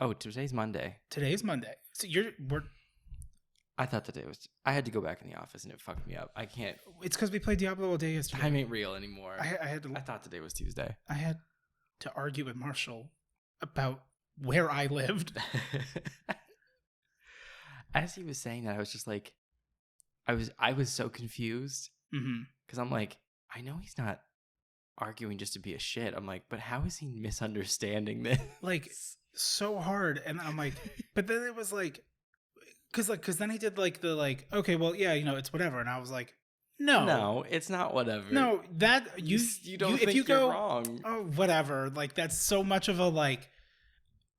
Oh, today's Monday. Today's Monday. So I thought today was... I had to go back in the office and it fucked me up. I can't... It's because we played Diablo all day yesterday. Time ain't real anymore. I thought today was Tuesday. I had to argue with Marshall about where I lived. As he was saying that, I was just like... I was so confused. Because I'm like, I know he's not arguing just to be a shit. I'm like, but how is he misunderstanding this? Like, so hard. And I'm like, but then it was like... Because then he did like the like, okay, well, yeah, you know, it's whatever. And I was like, no, it's not whatever. No, that you don't think if you you're go wrong. Oh, whatever. Like, that's so much of a like.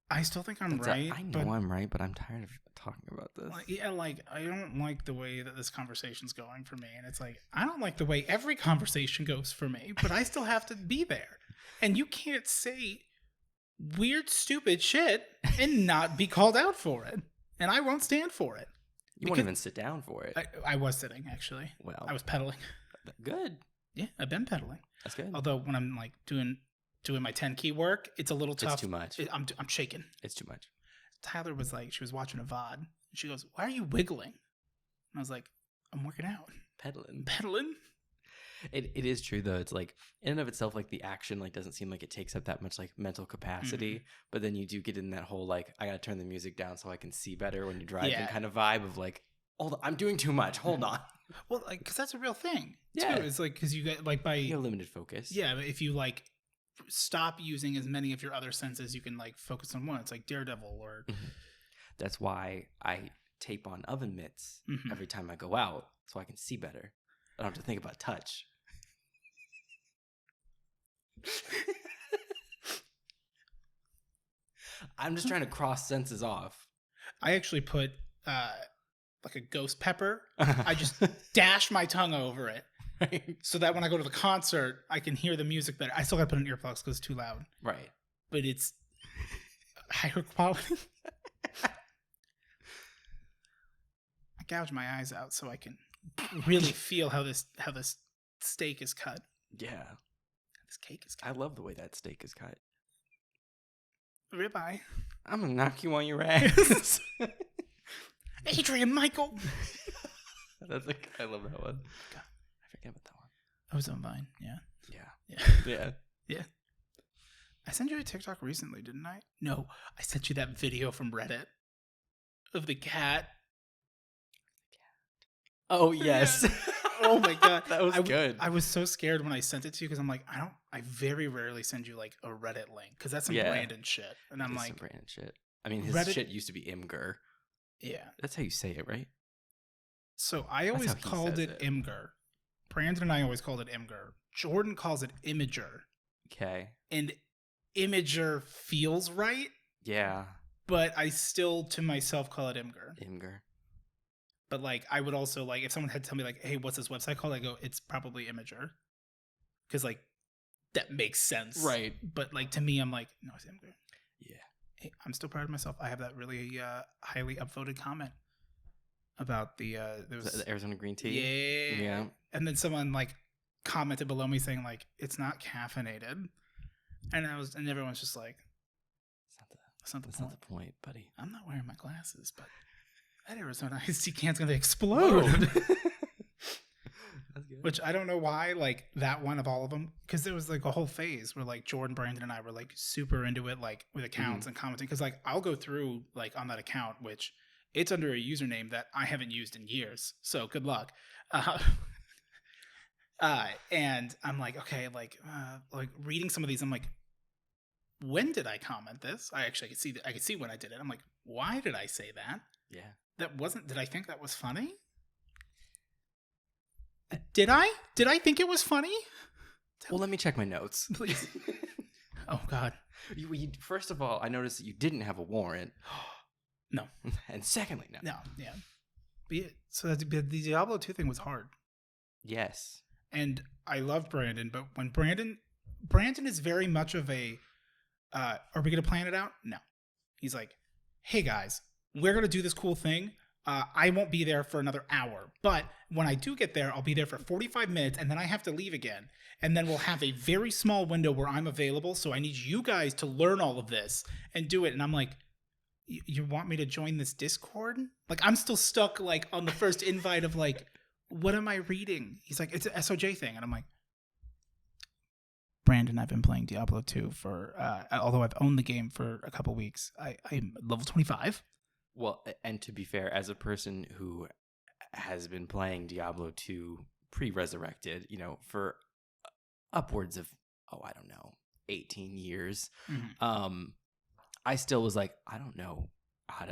I still think I'm right. I know I'm right, but I'm tired of talking about this. Like I don't like the way that this conversation's going for me, and it's like I don't like the way every conversation goes for me, but I still have to be there, and you can't say weird, stupid shit and not be called out for it. And I won't stand for it. You won't even sit down for it. I was sitting, actually. Well, I was pedaling. Good. Yeah, I've been pedaling. That's good. Although when I'm like doing my 10 key work, it's a little tough. It's too much. I'm shaking. It's too much. Tyler was like, she was watching a VOD. And she goes, "Why are you wiggling?" And I was like, "I'm working out." Pedaling. It is true though. It's like in and of itself, like the action like doesn't seem like it takes up that much like mental capacity. But then you do get in that whole like I gotta turn the music down so I can see better when you're driving kind of vibe of like, hold on, I'm doing too much. Hold on. Well, like because that's a real thing. Yeah, too. It's like because you get like you have limited focus. Yeah, but if you like stop using as many of your other senses, you can like focus on one. It's like Daredevil or. That's why I tape on oven mitts every time I go out so I can see better. I don't have to think about touch. I'm just trying to cross senses off. I actually put like a ghost pepper. I just dash my tongue over it, right? So that when I go to the concert, I can hear the music better. I still got to put in earplugs because it's too loud. Right. But it's higher quality. I gouge my eyes out so I can really feel how this steak is cut. Yeah. This cake is cut. I love the way that steak is cut. Ribeye. I'm gonna knock you on your ass. Adrian Michael. I love that one. God, I forget about that one. That was on Vine. Yeah. Yeah. I sent you a TikTok recently, didn't I? No, I sent you that video from Reddit of the cat. Oh yes. Oh my god, that was good. I was so scared when I sent it to you because I'm like, I very rarely send you like a Reddit link because that's some Brandon shit, and I'm like, some Brandon shit. I mean, his shit used to be Imgur. Yeah, that's how you say it, right? So I always called it Imgur. Brandon and I always called it Imgur. Jordan calls it Imager. Okay. And Imager feels right. Yeah. But I still to myself call it Imgur. Imgur. But like, I would also like if someone had to tell me like, "Hey, what's this website called?" I go, "It's probably Imager," because like that makes sense, right? But like to me, I'm like, no, it's Imgur. Yeah. Hey, I'm still proud of myself. I have that really highly upvoted comment about the Arizona green tea. Yeah. And then someone like commented below me saying like, "It's not caffeinated," and everyone's just like, "That's not the point, buddy." I'm not wearing my glasses, but. That Arizona iced tea can's gonna explode. That's good. Which I don't know why, like that one of all of them, because there was like a whole phase where like Jordan, Brandon, and I were like super into it, like with accounts and commenting. Because like I'll go through like on that account, which it's under a username that I haven't used in years. So good luck. And I'm like, okay, like reading some of these, I'm like, when did I comment this? I could see when I did it. I'm like, why did I say that? Yeah. Did I think that was funny? Did I think it was funny? Well, let me check my notes. Please. Oh, God. First of all, I noticed that you didn't have a warrant. No. And secondly, no. No, yeah. But yeah, so the Diablo 2 thing was hard. Yes. And I love Brandon, but when Brandon is very much of a, are we going to plan it out? No. He's like, hey, guys. We're going to do this cool thing. I won't be there for another hour. But when I do get there, I'll be there for 45 minutes, and then I have to leave again. And then we'll have a very small window where I'm available, so I need you guys to learn all of this and do it. And I'm like, you want me to join this Discord? Like, I'm still stuck, like, on the first invite of, like, what am I reading? He's like, it's an SOJ thing. And I'm like, Brandon, I've been playing Diablo 2 for, although I've owned the game for a couple weeks, I'm level 25. Well, and to be fair, as a person who has been playing Diablo 2 pre-resurrected, for upwards of, I don't know, 18 years, I still was like, I don't know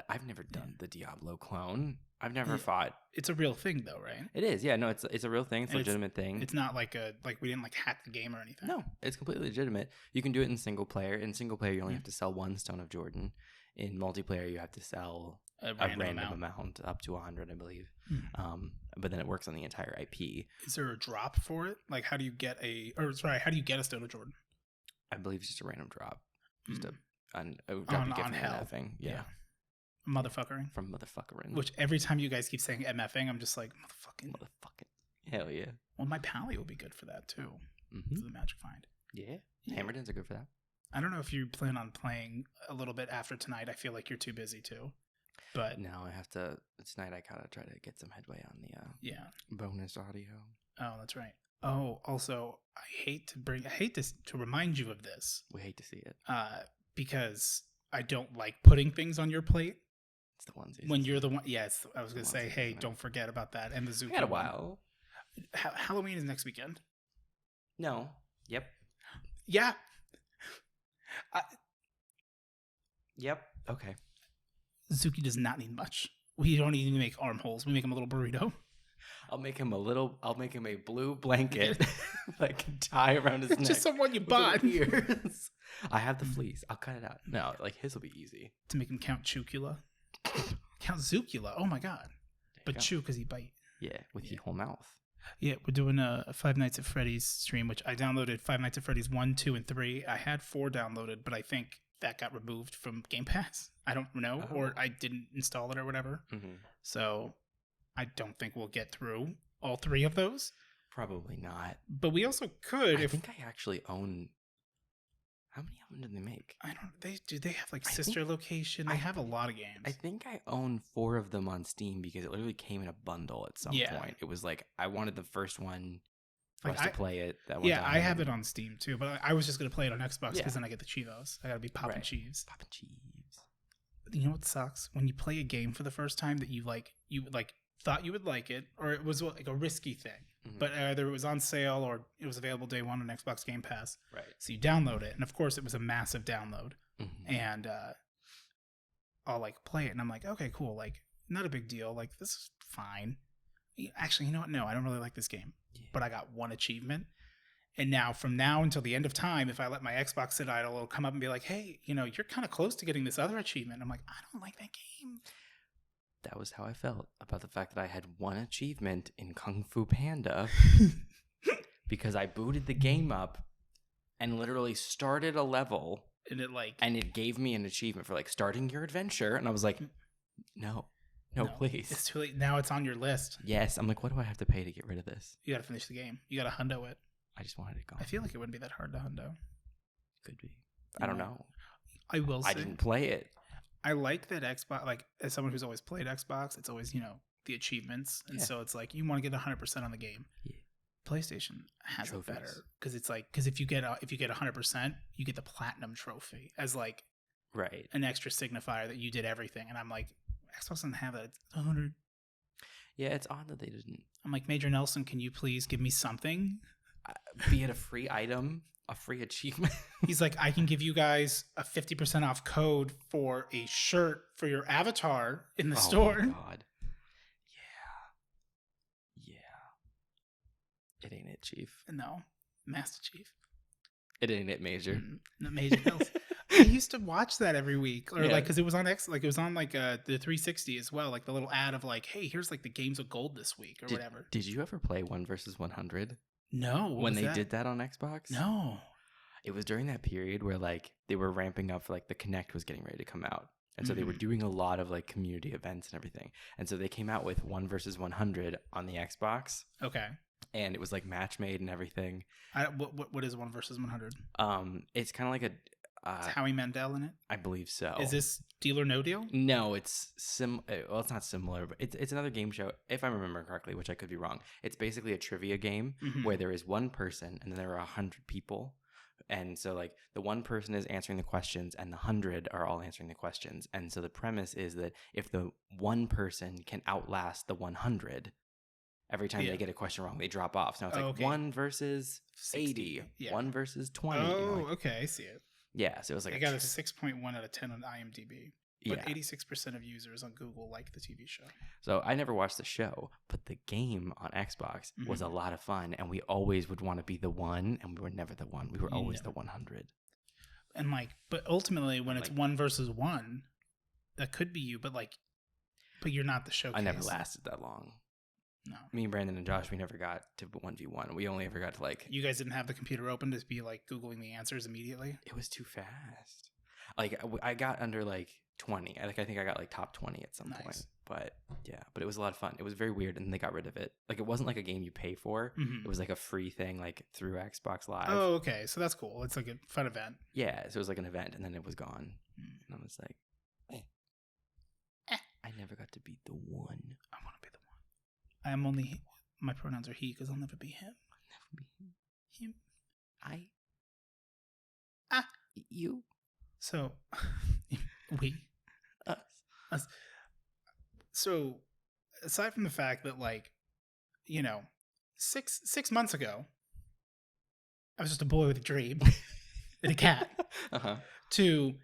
I've never done the Diablo clone. I've never fought. It's a real thing, though, right? It is, yeah. No, it's a real thing. It's a legitimate thing. It's not like we didn't like hack the game or anything. No, it's completely legitimate. You can do it in single player. In single player, you only have to sell 1 Stone of Jordan. In multiplayer, you have to sell a random amount up to 100, I believe. But then it works on the entire IP. Is there a drop for it? Like, how do you get how do you get a Stone of Jordan? I believe it's just a random drop. Just a drop you get from MFing. Yeah. Motherfuckering. From motherfuckering. Which every time you guys keep saying MFing, I'm just like, motherfucking. Hell yeah. Well, my Pally will be good for that, too. For the Magic Find. Yeah. Hammerdens are good for that. I don't know if you plan on playing a little bit after tonight. I feel like you're too busy, too. But no, I have to. Tonight I gotta try to get some headway on the bonus audio. Oh, that's right. Oh, also, I hate to remind you of this. We hate to see it. Because I don't like putting things on your plate. It's the ones when you're the one. Yes, I was gonna say, hey, don't forget about that. And the Zuki. Got a while. Halloween is next weekend. No. Yep. Yeah. Yep. Okay. Zuki does not need much. We don't even make armholes. We make him a little burrito. I'll make him a blue blanket that I can tie around his neck. Just someone you bought. Ears. I have the fleece. I'll cut it out. No, like his will be easy. To make him count Choocula. Count Zoocula. Oh my god. But Choo because he bite. Yeah, with the whole mouth. Yeah, we're doing a Five Nights at Freddy's stream, which I downloaded Five Nights at Freddy's 1, 2, and 3. I had 4 downloaded, but I think that got removed from Game Pass. I don't know, or I didn't install it or whatever. So I don't think we'll get through all 3 of those. Probably not. But we also could. I think I actually own. How many of them did they make? I don't. They have like Sister Location? They have a lot of games. I think I own 4 of them on Steam because it literally came in a bundle at some point. It was like I wanted the first one for us to play it. That one I have it on Steam too, but I was just gonna play it on Xbox because then I get the Chivos. I gotta be popping Chives. Popping Chives. You know what sucks? When you play a game for the first time that you thought you would like it, or it was like a risky thing, but either it was on sale or it was available day one on Xbox Game Pass. Right. So you download it, and of course it was a massive download, and I'll like play it, and I'm like, okay, cool, like not a big deal, like this is fine. Actually, you know what? No, I don't really like this game, but I got 1 achievement, and now from now until the end of time, if I let my Xbox sit idle, it'll come up and be like, hey, you're kind of close to getting this other achievement. I'm like, I don't like that game. That was how I felt about the fact that I had 1 achievement in Kung Fu Panda because I booted the game up and literally started a level and it gave me an achievement for like starting your adventure, and I was like, no, please. It's too late. Now it's on your list. Yes. I'm like, what do I have to pay to get rid of this? You got to finish the game. You got to hundo it. I just wanted it gone. I feel like it wouldn't be that hard to hundo. Could be. I don't know. I will say. I didn't play it. I like that Xbox, like as someone who's always played Xbox, it's always, the achievements. And so it's like, you want to get 100% on the game. Yeah. PlayStation has it better because it's like, because if you get 100%, you get the platinum trophy as like an extra signifier that you did everything. And I'm like, Xbox doesn't have that. It's 100. Yeah, it's odd that they didn't. I'm like, Major Nelson, can you please give me something? Be it a free item, a free achievement. He's like, I can give you guys a 50% off code for a shirt for your avatar in the store. Oh my God. Yeah. It ain't it, Chief. No. Master Chief. It ain't it, Major. No, Major Hills. I used to watch that every week, or like, because it was on it was on like the 360 as well, like the little ad of like, hey, here's like the games of gold this week or whatever. Did you ever play 1 versus 100? No. When they did that on Xbox? No. It was during that period where like they were ramping up, like the Kinect was getting ready to come out, and so they were doing a lot of like community events and everything, and so they came out with 1 versus 100 on the Xbox. Okay. And it was like match made and everything. What is 1 versus 100? It's kind of like Is Howie Mandel in it? I believe so. Is this Deal or No Deal? No, it's well, it's not similar, but it's another game show, if I remember correctly, which I could be wrong. It's basically a trivia game where there is one person and then there are 100 people. And so like the one person is answering the questions and the 100 are all answering the questions. And so the premise is that if the one person can outlast the 100, every time they get a question wrong, they drop off. So it's like 1 versus 80, 1 versus 20. Oh, okay, I see it. Yeah, so it was like I got a 6.1 out of 10 on IMDb. But yeah. 86% of users on Google like the TV show. So I never watched the show, but the game on Xbox was a lot of fun, and we always would want to be the one, and we were never the one. We were always the 100. And like, but ultimately, when it's 1 versus 1, that could be you. But you're not the showcase. I never lasted that long. No. Me, Brandon, and Josh, we never got to 1v1. We only ever got to like. You guys didn't have the computer open to be like Googling the answers immediately? It was too fast. Like I got under like 20. I think I got like top 20 at some point. But yeah, but it was a lot of fun. It was very weird, and they got rid of it. Like it wasn't like a game you pay for. It was like a free thing, like through Xbox Live. Oh, okay. So that's cool. It's like a fun event. Yeah, so it was like an event, and then it was gone. And I was like, I never got to be the one. I want to be the one. I am only. My pronouns are he because I'll never be him. I'll never be him. Him. I. You. So, we. Us. So, aside from the fact that, like, 6 months ago, I was just a boy with a dream and a cat, to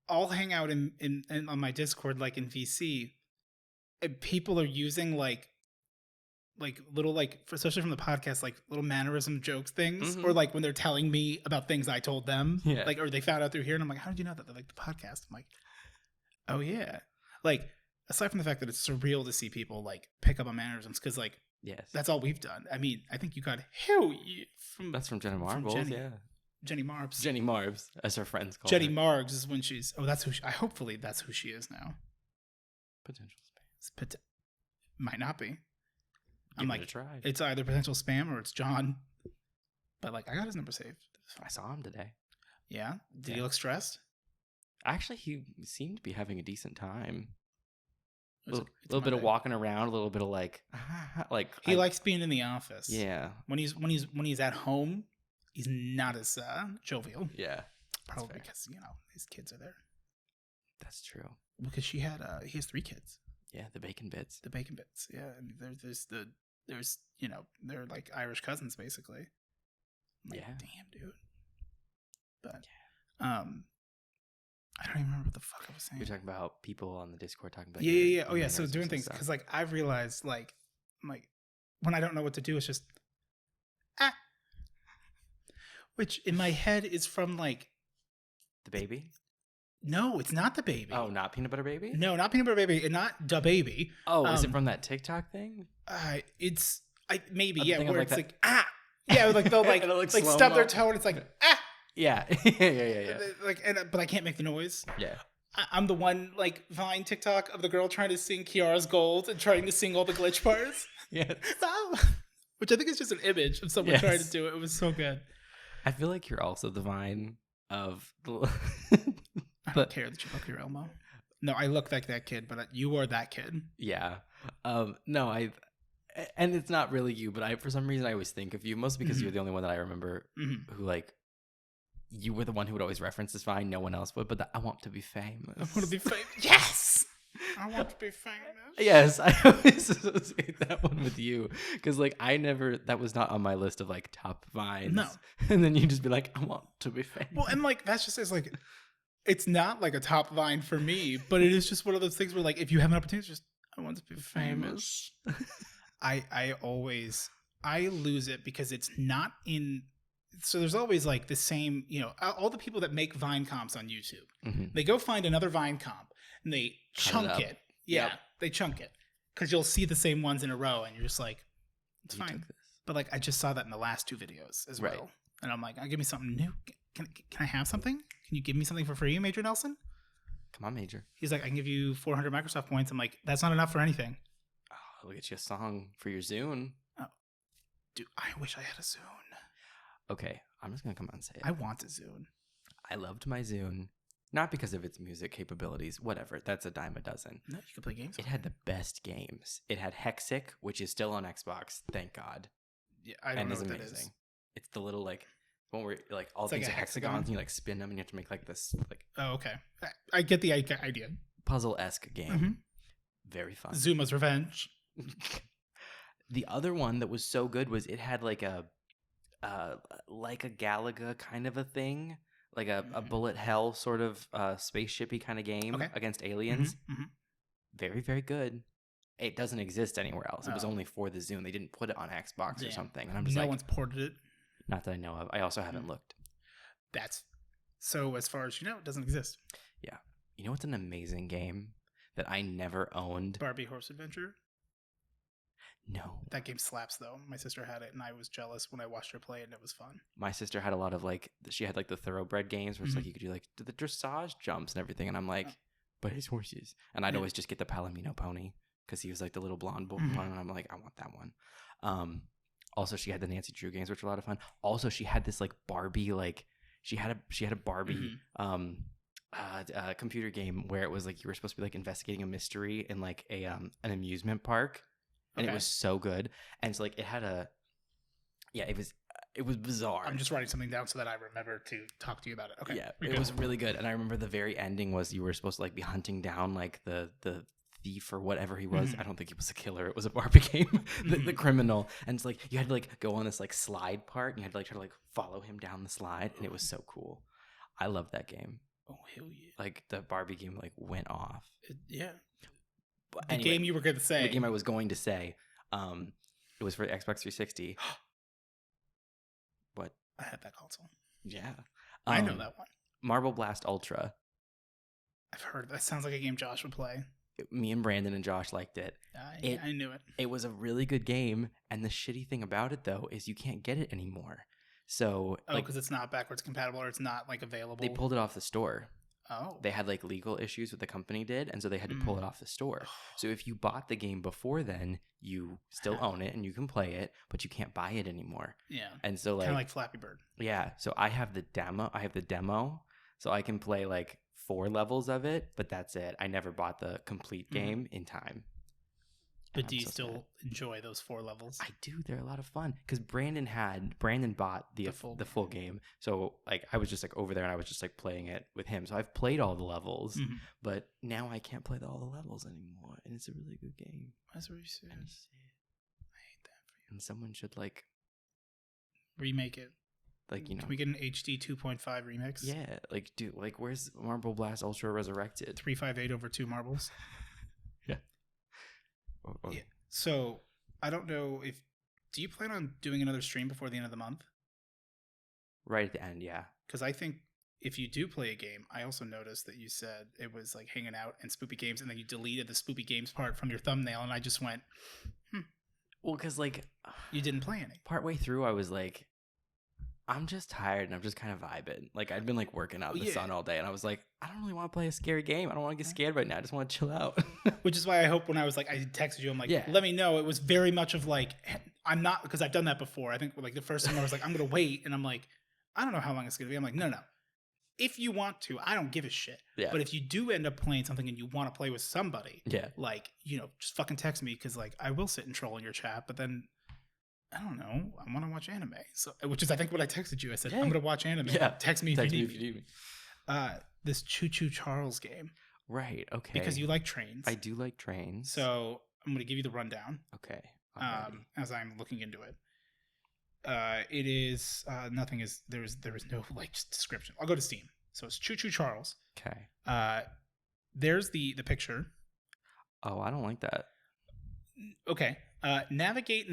all hang out in on my Discord, like in VC, and people are using like little especially from the podcast, like little mannerism jokes things, or like when they're telling me about things I told them, like, or they found out through here, and I'm like, how did you know that? They're like, the podcast. I'm like, oh yeah. Like, aside from the fact that it's surreal to see people like pick up on mannerisms, because like, that's all we've done. I mean, I think you got Hewll from Jenny Marbles, Jenny Marbs. Jenny Marbs, as her friends call Jenny her. Margs is when she's. Oh, that's who. Hopefully, that's who she is now. Potential spam. Might not be. I'm like, try. It's either potential spam or it's John. But like, I got his number saved. I saw him today. Yeah. Did he look stressed? Actually, he seemed to be having a decent time. A little bit of walking around, a little bit of like he likes being in the office. Yeah. When he's at home, he's not as jovial. Yeah. Probably because his kids are there. That's true. Because he has 3 kids. Yeah, the bacon bits. Yeah, and there's they're like Irish cousins basically. Like, damn, dude. But I don't even remember what the fuck I was saying. You're talking about people on the Discord talking about yeah. Oh yeah, so doing things because like I've realized like when I don't know what to do, it's just which in my head is from like the baby. No, it's not the baby. Oh, not Peanut Butter Baby? No, not Peanut Butter Baby, and not Da Baby. Oh, is it from that TikTok thing? It's maybe where like it's like yeah, like they'll like stub their toe and it's like yeah. Like but I can't make the noise. Yeah. I'm the one like Vine TikTok of the girl trying to sing Kiara's Gold and trying to sing all the glitch parts. Yeah. Which I think is just an image of someone trying to do it. It was so good. I feel like you're also the Vine of the I don't care that you look your Elmo. No, I look like that kid, but you are that kid. Yeah. No, and it's not really you, but for some reason I always think of you, mostly because you're the only one that I remember who like you were the one who would always reference this Vine. No one else would, but I want to be famous. I want to be famous. Yes. I want to be famous. Yes, I always associate that one with you because like that was not on my list of like top Vines. No. And then you just be like, I want to be famous. Well, and like that's just is like. It's not like a top Vine for me, but it is just one of those things where like if you have an opportunity, just I want to be famous. I lose it because it's not in. So there's always like the same, all the people that make Vine comps on YouTube, they go find another Vine comp and they chunk it. Yeah, they chunk it because you'll see the same ones in a row and you're just like, it's fine. But like I just saw that in the last 2 videos as well, and I'm like, give me something new. Can I have something? Can you give me something for free, Major Nelson? Come on, Major. He's like, I can give you 400 Microsoft points. I'm like, that's not enough for anything. Oh, we'll get you a song for your Zune. Oh, dude, I wish I had a Zune. Okay, I'm just going to come out and say it. I want a Zune. I loved my Zune, not because of its music capabilities, whatever. That's a dime a dozen. No, you can play games. It had the best games. It had Hexic, which is still on Xbox, thank God. Yeah, I don't know what that is. It's the little like one where like all It's things like are a hexagon? hexagons and you like spin them and you have to make like this like Oh, okay. I get the idea. puzzle-esque game. Mm-hmm. Very fun. Zuma's Revenge. The other one that was so good was it had like a Galaga kind of a thing, like a bullet hell sort of spaceshipy kind of game against aliens. Mm-hmm. Very, very good. It doesn't exist anywhere else. It was only for the Zune. They didn't put it on Xbox or something. And I'm just no one's ported it. Not that I know of. I also haven't looked. That's so as far as you know, it doesn't exist. Yeah. You know what's an amazing game that I never owned? Barbie Horse Adventure? No. That game slaps though. My sister had it and I was jealous when I watched her play it and it was fun. My sister had a lot of like, she had like the thoroughbred games where it's like you could do like the dressage jumps and everything. And I'm like, but his horses. And I'd always just get the Palomino pony because he was like the little blonde one. And I'm like, I want that one. Also, she had the Nancy Drew games, which were a lot of fun. Also, she had this like Barbie, like she had a Barbie computer game where it was like you were supposed to be like investigating a mystery in like a an amusement park, and it was so good. And so like it had it was bizarre. I'm just writing something down so that I remember to talk to you about it. Okay. Yeah, it was really good. And I remember the very ending was you were supposed to like be hunting down like the thief or whatever he was. I don't think he was a killer. It was a Barbie game. the criminal. And it's like you had to like go on this like slide part and you had to like try to like follow him down the slide, and it was so cool. I loved that game. Oh hell yeah. Like the Barbie game like went off. But the game you were going to say. The game I was going to say. It was for the Xbox 360. What? I had that console. Yeah. I know that one. Marble Blast Ultra. I've heard that. Sounds like a game Josh would play. Me and Brandon and Josh liked it. I knew it. It was a really good game, and the shitty thing about it though is you can't get it anymore. So because it's not backwards compatible or it's not like available. They pulled it off the store. Oh. They had like legal issues with the company did, and so they had to pull it off the store. So if you bought the game before then, you still own it and you can play it, but you can't buy it anymore. Yeah. And so like kind of like Flappy Bird. Yeah. So I have the demo, so I can play like 4 levels of it, but that's it. I never bought the complete game in time. But do you still enjoy those 4 levels? I do. They're a lot of fun because Brandon bought the full game. So like I was just like over there and I was just like playing it with him. So I've played all the levels, but now I can't play all the levels anymore. And it's a really good game. That's really sad. I hate that for you. And someone should like remake it. Like, you know, can we get an HD 2.5 remix? Yeah, like dude, like where's Marble Blast Ultra Resurrected? 358 over 2 marbles. Yeah. Yeah. So I don't know if do you plan on doing another stream before the end of the month? Right at the end, yeah. Because I think if you do play a game, I also noticed that you said it was like hanging out and spoopy games, and then you deleted the spoopy games part from your thumbnail, and I just went, Well, because like you didn't play any. Partway through, I was like, I'm just tired and I'm just kind of vibing. Like I'd been like working out in the sun all day, and I was like, I don't really want to play a scary game. I don't want to get scared right now. I just want to chill out. Which is why I hope when I was like, I texted you, I'm like, let me know. It was very much of like, I'm not, because I've done that before. I think like the first time I was like, I'm going to wait. And I'm like, I don't know how long it's going to be. I'm like, no. If you want to, I don't give a shit. Yeah. But if you do end up playing something and you want to play with somebody, like, you know, just fucking text me, because like I will sit and troll in your chat, but then I don't know, I want to watch anime. So, which is I think what I texted you. I said, I'm going to watch anime. Yeah. Text me if you need me. This Choo Charles game. Right. Okay. Because you like trains. I do like trains. So I'm going to give you the rundown. Okay. As I'm looking into it. It is nothing is there is no like description. I'll go to Steam. So it's Choo Charles. Okay. There's the picture. Oh, I don't like that. Okay. Navigate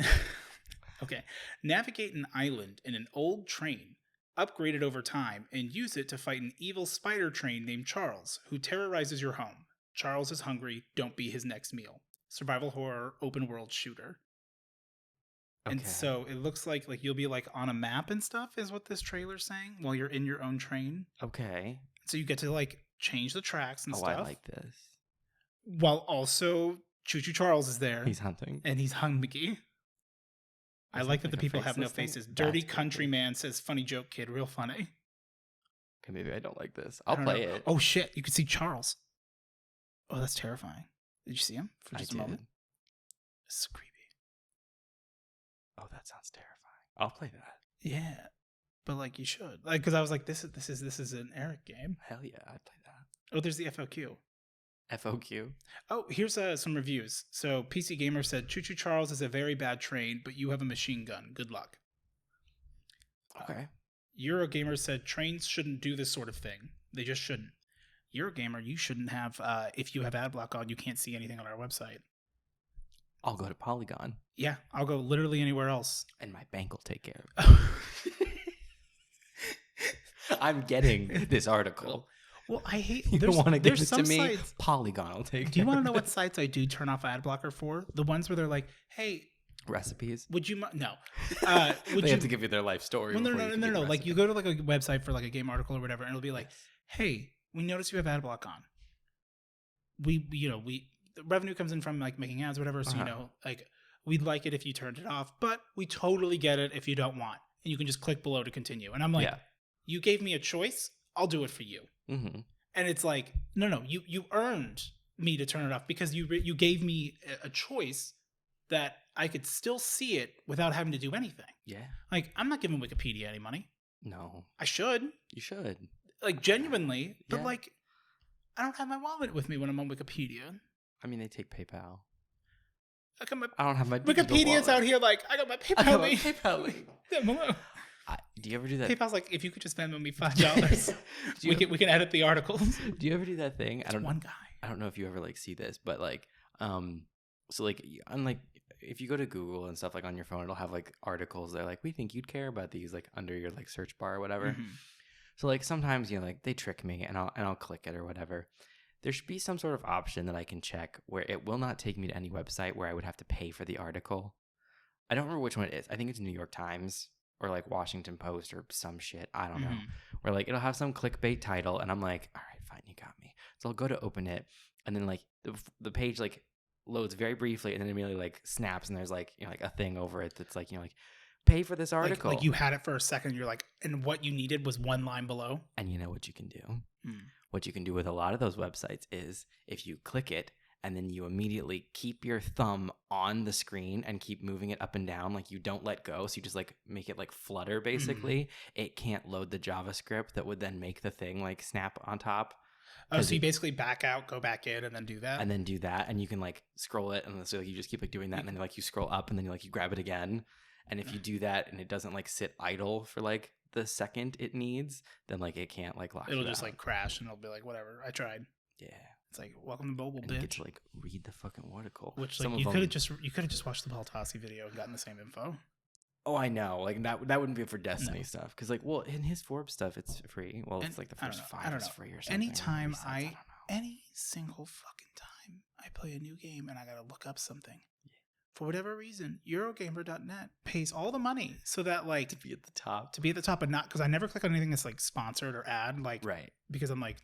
an island in an old train, upgrade it over time, and use it to fight an evil spider train named Charles, who terrorizes your home. Charles is hungry. Don't be his next meal. Survival horror, open world shooter. And so it looks like you'll be like on a map and stuff is what this trailer's saying while you're in your own train. Okay. So you get to like change the tracks and stuff. I like this. While also Choo Charles is there. He's hunting. And he's hungry. I like that the people have no faces. Dirty country man says, funny joke, kid. Real funny. Okay, maybe I don't like this. I'll play it. Oh shit! You can see Charles. Oh, that's terrifying. Did you see him for just a moment? This is creepy. Oh, that sounds terrifying. I'll play that. Yeah, but like you should, like, because I was like, this is an Eric game. Hell yeah, I'd play that. Oh, there's the FOQ. FOQ. Oh, here's some reviews. So PC Gamer said, Choo Charles is a very bad train, but you have a machine gun. Good luck. Okay. Eurogamer said trains shouldn't do this sort of thing. They just shouldn't. Eurogamer, you shouldn't have, if you have ad block on, you can't see anything on our website. I'll go to Polygon. Yeah, I'll go literally anywhere else. And my bank will take care of it. I'm getting this article. Well, I hate... You don't want to give it to me? Sites, Polygon will take care of it. Do you want to know what sites I do turn off ad blocker for? The ones where they're like, hey... Recipes? Would you... No. They have to give you their life story. Well, no. Like, you go to like a website for like a game article or whatever, and it'll be like, hey, we noticed you have ad block on. The revenue comes in from like making ads or whatever, so like we'd like it if you turned it off, but we totally get it if you don't want, and you can just click below to continue. And I'm like, you gave me a choice, I'll do it for you. Mm-hmm. And it's like, no, you earned me to turn it off because you gave me a choice that I could still see it without having to do anything. Yeah, like I'm not giving Wikipedia any money. No, I should. You should. Like genuinely, but like I don't have my wallet with me when I'm on Wikipedia. I mean, they take PayPal. I don't have my Wikipedia's out here. Like I got my PayPal. Do you ever do that? PayPal's like, if you could just Venmo me $5, we can edit the articles. Do you ever do that thing? One guy. I don't know if you ever like see this, but like, so like, unlike if you go to Google and stuff like on your phone, it'll have like articles that are like, we think you'd care about these, like under your like search bar or whatever. Mm-hmm. So like sometimes like they trick me and I'll click it or whatever. There should be some sort of option that I can check where it will not take me to any website where I would have to pay for the article. I don't remember which one it is. I think it's New York Times or like Washington Post or some shit. I don't know. Where like it'll have some clickbait title and I'm like, all right, fine, you got me. So I'll go to open it and then like the page like loads very briefly and then immediately like snaps and there's like, like a thing over it that's like, like pay for this article. Like you had it for a second. You're like, and what you needed was one line below. And you know what you can do? What you can do with a lot of those websites is if you click it and then you immediately keep your thumb on the screen and keep moving it up and down, like you don't let go. So you just like make it like flutter basically. It can't load the JavaScript that would then make the thing like snap on top. Oh, so you basically back out, go back in, and then do that? And then do that. And you can like scroll it. And so you just keep like doing that. And then like you scroll up and then you grab it again. And if you do that and it doesn't like sit idle for like the second it needs, then like it can't like lock it. It'll just like crash and it'll be like, whatever, I tried. Yeah. It's like, welcome to mobile, bitch. You get to like read the fucking article. Which like you could have just watched the Baltasi video and gotten the same info. Oh, I know. Like that wouldn't be for Destiny stuff. Because like, well, in his Forbes stuff, it's free. Well, it's like the first 5 is free or something. Anytime any single fucking time I play a new game and I gotta look up something. For whatever reason, Eurogamer.net pays all the money so that like to be at the top, but not because I never click on anything that's like sponsored or ad, like because I'm like,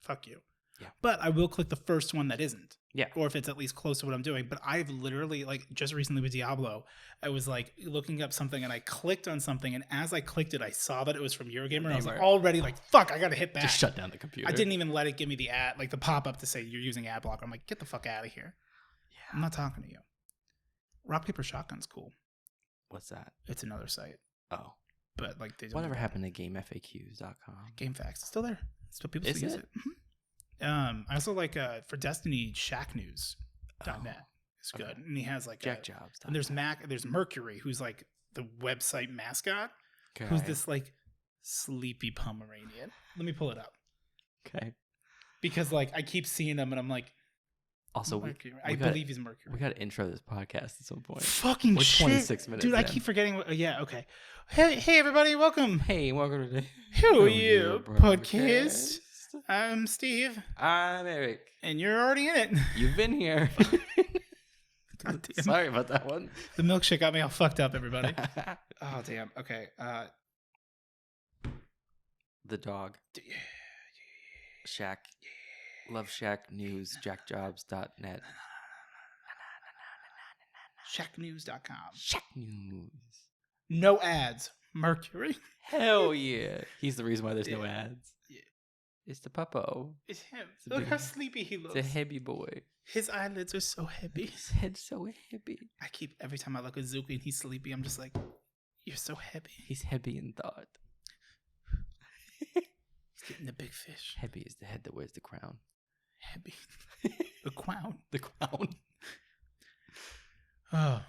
fuck you. Yeah. But I will click the first one that isn't. Yeah. Or if it's at least close to what I'm doing. But I've literally like just recently with Diablo, I was like looking up something and I clicked on something and as I clicked it, I saw that it was from Eurogamer and I was like already like, fuck, I gotta hit back. Just shut down the computer. I didn't even let it give me the ad, like the pop up to say you're using ad blocker. I'm like, get the fuck out of here. Yeah. I'm not talking to you. Rock, Paper, Shotgun's cool. What's that? It's another site. Oh. But like they don't. Whatever happened to GameFAQs.com? GameFAQs. It's still there. Still people still use it. Mm-hmm. I also like for Destiny, Shacknews.net. It's good. And he has like Jack Jobs. And there's Mercury, who's like the website mascot. Okay. Who's this like sleepy Pomeranian. Let me pull it up. Okay. Because like I keep seeing him and I'm like, also, I believe he's Mercury. We got to intro this podcast at some point. Fucking We're 26 minutes dude, I keep forgetting. Yeah, okay. Hey, everybody, welcome. Hey, welcome to the Who Are You podcast. I'm Steve. I'm Eric. And you're already in it. You've been here. God damn. Sorry about that one. The milkshake got me all fucked up, everybody. Oh, damn. Okay. The dog. Shack. Love Shack News, jackjobs.net. Shacknews.com. Shack News. No ads. Mercury. Hell yeah. He's the reason why there's no ads. Yeah. It's the puppo. It's him. Look how sleepy he looks. It's a heavy boy. His eyelids are so heavy. His head's so heavy. Every time I look at Zuki and he's sleepy, I'm just like, you're so heavy. He's heavy in thought. He's getting the big fish. Heavy is the head that wears the crown. Heavy. The crown. The crown. Oh.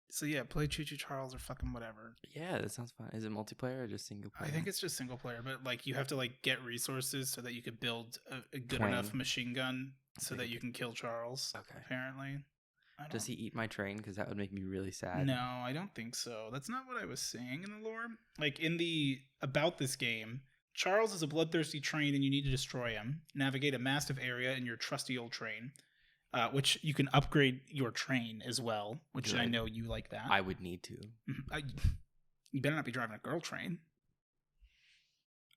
So yeah, play Choo Choo Charles or fucking whatever. Yeah, that sounds fun. Is it multiplayer or just single player? I think it's just single player, but like you have to like get resources so that you could build a good Train. enough machine gun so that you can kill Charles. Okay. Apparently. Does he eat my train? Because that would make me really sad. No, I don't think so. That's not what I was saying in the lore. Like about this game, Charles is a bloodthirsty train and you need to destroy him. Navigate a massive area in your trusty old train. Which you can upgrade your train as well, which Good. I know you like that. I would need to. You better not be driving a girl train.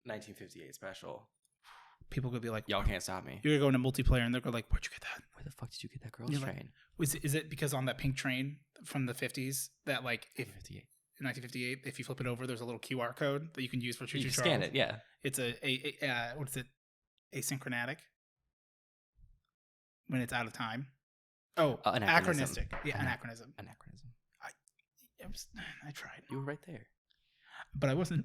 1958 special. People could be like, y'all can't stop me. You're going to multiplayer and they're going like, where'd you get that? Where the fuck did you get that girl's train? Like, is it because on that pink train from the 50s that like if 1958, if you flip it over, there's a little QR code that you can use for Choo Choo Charles. Scan it, yeah. It's what is it? Asynchronic. When it's out of time. Oh, anachronistic. Yeah, anachronism. Anachronism. I tried. You were right there. But I wasn't.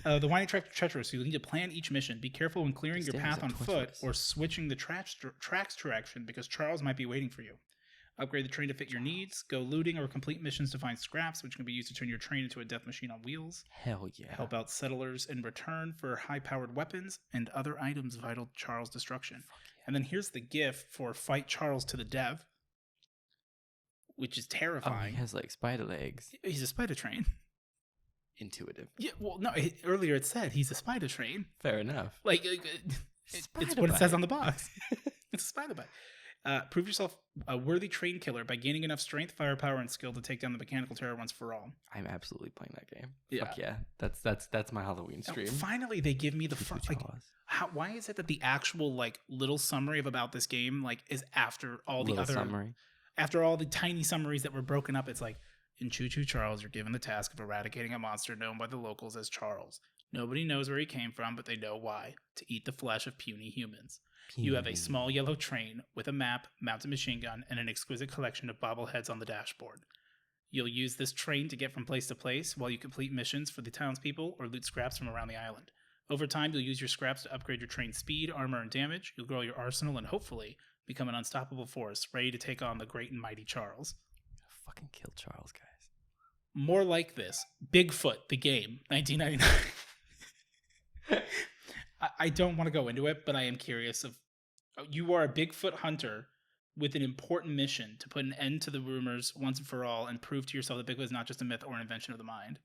The winding track is treacherous, so you'll need to plan each mission. Be careful when clearing your path on foot or switching the tracks direction because Charles might be waiting for you. Upgrade the train to fit your needs. Go looting or complete missions to find scraps, which can be used to turn your train into a death machine on wheels. Hell yeah. Help out settlers in return for high-powered weapons and other items vital to Charles' destruction. And then here's the GIF for Fight Charles to the Death, which is terrifying. Oh, he has like spider legs. He's a spider train. Intuitive. Yeah, well, no, earlier it said he's a spider train. Fair enough. Like, it's what it says on the box. It's a spider bite. Prove yourself a worthy train killer by gaining enough strength, firepower, and skill to take down the mechanical terror once for all. I'm absolutely playing that game. Yeah. Fuck yeah. That's my Halloween stream. Finally, they give me the front. Like, why is it that the actual like little summary about this game like is after all the other summary? After all the tiny summaries that were broken up, it's like in Choo Choo Charles, you're given the task of eradicating a monster known by the locals as Charles. Nobody knows where he came from, but they know why: to eat the flesh of puny humans. You have a small yellow train with a map, mounted machine gun, and an exquisite collection of bobbleheads on the dashboard. You'll use this train to get from place to place while you complete missions for the townspeople or loot scraps from around the island. Over time, you'll use your scraps to upgrade your train's speed, armor, and damage. You'll grow your arsenal and hopefully become an unstoppable force, ready to take on the great and mighty Charles. Fucking kill Charles, guys. More like this. Bigfoot, the game, 1999. I don't want to go into it, but I am curious of you are a Bigfoot hunter with an important mission to put an end to the rumors once and for all and prove to yourself that Bigfoot is not just a myth or an invention of the mind.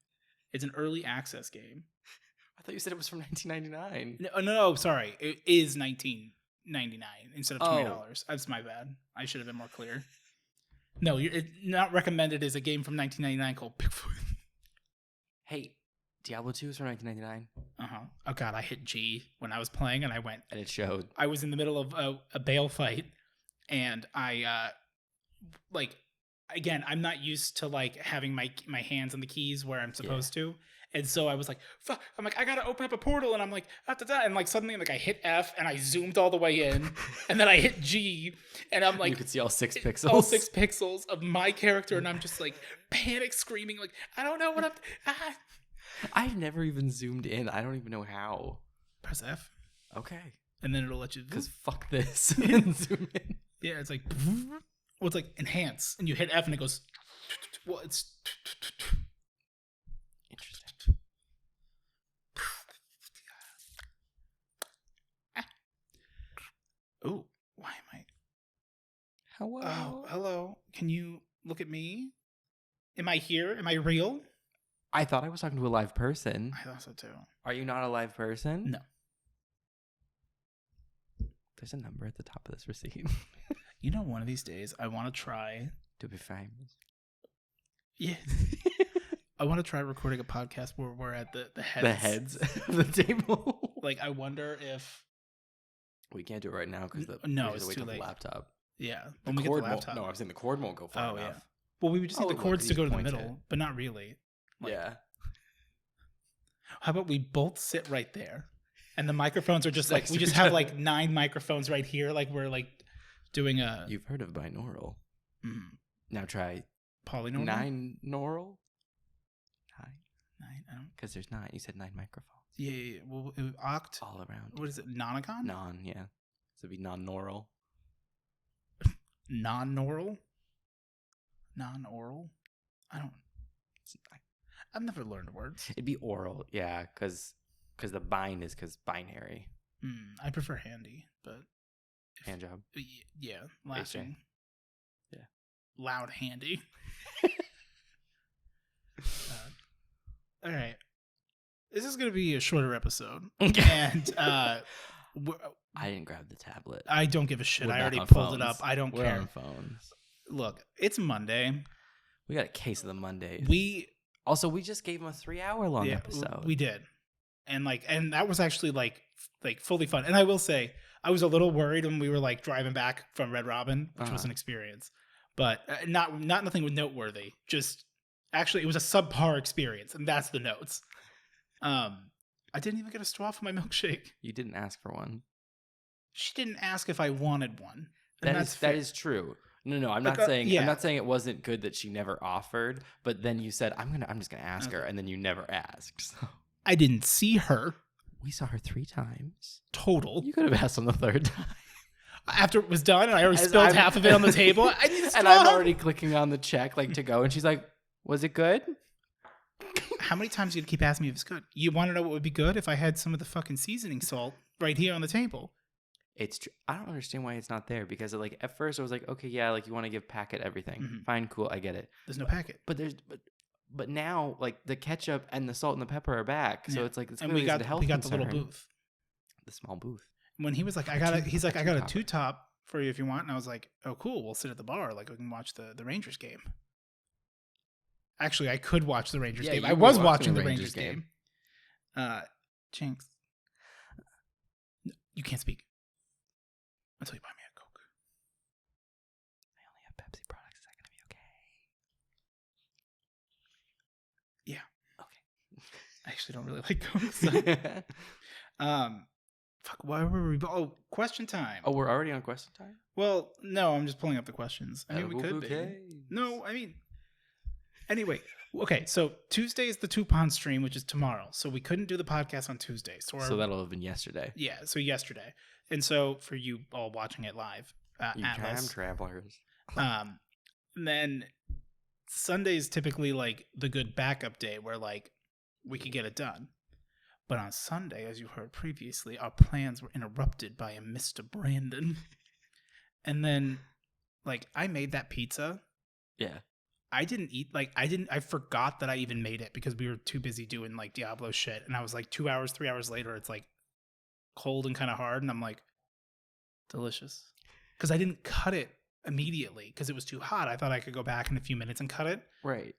It's an early access game. I thought you said it was from 1999. No, sorry. It is 1999 instead of $20. That's my bad. I should have been more clear. No, it's not recommended as a game from 1999 called Bigfoot. Hey, Diablo 2 is from 1999. Oh god, I hit G when I was playing and I went. And it showed. I was in the middle of a Bale fight and I, again, I'm not used to like having my hands on the keys where I'm supposed to. And so I was like, fuck, I'm like, I gotta open up a portal. And I'm like, and like suddenly like I hit F and I zoomed all the way in. And then I hit G and I'm like, you could see all 6 pixels. All 6 pixels of my character. And I'm just like panic screaming, like, I don't know what I've never even zoomed in. I don't even know how. Press F. Okay. And then it'll let you. Because fuck this. And zoom in. Yeah, it's like, well, it's like enhance. And you hit F and it goes, well, it's. Interesting. Oh, why am I? Hello. Oh, hello. Can you look at me? Am I here? Am I real? I thought I was talking to a live person. I thought so too. Are you not a live person? No. There's a number at the top of this receipt. You know, one of these days, I want to try to be famous. Yeah. I want to try recording a podcast where we're at the heads. The heads of the table. Like, I wonder if... We can't do it right now because it's wait too till late. The laptop. Yeah. The cord won't, no, I'm saying the cord won't go far enough. Yeah. Well, we would just need the cords to go to the middle, but not really. Like, yeah. How about we both sit right there? And the microphones are just like, we just have like 9 microphones right here. Like we're like doing a... You've heard of binaural. Now try... Polynormal? 9-naural? 9? I don't... Because there's 9. You said 9 microphones. Yeah. Well, oct? All around. What is it? Nonagon? Non, yeah. So it'd be non-naural. Non-naural? Non-oral? I don't... I've never learned words. It'd be oral, yeah, because the bind is because binary. I prefer handy, but... Hand job. Yeah, lasting. Yeah. Loud handy. All right. This is going to be a shorter episode. And I didn't grab the tablet. I don't give a shit. We're I already not on pulled phones. it up. I don't We're care. on phones. Look, it's Monday. We got a case of the Mondays. We just gave him a 3-hour-long episode. We did. And that was actually like fully fun. And I will say, I was a little worried when we were like driving back from Red Robin, which was an experience, but not nothing noteworthy. Just actually, it was a subpar experience, and that's the notes. I didn't even get a straw for my milkshake. You didn't ask for one. She didn't ask if I wanted one. That is true. No, I'm not saying it wasn't good that she never offered, but then you said I'm just gonna ask her, and then you never asked. So. I didn't see her. We saw her 3 times. Total. You could have asked on the 3rd time. After it was done and I already spilled half of it on the table, I need a straw. And I'm already clicking on the check to go, and she's like, was it good? How many times are you going to keep asking me if it's good? You want to know what would be good if I had some of the fucking seasoning salt right here on the table? It's true. I don't understand why it's not there, because at first I was like, okay, yeah, you want to give packet everything. Fine, cool, I get it. There's no packet. But now, the ketchup and the salt and the pepper are back, so it's it's and we got the little booth, the small booth. When he was like, I got a 2-top for you if you want, and I was like, oh cool, we'll sit at the bar, we can watch the Rangers game. Actually, I could watch the Rangers game. I was watching the Rangers game. Jinx, you can't speak until you buy me a Coke. I only have Pepsi products. Is that gonna be okay? Yeah. Okay. I actually don't really like Coke. So. Fuck, why were we... Oh, question time. Oh, we're already on question time? Well, no, I'm just pulling up the questions. I mean, we could be. No, I mean... Anyway, okay, so Tuesday is the 2-pond stream, which is tomorrow. So we couldn't do the podcast on Tuesday. So that'll have been yesterday. Yeah, so yesterday. And so for you all watching it live, you time travelers. And then Sunday's typically the good backup day where we could get it done. But on Sunday, as you heard previously, our plans were interrupted by a Mr. Brandon. And then, I made that pizza. Yeah. I didn't eat, I forgot that I even made it because we were too busy doing, Diablo shit. And I was 2 hours, 3 hours later, it's, cold and kind of hard. And I'm delicious. Because I didn't cut it immediately because it was too hot. I thought I could go back in a few minutes and cut it. Right.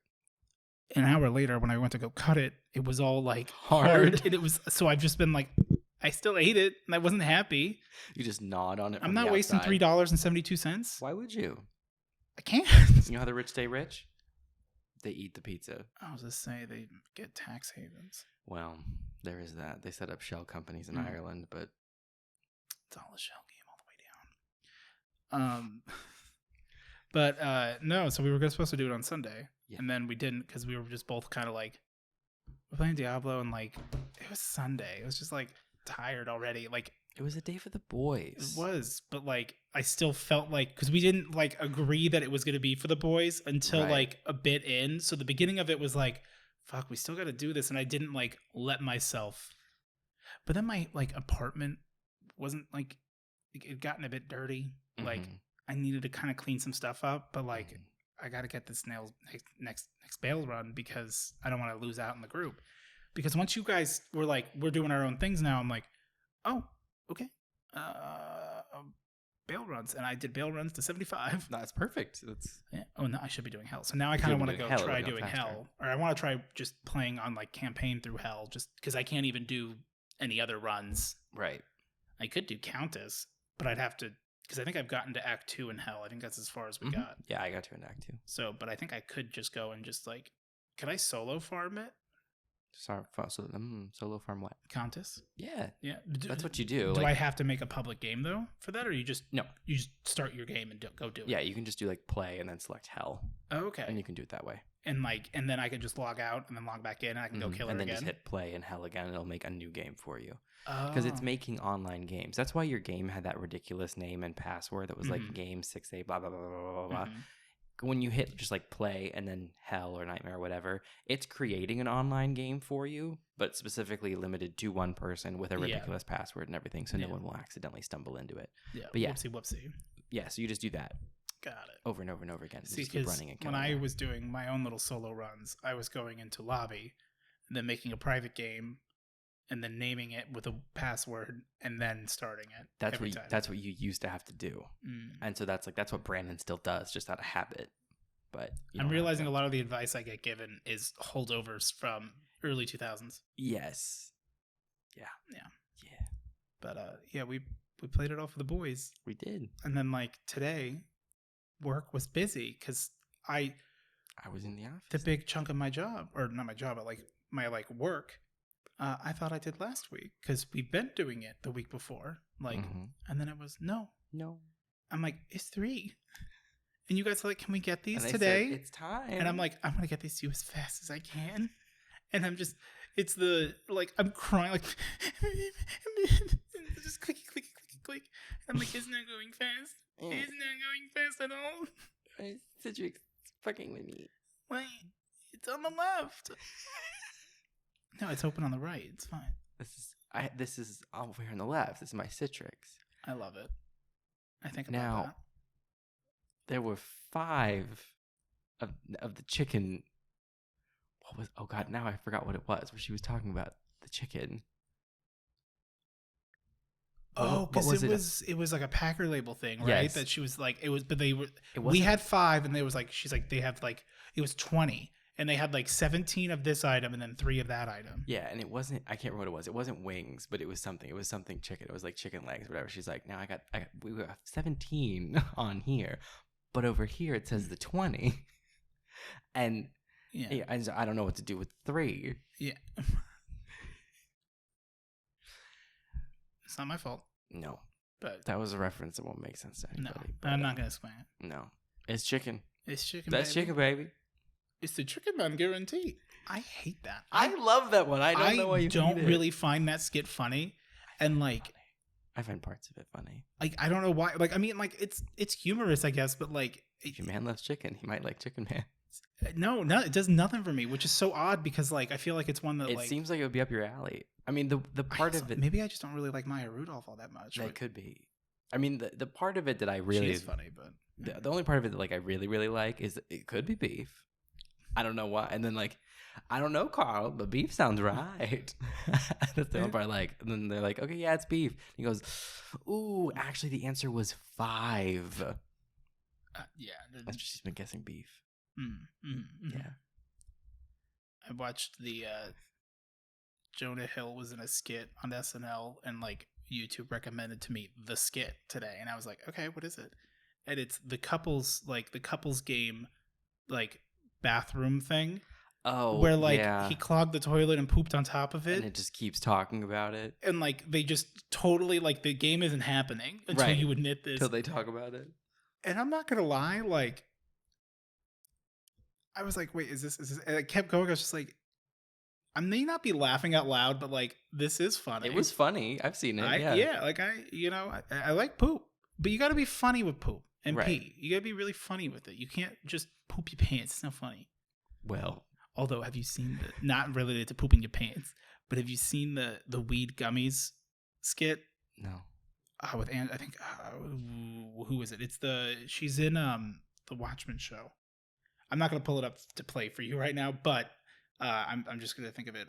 An hour later, when I went to go cut it, it was all hard. And it was, so I've just been I still ate it and I wasn't happy. You just gnawed on it. I'm not wasting $3.72. Why would you? I can't. You know how the rich stay rich? They eat the pizza. I was just saying they get tax havens. Well, there is that. They set up shell companies in Ireland, but it's all a shell game all the way down. But no, so we were supposed to do it on Sunday. Yeah. And then we didn't because we were just both kind of we're playing Diablo and it was Sunday. It was just tired already. It was a day for the boys. It was, but I still felt because we didn't agree that it was going to be for the boys until a bit in. So the beginning of it was fuck, we still got to do this, and I didn't let myself. But then my apartment wasn't it had gotten a bit dirty. I needed to kind of clean some stuff up, but I got to get this next bail run because I don't want to lose out in the group. Because once you guys were we're doing our own things now, I'm oh, okay. Bail runs, and I did bail runs to 75. That's perfect. Yeah. Oh no, I should be doing Hell. So now I kind of want to go try doing Hell, or I want to try just playing on campaign through Hell, just because I can't even do any other runs. Right. I could do Countess, but I'd have to. Because I think I've gotten to Act 2 in Hell. I think that's as far as we got. Yeah, I got to in Act 2. So, but I think I could just go and just could I solo farm it? Solo farm what? Countess. Yeah. Yeah. That's what you do. Do I have to make a public game though for that, or you just start your game and go do it? Yeah, you can just do like play and then select hell. Oh, okay. And you can do it that way. And then I can just log out and then log back in and I can go kill her again. And then just hit play and hell again and it'll make a new game for you. Because it's making online games. That's why your game had that ridiculous name and password that was like game 6A blah blah blah blah blah blah. When you hit just like play and then hell or nightmare or whatever, it's creating an online game for you, but specifically limited to one person with a ridiculous password and everything, so no one will accidentally stumble into it. Yeah. But whoopsie. Yeah, so you just do that. Got it. Over and over and over again. See, just keep running and when I was doing my own little solo runs, I was going into lobby and then making a private game and then naming it with a password and then starting it. That's what you used to have to do. And so that's what Brandon still does, just out of habit. But I'm realizing a lot of the advice I get given is holdovers from early 2000s. Yes. Yeah. But we played it all for the boys. We did. And then like today, work was busy because I was in the office. The big chunk of my job, or not my job, but like my work. I thought I did last week because we've been doing it the week before. Like, and then it was no. I'm like, it's 3. And you guys are like, can we get these today? It's time. And I'm like, I'm going to get these to you as fast as I can. And I'm just, I'm crying, like, just clicky. And I'm like, it's not going fast. It's not going fast at all. Cedric's fucking with me. Wait, it's on the left. No, it's open on the right. It's fine. This is over here on the left. This is my Citrix. I love it. I think about now, that. There were 5 of the chicken. What was? Oh God! Now I forgot what it was. Where she was talking about the chicken. Oh, because it was like a Packer label thing, right? Yes. That she was like, it was, but they were. We had 5, and there was like, she's like, they have like, it was 20. And they had like 17 of this item and then 3 of that item. Yeah, and it wasn't, I can't remember what it was. It wasn't wings, but it was something. It was something chicken. It was like chicken legs, whatever. She's like, now we got 17 on here, but over here it says the 20. And and so I don't know what to do with 3. Yeah. It's not my fault. No. But that was a reference that won't make sense to anybody. No, but I'm not going to explain it. No. It's chicken. It's chicken, That's baby. chicken, baby. It's the chicken bun guarantee. I hate that. I love that one. I don't know why you don't really find that skit funny. And like, I find parts of it funny. Like, I don't know why. Like, I mean, like, it's humorous, I guess, but like, if your man loves chicken, he might like Chicken Man. No, it does nothing for me, which is so odd because like I feel like it's one that it seems like it would be up your alley. I mean, the part of it. Maybe I just don't really like Maya Rudolph all that much. That could be. I mean, the part of it that I really she is funny, but the only part of it that like I really really like is it could be beef. I don't know why. And then like, I don't know, Carl, but beef sounds right. That's the only part I like. And then they're like, okay, yeah, it's beef. And he goes, ooh, actually the answer was 5. Yeah. That's what she's been guessing beef. Yeah. I watched the Jonah Hill was in a skit on SNL and like YouTube recommended to me the skit today. And I was like, okay, what is it? And it's the couples game, like, bathroom thing. Oh, where like he clogged the toilet and pooped on top of it, and it just keeps talking about it, and like they just totally like the game isn't happening until you admit this, until they talk about it. And I'm not gonna lie, like I was like, wait, is this? And it kept going. I was just like, I may not be laughing out loud, but like this is funny. It was funny. I've seen it. I like poop, but you got to be funny with poop and pee. You got to be really funny with it. You can't just poop your pants. It's not funny. Well, although, have you seen not related to pooping your pants, but have you seen the weed gummies skit? No. With I think who is it? She's in the Watchmen show. I'm not gonna pull it up to play for you right now, but I'm just gonna think of it.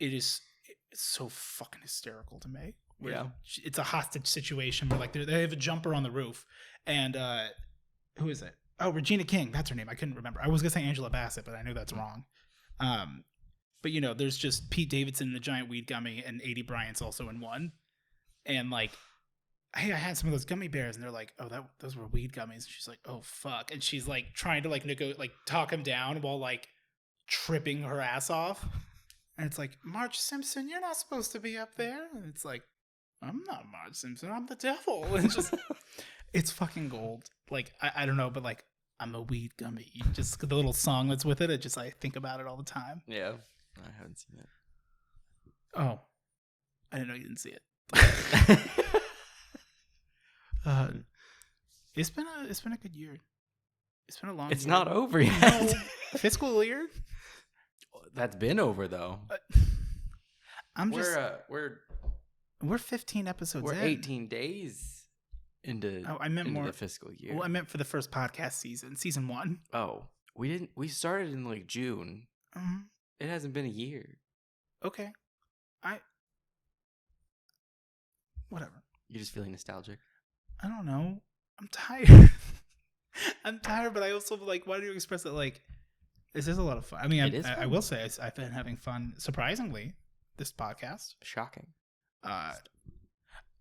It's so fucking hysterical to me. It's a hostage situation where like they have a jumper on the roof, and who is it? Oh, Regina King. That's her name. I couldn't remember. I was going to say Angela Bassett, but I knew that's wrong. But, you know, there's just Pete Davidson in a giant weed gummy and A.D. Bryant's also in one. And, like, hey, I had some of those gummy bears. And they're like, oh, those were weed gummies. And she's like, oh, fuck. And she's, like, trying to, like, talk him down while, like, tripping her ass off. And it's like, Marge Simpson, you're not supposed to be up there. And it's like, I'm not Marge Simpson, I'm the devil. And it's just, it's fucking gold. Like, I don't know, but like, I'm a weed gummy. Just the little song that's with it, I think about it all the time. Yeah, I haven't seen it. Oh, I didn't know you didn't see it. It's been a good year. It's been a long. It's year. not over yet. No, fiscal year. That's been over though. We're 15 episodes. We're in. 18 days into. Oh, I meant into more the fiscal year. Well, I meant for the first podcast season 1. Oh, we didn't. We started in like June. Mm-hmm. It hasn't been a year. Okay, whatever. You're just feeling nostalgic. I don't know. I'm tired. I'm tired, but I also like. Why do you express it like? This is a lot of fun. I mean, I will say I've been having fun. Surprisingly, this podcast. Shocking.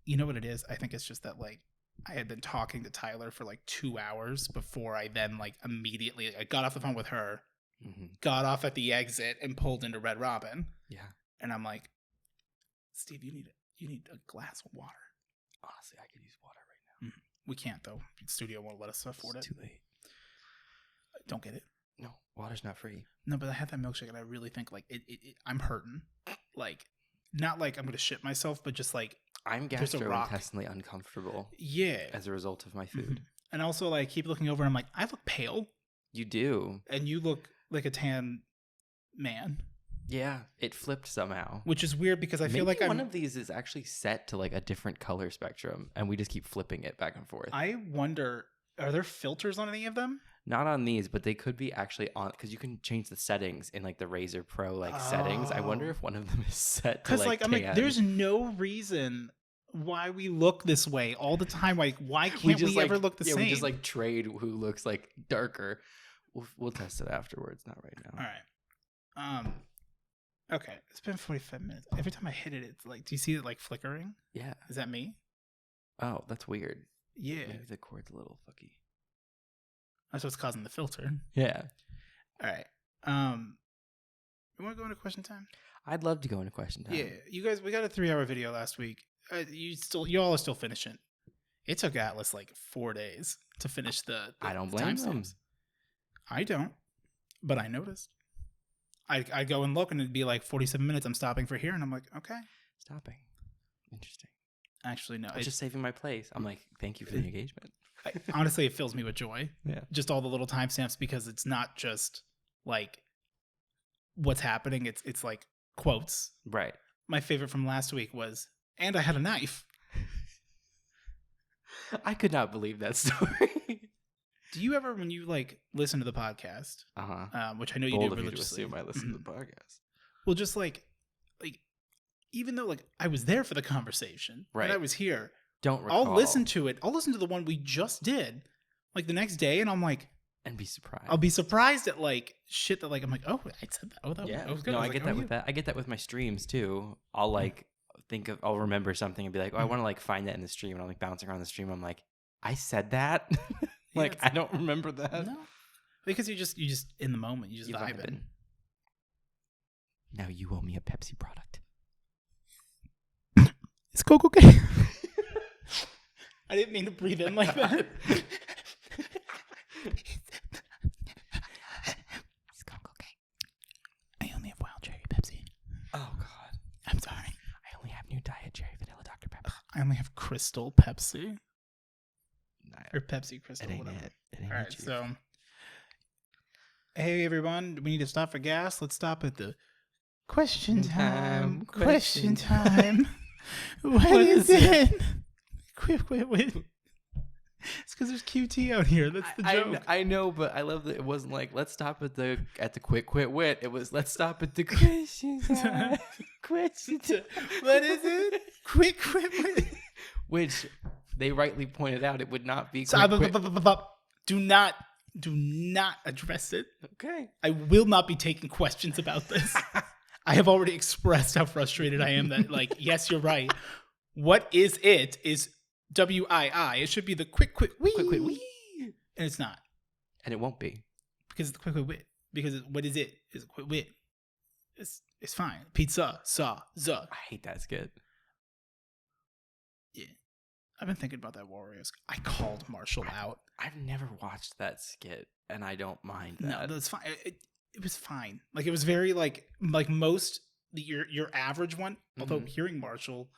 You know what it is? I think it's just that like I had been talking to Tyler for like 2 hours before I then like immediately I got off the phone with her, got off at the exit and pulled into Red Robin. Yeah. And I'm like, Steve, you need a glass of water. Honestly, I could use water right now. We can't though. The studio won't let us afford it. Too late. Don't get it. No, water's not free. No, but I had that milkshake and I really think like it I'm hurting. Like not like I'm gonna shit myself, but just like I'm gastrointestinally uncomfortable. Yeah. As a result of my food. Mm-hmm. And also like keep looking over and I'm like, I look pale. You do. And you look like a tan man. Yeah, it flipped somehow. Which is weird because I feel like one of these is actually set to like a different color spectrum and we just keep flipping it back and forth. I wonder, are there filters on any of them? Not on these, but they could be actually on because you can change the settings in like the Razer Pro settings. I wonder if one of them is set to like I'm like, there's no reason why we look this way all the time. Like, why can't we ever look the same? We just like trade who looks like darker. We'll test it afterwards, not right now. All right. Okay, it's been 45 minutes. Every time I hit it, it's like, do you see it like flickering? Yeah. Is that me? Oh, that's weird. Yeah. Maybe the cord's a little fucky. That's what's causing the filter. Yeah. All right. You want to go into question time? I'd love to go into question time. Yeah. You guys, we got a 3-hour video last week. You all are still finishing. It took Atlas like 4 days to finish the I don't blame them. I don't, but I noticed. I go and look and it'd be like 47 minutes. I'm stopping for here. And I'm like, okay. Stopping. Interesting. Actually, no. It's just saving my place. I'm like, thank you for the engagement. Honestly, it fills me with joy. Yeah. Just all the little timestamps because it's not just like what's happening. It's like quotes. Right. My favorite from last week was, and I had a knife. I could not believe that story. Do you ever, when you like listen to the podcast, which I know you do religiously, I listen to the podcast. Well, just like even though like I was there for the conversation, right? And I was here. Don't recall. I'll listen to it. I'll listen to the one we just did, like the next day, and I'm like, and be surprised. I'll be surprised at like shit that like I'm like, oh, I said that. Oh, that was good. No, I get that with that. I get that with my streams too. I'll like I'll remember something and be like, oh, I want to like find that in the stream, and I'm like bouncing around the stream. I'm like, I said that. Like I don't remember that. No, because you just in the moment, you just vibe it. Now you owe me a Pepsi product. It's Coco Cake. I didn't mean to breathe in like that. It's Coco Cake. I only have wild cherry Pepsi. Oh God, I'm sorry. I only have new diet cherry vanilla Dr. Pepper. I only have Crystal Pepsi. Or Pepsi Crystal, whatever. All right, so hey everyone, we need to stop for gas. Let's stop at the question time. Question time. What is it? Quit. It's because there's QT out here. That's the joke. I know, but I love that it wasn't like let's stop at the quit wit. It was let's stop at the question time. Question time. What is it? Quit wit. Which they rightly pointed out it would not be. Do not address it. Okay. I will not be taking questions about this. I have already expressed how frustrated I am that, like, yes, you're right. What is it is WII. It should be the quick wee. Quick wee. And it's not. And it won't be. Because it's the quick wit. because what is it? Is quit wit. It's fine. Pizza, sa, za. I hate that skit. Yeah. I've been thinking about that Warriors. I called Marshall out. I've never watched that skit, and I don't mind that. No, that's fine. It was fine. Like, it was very like most your average one. Although hearing Marshall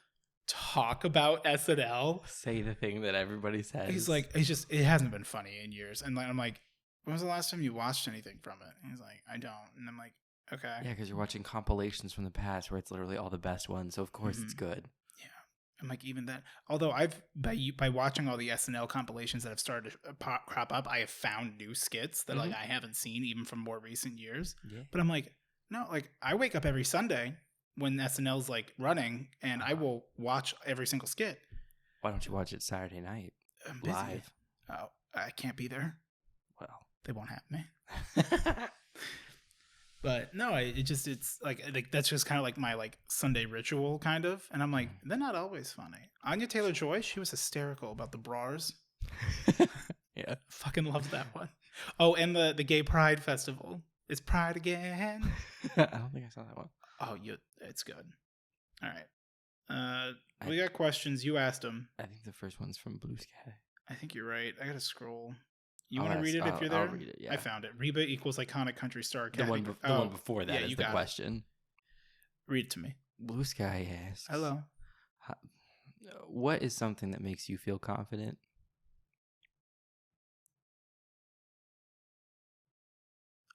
talk about SNL, say the thing that everybody says, he's like, it hasn't been funny in years. And I'm like, when was the last time you watched anything from it? And he's like, I don't. And I'm like, okay. Yeah, because you're watching compilations from the past where it's literally all the best ones. So of course it's good. Yeah. I'm like, even that. Although I've by watching all the SNL compilations that have started to crop up, I have found new skits that like I haven't seen even from more recent years. Yeah. But I'm like, no, like I wake up every Sunday when SNL's like running, and I will watch every single skit. Why don't you watch it Saturday night live? Oh, I can't be there. Well, they won't have me. But no, it's like that's just kind of like my like Sunday ritual kind of. And I'm like, they're not always funny. Anya Taylor-Joy, she was hysterical about the bras. Yeah. Fucking loved that one. Oh, and the Gay Pride Festival. It's Pride again. I don't think I saw that one. Oh, it's good. All right. We got questions. You asked them. I think the first one's from Blue Sky. I think you're right. I got to scroll. You want to read it if you're there? I'll read it, yeah. I found it. Reba equals iconic country star. The one before that is the question. Read it to me. Blue Sky asks, hello. What is something that makes you feel confident?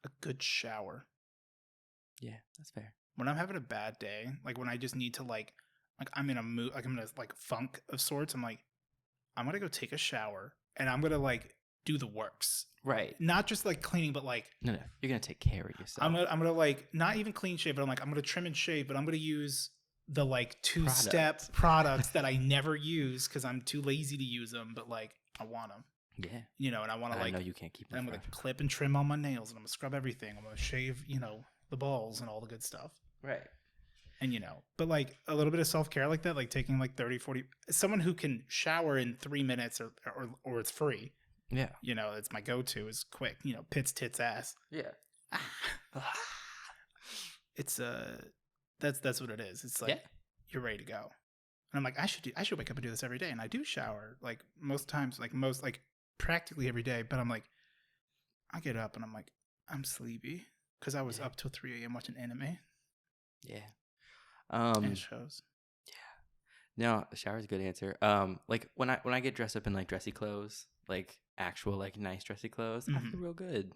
A good shower. Yeah, that's fair. When I'm having a bad day, like when I just need to like I'm in a mood, like I'm in a like funk of sorts, I'm like, I'm going to go take a shower and I'm going to like do the works. Right. Not just like cleaning, but like no, you're gonna take care of yourself. I'm gonna like not even clean shave, but I'm gonna trim and shave, but I'm gonna use the like 2-step products that I never use because I'm too lazy to use them, but like I want them. Yeah. You know, and I want to like. I know you can't keep them. I'm gonna clip and trim all my nails, and I'm gonna scrub everything. I'm gonna shave, the balls and all the good stuff. Right. And but like a little bit of self-care like that, like taking like 30, 40, someone who can shower in 3 minutes or it's free. Yeah. It's my go-to is quick, pits, tits, ass. Yeah. It's that's what it is. It's like you're ready to go. And I'm like, I should wake up and do this every day. And I do shower like most times, like practically every day. But I'm like, I get up and I'm like, I'm sleepy because I was up till 3 a.m. watching anime. Yeah. And shows. No, the shower's a good answer. Like when I get dressed up in like dressy clothes, like actual like nice dressy clothes, I feel real good.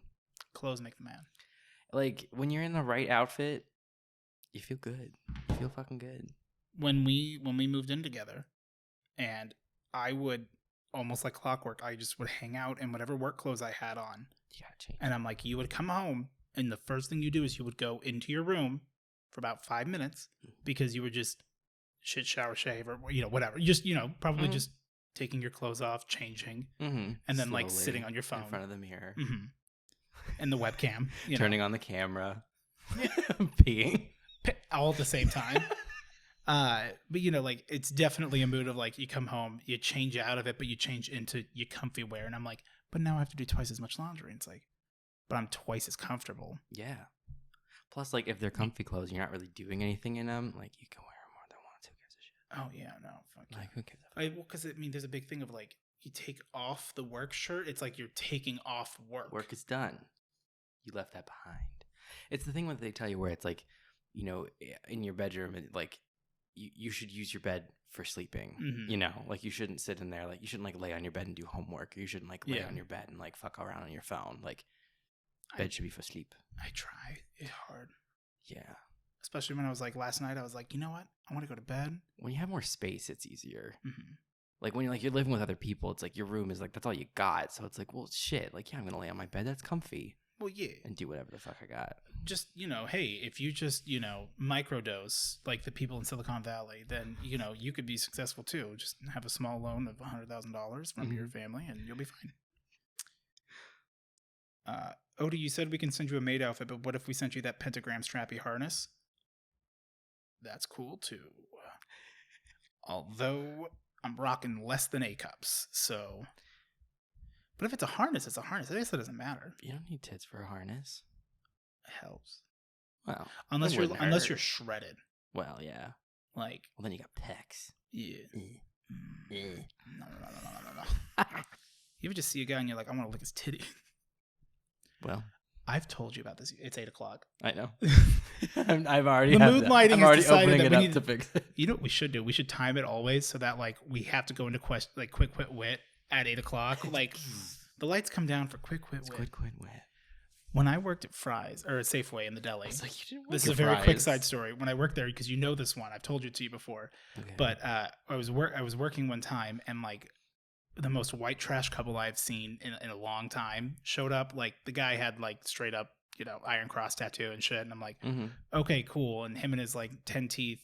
Clothes make the man. Like when you're in the right outfit, you feel good. You feel fucking good. When we moved in together, and I would almost like clockwork, I just would hang out in whatever work clothes I had on. You gotta change. And I'm like, you would come home, and the first thing you do is you would go into your room for about 5 minutes because you would just shit, shower, shave, or whatever. Just probably just taking your clothes off, changing, and then slowly, like sitting on your phone in front of the mirror, and the webcam, turning on the camera, peeing all at the same time. But like it's definitely a mood of like you come home, you change out of it, but you change into your comfy wear, and I'm like, but now I have to do twice as much laundry. And it's like, but I'm twice as comfortable. Yeah. Plus, like if they're comfy clothes, and you're not really doing anything in them. Like you can wear them more than once. Who gives a shit? Oh yeah, no, fuck like yeah. Who gives? Because there's a big thing of like you take off the work shirt. It's like you're taking off work. Work is done. You left that behind. It's the thing when they tell you where it's like, in your bedroom, like you should use your bed for sleeping. Like you shouldn't sit in there. Like you shouldn't like lay on your bed and do homework. Or you shouldn't like lay on your bed and like fuck around on your phone. Like bed should be for sleep. I try. It's hard. Yeah. Especially when I was like last night, I was like, you know what? I want to go to bed. When you have more space, it's easier. Like when you're living with other people, it's like your room is like that's all you got. So it's like, well, shit. Like I'm gonna lay on my bed. That's comfy. Well, yeah. And do whatever the fuck I got. Just, hey, if you just, microdose like the people in Silicon Valley, then, you could be successful too. Just have a small loan of $100,000 from your family and you'll be fine. Odie, you said we can send you a maid outfit, but what if we sent you that pentagram strappy harness? That's cool too. Although I'm rocking less than A cups, so... But if it's a harness, it's a harness. I guess that doesn't matter. You don't need tits for a harness. helps. Well, unless you're shredded. Well, yeah. Like, well, then you got pecs. Yeah. No. You ever just see a guy and you're like, I want to lick his titty? Well, I've told you about this. It's 8:00. I know. I've already. The mood lighting has decided that we need to fix it. You know what we should do? We should time it always so that like we have to go into quick quit wit at 8:00. Like the lights come down for quick quit wit. Quick quit wit. When I worked at Fry's or at Safeway in the deli, this is a very quick side story. When I worked there, because you know this one, I've told it to you before. Okay. But I was working one time, and like the most white trash couple I've seen in a long time showed up. Like the guy had like straight up, Iron Cross tattoo and shit. And I'm like, okay, cool. And him and his like 10 teeth,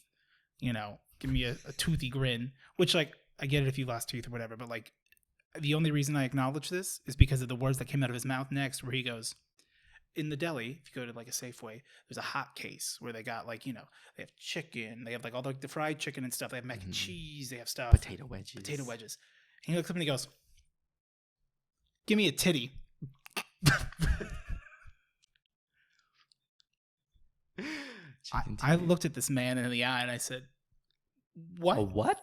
give me a toothy grin. Which like I get it if you lost teeth or whatever, but like the only reason I acknowledge this is because of the words that came out of his mouth next, where he goes. In the deli, if you go to like a Safeway, there's a hot case where they got like, they have chicken, they have like all the fried chicken and stuff. They have mac and cheese, they have stuff. Potato wedges. And he looks up and he goes, give me a titty. I looked at this man in the eye and I said, what? A what?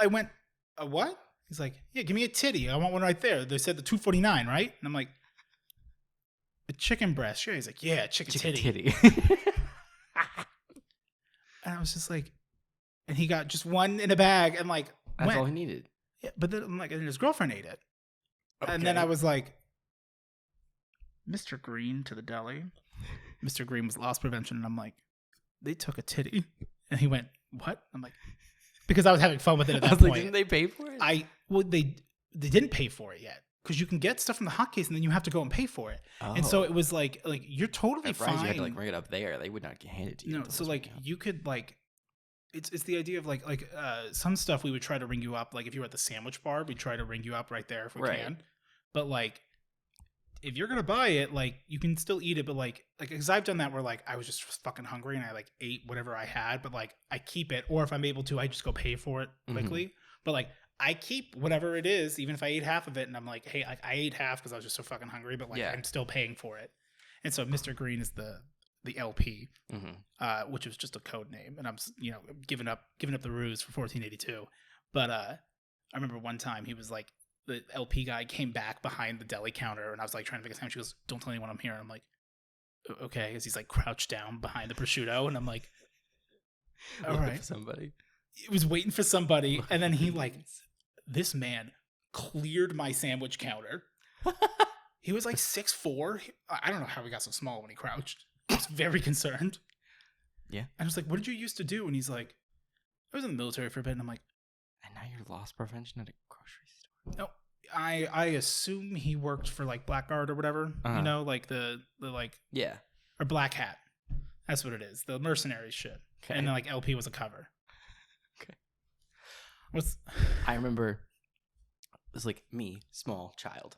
I went, a what? He's like, yeah, give me a titty. I want one right there. They said the $2.49, right? And I'm like, a chicken breast. Sure. He's like, yeah, chicken titty. And I was just like, and he got just one in a bag and like, that's all he needed. Yeah, but then I'm like, and his girlfriend ate it. Okay. And then I was like, Mr. Green to the deli. Mr. Green was loss prevention. And I'm like, they took a titty. And he went, what? I'm like, because I was having fun with it at that point. Like, didn't they pay for it? They didn't pay for it yet. Because you can get stuff from the hot case and then you have to go and pay for it. Oh. And so it was like you're totally fine. You had to like bring it up there. They would not hand it to you. No, so like you could like, it's the idea of like some stuff we would try to ring you up. Like if you were at the sandwich bar, we'd try to ring you up right there if we can. But like if you're gonna buy it, like you can still eat it. But like because I've done that where like I was just fucking hungry and I like ate whatever I had. But like I keep it, or if I'm able to, I just go pay for it quickly. But like. I keep whatever it is, even if I ate half of it, and I'm like, hey, I ate half because I was just so fucking hungry, but like I'm still paying for it. And so Mr. Green is the LP, which was just a code name, and I'm giving up the ruse for 1482. But I remember one time he was like, the LP guy came back behind the deli counter, and I was like trying to figure out. She goes, "Don't tell anyone I'm here." And I'm like, okay, as he's like crouched down behind the prosciutto, and I'm like, all right, for somebody. He was waiting for somebody, and then he like. This man cleared my sandwich counter. He was like 6'4". I don't know how he got so small when he crouched. I was very concerned. Yeah. I was like, what did you used to do? And he's like, I was in the military for a bit. And I'm like, and now you're loss prevention at a grocery store. No, I assume he worked for like Blackguard or whatever. Like the like. Yeah. Or Black Hat. That's what it is. The mercenary shit. Okay. And then like LP was a cover. I remember it was like me, small child.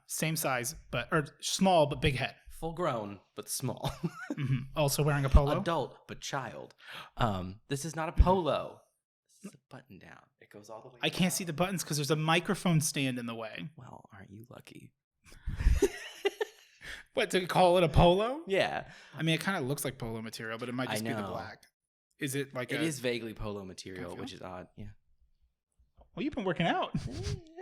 Same size, or small but big head. Full grown but small. Also wearing a polo. Adult but child. This is not a polo. This is a button down. It goes all the way down. I can't see the buttons because there's a microphone stand in the way. Well, aren't you lucky? What, to call it a polo? Yeah. I mean, it kind of looks like polo material, but it might just be the black. Is it like It is vaguely polo material, which is odd. Yeah. Well, you've been working out.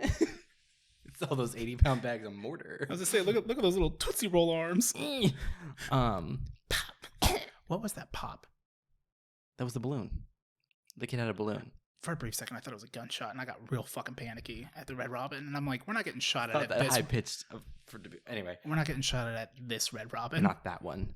It's all those 80-pound bags of mortar. I was gonna say, look at those little Tootsie Roll arms. Pop. What was that pop? That was the balloon. The kid had a balloon. For a brief second, I thought it was a gunshot, and I got real fucking panicky at the Red Robin. And I'm like, we're not getting shot at that high pitched. Anyway, we're not getting shot at this Red Robin. Not that one.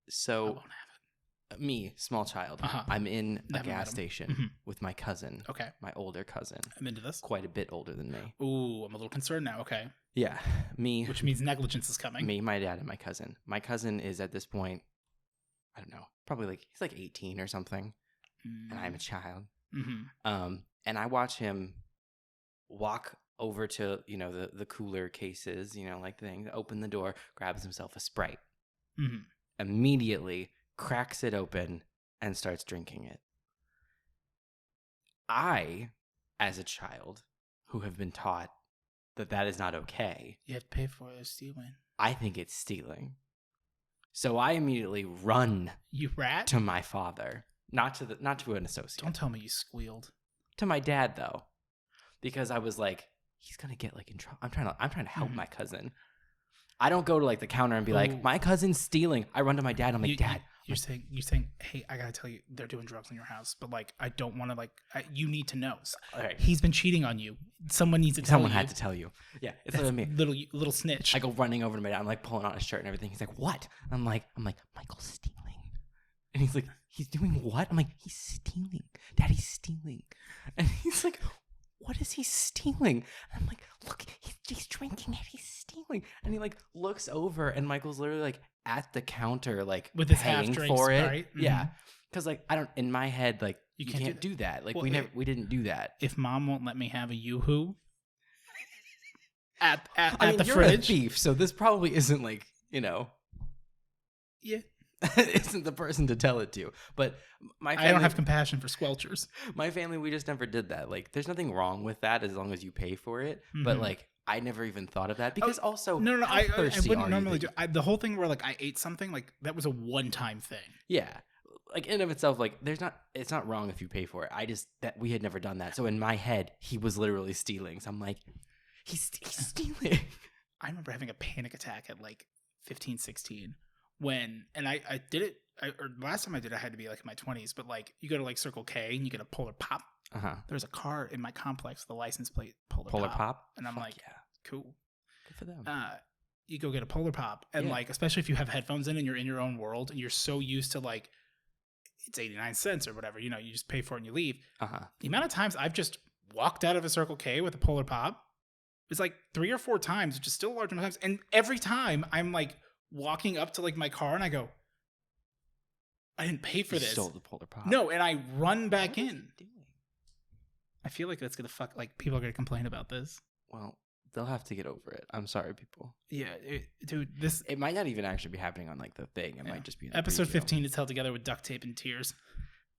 So. I won't have it. Me, small child. I'm in a gas station with my cousin. Okay. My older cousin. I'm into this. Quite a bit older than me. Ooh, I'm a little concerned now. Okay. Yeah. Me. Which means negligence is coming. Me, my dad, and my cousin. My cousin is at this point, I don't know, probably like, he's like 18 or something. And I'm a child. And I watch him walk over to, the cooler cases, like things, open the door, grabs himself a Sprite. Immediately cracks it open and starts drinking it. I, as a child who have been taught that is not okay. You have to pay for it, it's stealing. I think it's stealing. So I immediately run You rat? to my father, not to an associate. Don't tell me you squealed. To my dad though, because I was like, he's gonna get like in trouble. I'm trying to help my cousin. I don't go to like the counter and be like, my cousin's stealing. I run to my dad. I'm like, Dad. You're saying, hey, I gotta tell you, they're doing drugs in your house, but like, I don't want to like, you need to know. Okay. He's been cheating on you. Someone needs to tell you. Someone had to tell you. Yeah, it's literally me. Little snitch. I go running over to my dad. I'm like pulling on his shirt and everything. He's like, what? I'm like, Michael's stealing. And he's like, he's doing what? I'm like, he's stealing. Daddy's stealing. And he's like, what is he stealing? And I'm like, look, he's drinking it. He's stealing. And he like looks over and Michael's literally like at the counter, like with his paying half drinks, for it. right? Mm-hmm. Yeah. Because like, I don't, in my head, like you can't do that. Like well, we didn't do that. If mom won't let me have a Yoo-hoo at the you're fridge. A thief, so this probably isn't like, you know. Yeah. Isn't the person to tell it to. But my family, I don't have compassion for squelchers. My family, we just never did that. Like, there's nothing wrong with that as long as you pay for it. Mm-hmm. But like, I never even thought of that because also no, I wouldn't normally do. The whole thing where like I ate something like that was a one-time thing. Yeah, like in and of itself, like it's not wrong if you pay for it. I just that we had never done that. So in my head, he was literally stealing. So I'm like, he's stealing. I remember having a panic attack at like 15, 16 when, and I did it. Or last time I did, I had to be like in my 20s. But like you go to like Circle K and you get a Polar Pop. There's a car in my complex, the license plate Polar Pop, and I'm like, yeah, cool, good for them. You go get a Polar Pop, and like, especially if you have headphones in and you're in your own world and you're so used to like, it's 89 cents or whatever, you know, you just pay for it and you leave. The amount of times I've just walked out of a Circle K with a Polar Pop is like 3 or 4 times, which is still a large amount of times, and every time I'm like walking up to like my car and I go, I didn't pay for this. You stole the Polar Pop. No, and I run back in. I feel like that's gonna people are gonna complain about this. Well, they'll have to get over it. I'm sorry, people. Yeah, dude, it might not even actually be happening on like the thing. It might just be episode 15 is held together with duct tape and tears.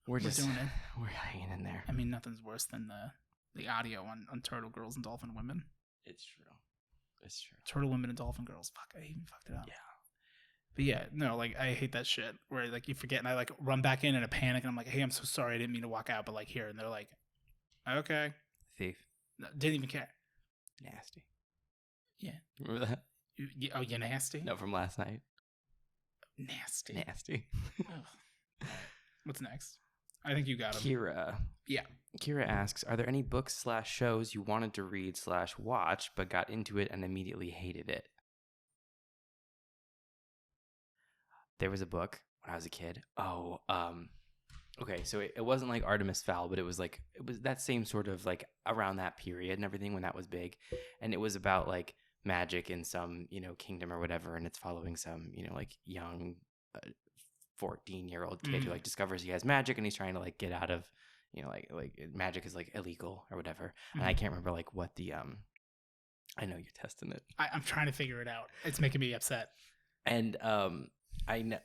We're doing it. We're hanging in there. I mean, nothing's worse than the audio on Turtle Girls and Dolphin Women. It's true. Turtle Women and Dolphin Girls. Fuck, I even fucked it up. Yeah. But yeah, no, like I hate that shit where like you forget and I like run back in a panic and I'm like, hey, I'm so sorry, I didn't mean to walk out, but like here, and they're like, okay. Thief. No, didn't even care. Nasty. Yeah. Remember that? You nasty? No, from last night. Nasty. What's next? I think you got him. Kira. Yeah. Kira asks, are there any books / shows you wanted to read / watch, but got into it and immediately hated it? There was a book when I was a kid. Okay, so it wasn't like Artemis Fowl, but it was that same sort of like around that period and everything when that was big. And it was about like magic in some, kingdom or whatever. And it's following some, like young 14-year-old kid who like discovers he has magic and he's trying to like get out of, like magic is like illegal or whatever. And I can't remember like what the, I know you're testing it. I'm trying to figure it out. It's making me upset. And I know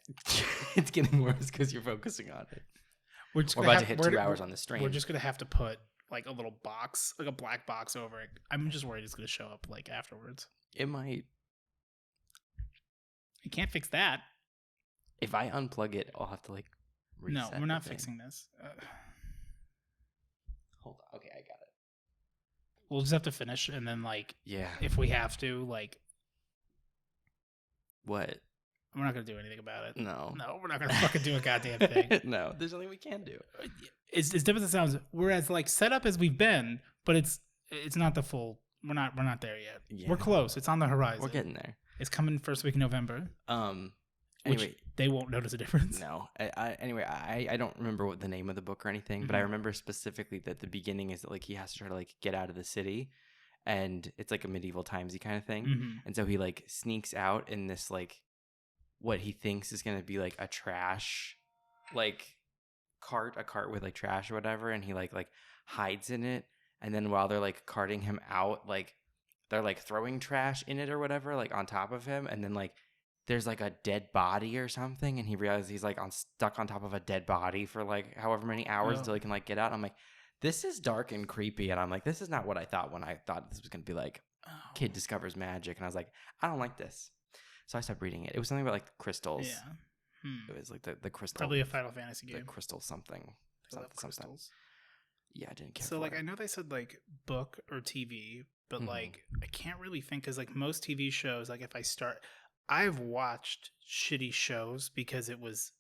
it's getting worse because you're focusing on it. We're about to hit 2 hours on the stream. We're just gonna have to put like a little box, like a black box over it. I'm just worried it's gonna show up like afterwards. It might. You can't fix that. If I unplug it, I'll have to like reset. No, we're not fixing this. Hold on. Okay, I got it. We'll just have to finish and then like, yeah, if we have to, like, what? We're not going to do anything about it. No, we're not going to fucking do a goddamn thing. No, there's nothing we can do. It's different as it sounds. We're as like set up as we've been, but it's not the full. We're not there yet. Yeah. We're close. It's on the horizon. We're getting there. It's coming first week in November. Anyway, which they won't notice a difference. No. I don't remember what the name of the book or anything, but I remember specifically that the beginning is that like he has to try to like get out of the city, and it's like a medieval timesy kind of thing, and so he like sneaks out in this like what he thinks is going to be like a trash like a cart with like trash or whatever, and he like hides in it, and then while they're like carting him out, like they're like throwing trash in it or whatever like on top of him, and then like there's like a dead body or something, and he realizes he's like stuck on top of a dead body for like however many hours until he can like get out. I'm like, this is dark and creepy, and I'm like, this is not what I thought when I thought this was going to be like kid discovers magic, and I was like, I don't like this. So I stopped reading it. It was something about like crystals. Yeah. It was like the crystal. Probably a Final Fantasy game. The crystal something. I love crystals. Yeah, I didn't care. So like I know they said like book or TV, but like I can't really think because like most TV shows, like if I've watched shitty shows because it was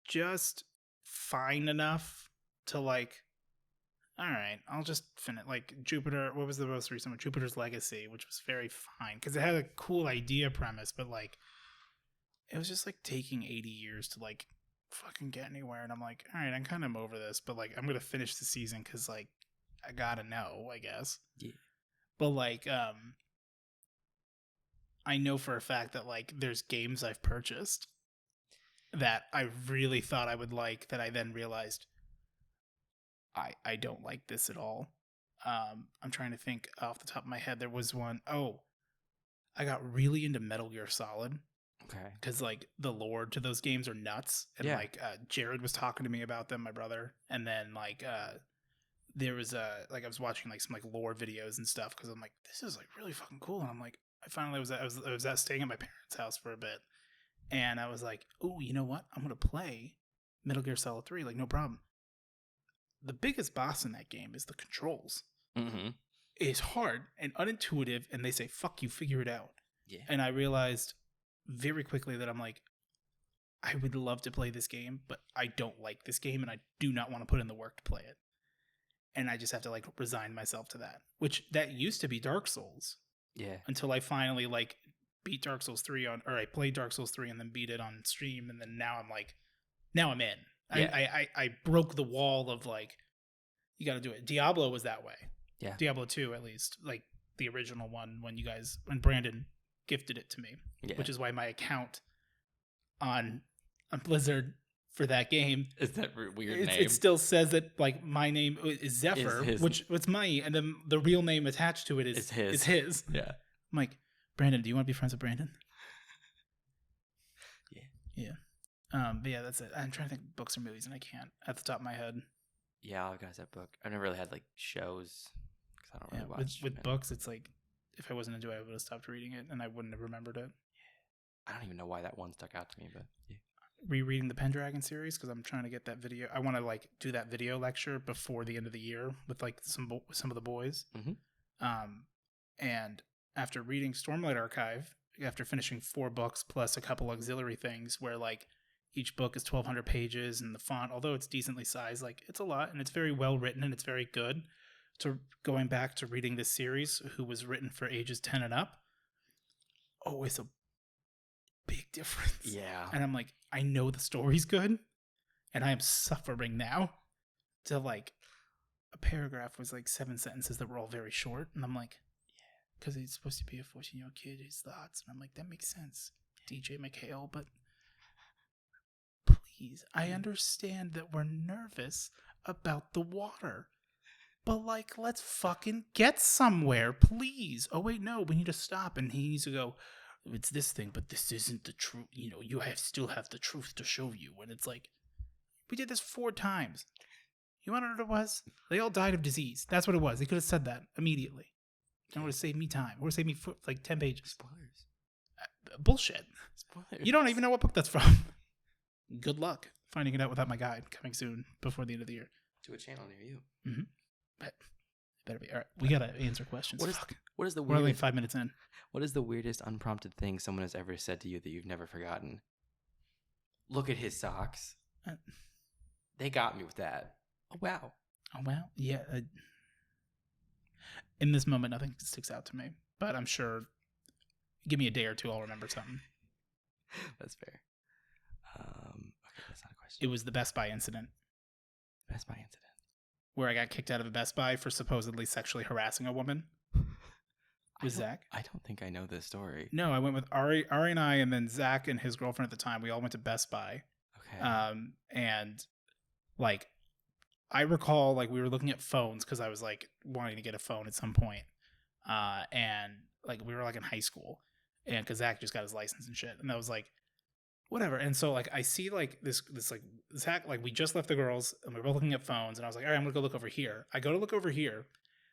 just fine enough to like, all right, I'll just finish. Like Jupiter, what was the most recent one? Jupiter's Legacy, which was very fine because it had a cool idea premise, but like it was just like taking 80 years to like fucking get anywhere. And I'm like, all right, I'm kind of over this, but like I'm gonna finish the season because like I gotta know, I guess. Yeah. But like, I know for a fact that like there's games I've purchased that I really thought I would like that I then realized I don't like this at all. I'm trying to think off the top of my head. There was one. Oh, I got really into Metal Gear Solid. Okay. Because like the lore to those games are nuts, and like Jared was talking to me about them, my brother, and then like there was like I was watching like some like lore videos and stuff because I'm like, this is like really fucking cool, and I'm like, I was staying at my parents' house for a bit, and I was like, oh, you know what? I'm gonna play Metal Gear Solid 3, like no problem. The biggest boss in that game is the controls. Mm-hmm. It's hard and unintuitive, and they say, fuck you, figure it out. Yeah. And I realized very quickly that I'm like, I would love to play this game, but I don't like this game, and I do not want to put in the work to play it. And I just have to like resign myself to that, which that used to be Dark Souls. Yeah. Until I finally like beat Dark Souls 3 I played Dark Souls 3 and then beat it on stream, and then now I'm in. Yeah. I broke the wall of like, you got to do it. Diablo was that way. Yeah. Diablo 2, at least, like the original one when Brandon gifted it to me, which is why my account on Blizzard for that game is that weird name. It still says that like my name is Zephyr, which it's my, and then the real name attached to it is his. Yeah. I'm like, Brandon, do you want to be friends with Brandon? Yeah. But yeah, that's it. I'm trying to think of books or movies, and I can't at the top of my head. Yeah, I've got that book. I've never really had like shows because I don't really watch. With books, it's like if I wasn't into it, I would have stopped reading it, and I wouldn't have remembered it. I don't even know why that one stuck out to me, but yeah. Rereading the Pendragon series because I'm trying to get that video. I want to like do that video lecture before the end of the year with like some of the boys. Mm-hmm. And after reading Stormlight Archive, after finishing 4 books plus a couple auxiliary things where like each book is 1,200 pages and the font, although it's decently sized, like it's a lot and it's very well written and it's very good. So going back to reading this series, who was written for ages 10 and up, oh, it's a big difference. Yeah. And I'm like, I know the story's good and I am suffering now to like a paragraph was like 7 sentences that were all very short. And I'm like, yeah, because he's supposed to be a 14-year-old kid, his thoughts. And I'm like, that makes sense, DJ McHale, but please, I understand that we're nervous about the water, but like, let's fucking get somewhere, please. Oh wait, no, we need to stop. And he needs to go, it's this thing, but this isn't the truth. You know, you still have the truth to show you. And it's like, we did this 4 times. You want to know what it was? They all died of disease. That's what it was. They could have said that immediately. It would have saved me time. It would have saved me like 10 pages. Spoilers. Bullshit. Spoilers. You don't even know what book that's from. Good luck finding it out without my guide coming soon before the end of the year. To a channel near you. Mm-hmm. But better be. All right, we got to answer questions. What is the We're only 5 minutes in. What is the weirdest unprompted thing someone has ever said to you that you've never forgotten? Look at his socks. They got me with that. Oh, wow. Oh, wow. Yeah. In this moment, nothing sticks out to me. But I'm sure, give me a day or two, I'll remember something. That's fair. Okay, that's not a question. It was the Best Buy incident. Best Buy incident. Where I got kicked out of a Best Buy for supposedly sexually harassing a woman. With Zach. I don't think I know this story. No, I went with Ari and I, and then Zach and his girlfriend at the time. We all went to Best Buy. Okay. And like, I recall like we were looking at phones because I was like wanting to get a phone at some point. And like we were like in high school, and because Zach just got his license and shit, and I was like, whatever. And so like I see like this like Zach, like we just left the girls and we were both looking at phones, and I was like, all right, I'm gonna go look over here. I go to look over here.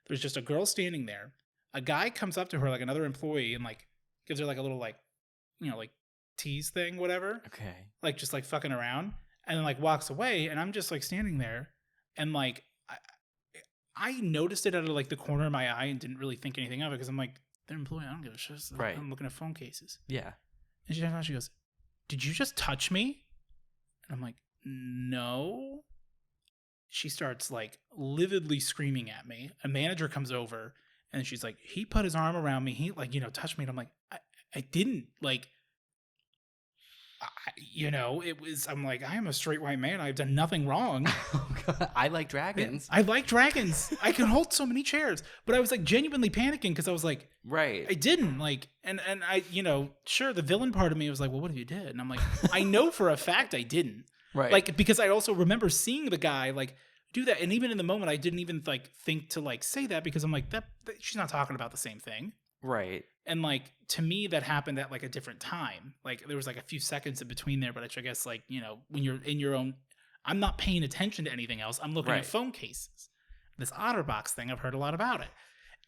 There's just a girl standing there. A guy comes up to her, like another employee, and like gives her like a little like like tease thing, whatever. Okay. Like just like fucking around, and then like walks away, and I'm just like standing there, and like I noticed it out of like the corner of my eye and didn't really think anything of it because I'm like, they're employee, I don't give a shit. Right. I'm looking at phone cases. Yeah. And she goes, "Did you just touch me?" And I'm like, "No." She starts like lividly screaming at me. A manager comes over and she's like, "He put his arm around me. He like, touched me." And I'm like, I didn't. Like, it was, I'm like, I am a straight white man. I've done nothing wrong. Oh, God. I like dragons. I like dragons. I can hold so many chairs. But I was like genuinely panicking because I was like, right. I didn't. Like, and I, sure, the villain part of me was like, well, what if you did? And I'm like, I know for a fact I didn't. Right. Like, because I also remember seeing the guy like do that. And even in the moment, I didn't even like think to like say that because I'm like, that she's not talking about the same thing. Right. And like, to me, that happened at like a different time. Like there was like a few seconds in between there, but I guess like, when you're in your own, I'm not paying attention to anything else. I'm looking at phone cases. This OtterBox thing, I've heard a lot about it.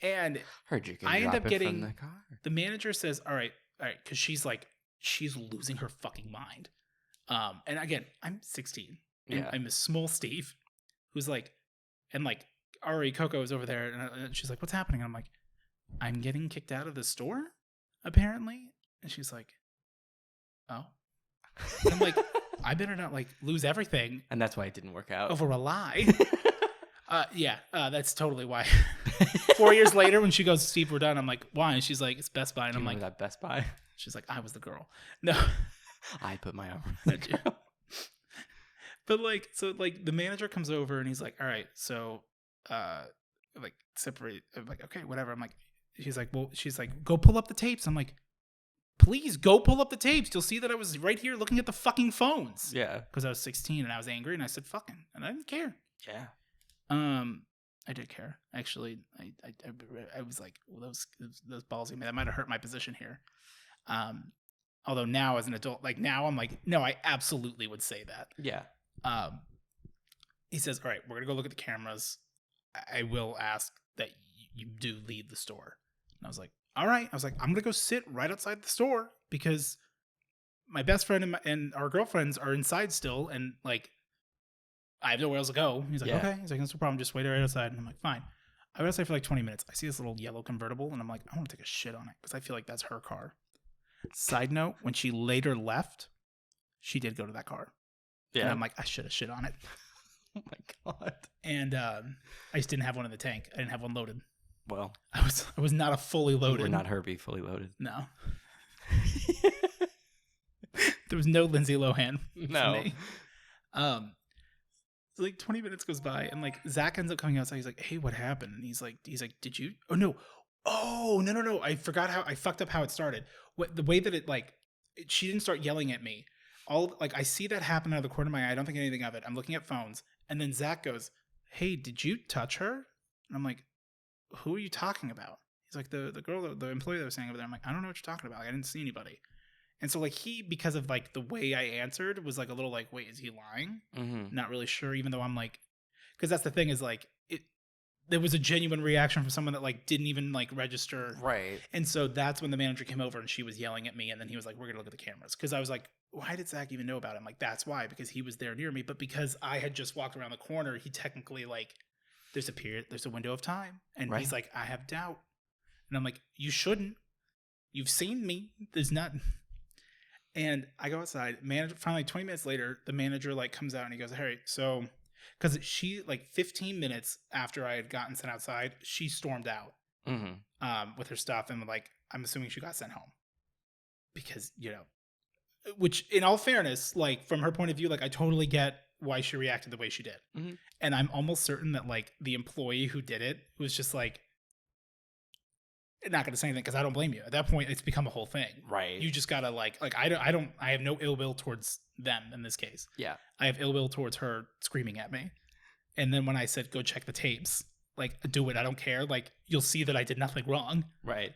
And heard you can I end up getting, from the car. The manager says, all right. Cause she's losing her fucking mind. And again, I'm 16 and I'm a small Steve who's like, and like Ari Coco is over there and she's like, what's happening? And I'm like, I'm getting kicked out of the store, apparently. And she's like, oh. And I'm like, I better not like lose everything. And that's why it didn't work out. Over a lie. That's totally why. 4 years later, when she goes, Steve, we're done. I'm like, why? And she's like, it's Best Buy. And I'm like, that Best Buy? She's like, I was the girl. No. I put my arm around the girl. But like, so like the manager comes over and he's like, all right, so like separate. I'm like, okay, whatever. I'm like, she's like, go pull up the tapes. I'm like, please go pull up the tapes. You'll see that I was right here looking at the fucking phones. Yeah. Because I was 16 and I was angry and I said fucking, and I didn't care. Yeah. I did care. Actually, I was like, well, those balls, that might have hurt my position here. Although now as an adult, like now I'm like, no, I absolutely would say that. Yeah. He says, all right, we're going to go look at the cameras. I will ask that you do leave the store. And I was like, all right. I was like, I'm going to go sit right outside the store because my best friend and our girlfriends are inside still. And like, I have nowhere else to go. He's like, okay. He's like, that's no problem. Just wait right outside. And I'm like, fine. I went outside for like 20 minutes. I see this little yellow convertible and I'm like, I want to take a shit on it because I feel like that's her car. Side note, when she later left, she did go to that car. Yeah. And I'm like, I should have shit on it. Oh my God. And I just didn't have one in the tank. I didn't have one loaded. Well, I was not a fully loaded. We're not Herbie fully loaded. No. There was no Lindsay Lohan. No. For me. So like 20 minutes goes by and like Zach ends up coming outside. He's like, hey, what happened? And he's like, did you? Oh no. Oh, no. I forgot how I fucked up how it started. The way that she didn't start yelling at me. I see that happen out of the corner of my eye. I don't think anything of it. I'm looking at phones. And then Zach goes, hey, did you touch her? And I'm like, who are you talking about? He's like, the girl, the employee that was saying over there. I'm like, I don't know what you're talking about. Like, I didn't see anybody. And so like because of like the way I answered was like a little like, wait, is he lying? Mm-hmm. Not really sure, even though I'm like, because that's the thing is like, there was a genuine reaction from someone that like didn't even like register. Right. And so that's when the manager came over and she was yelling at me. And then he was like, we're going to look at the cameras. Cause I was like, why did Zach even know about it? I'm like, that's why, because he was there near me. But because I had just walked around the corner, he technically like, there's a window of time. And he's like, I have doubt. And I'm like, you shouldn't. You've seen me. There's nothing. And I go outside. Finally, 20 minutes later, the manager like comes out and he goes, hey, so... Because she, like 15 minutes after I had gotten sent outside, she stormed out with her stuff. And like, I'm assuming she got sent home. Because, which in all fairness, like from her point of view, like I totally get why she reacted the way she did. Mm-hmm. And I'm almost certain that like the employee who did it was just like, not going to say anything because I don't blame you. At that point, it's become a whole thing. Right. You just got to like I have no ill will towards them in this case. Yeah. I have ill will towards her screaming at me. And then when I said, go check the tapes, like do it. I don't care. Like you'll see that I did nothing wrong. Right.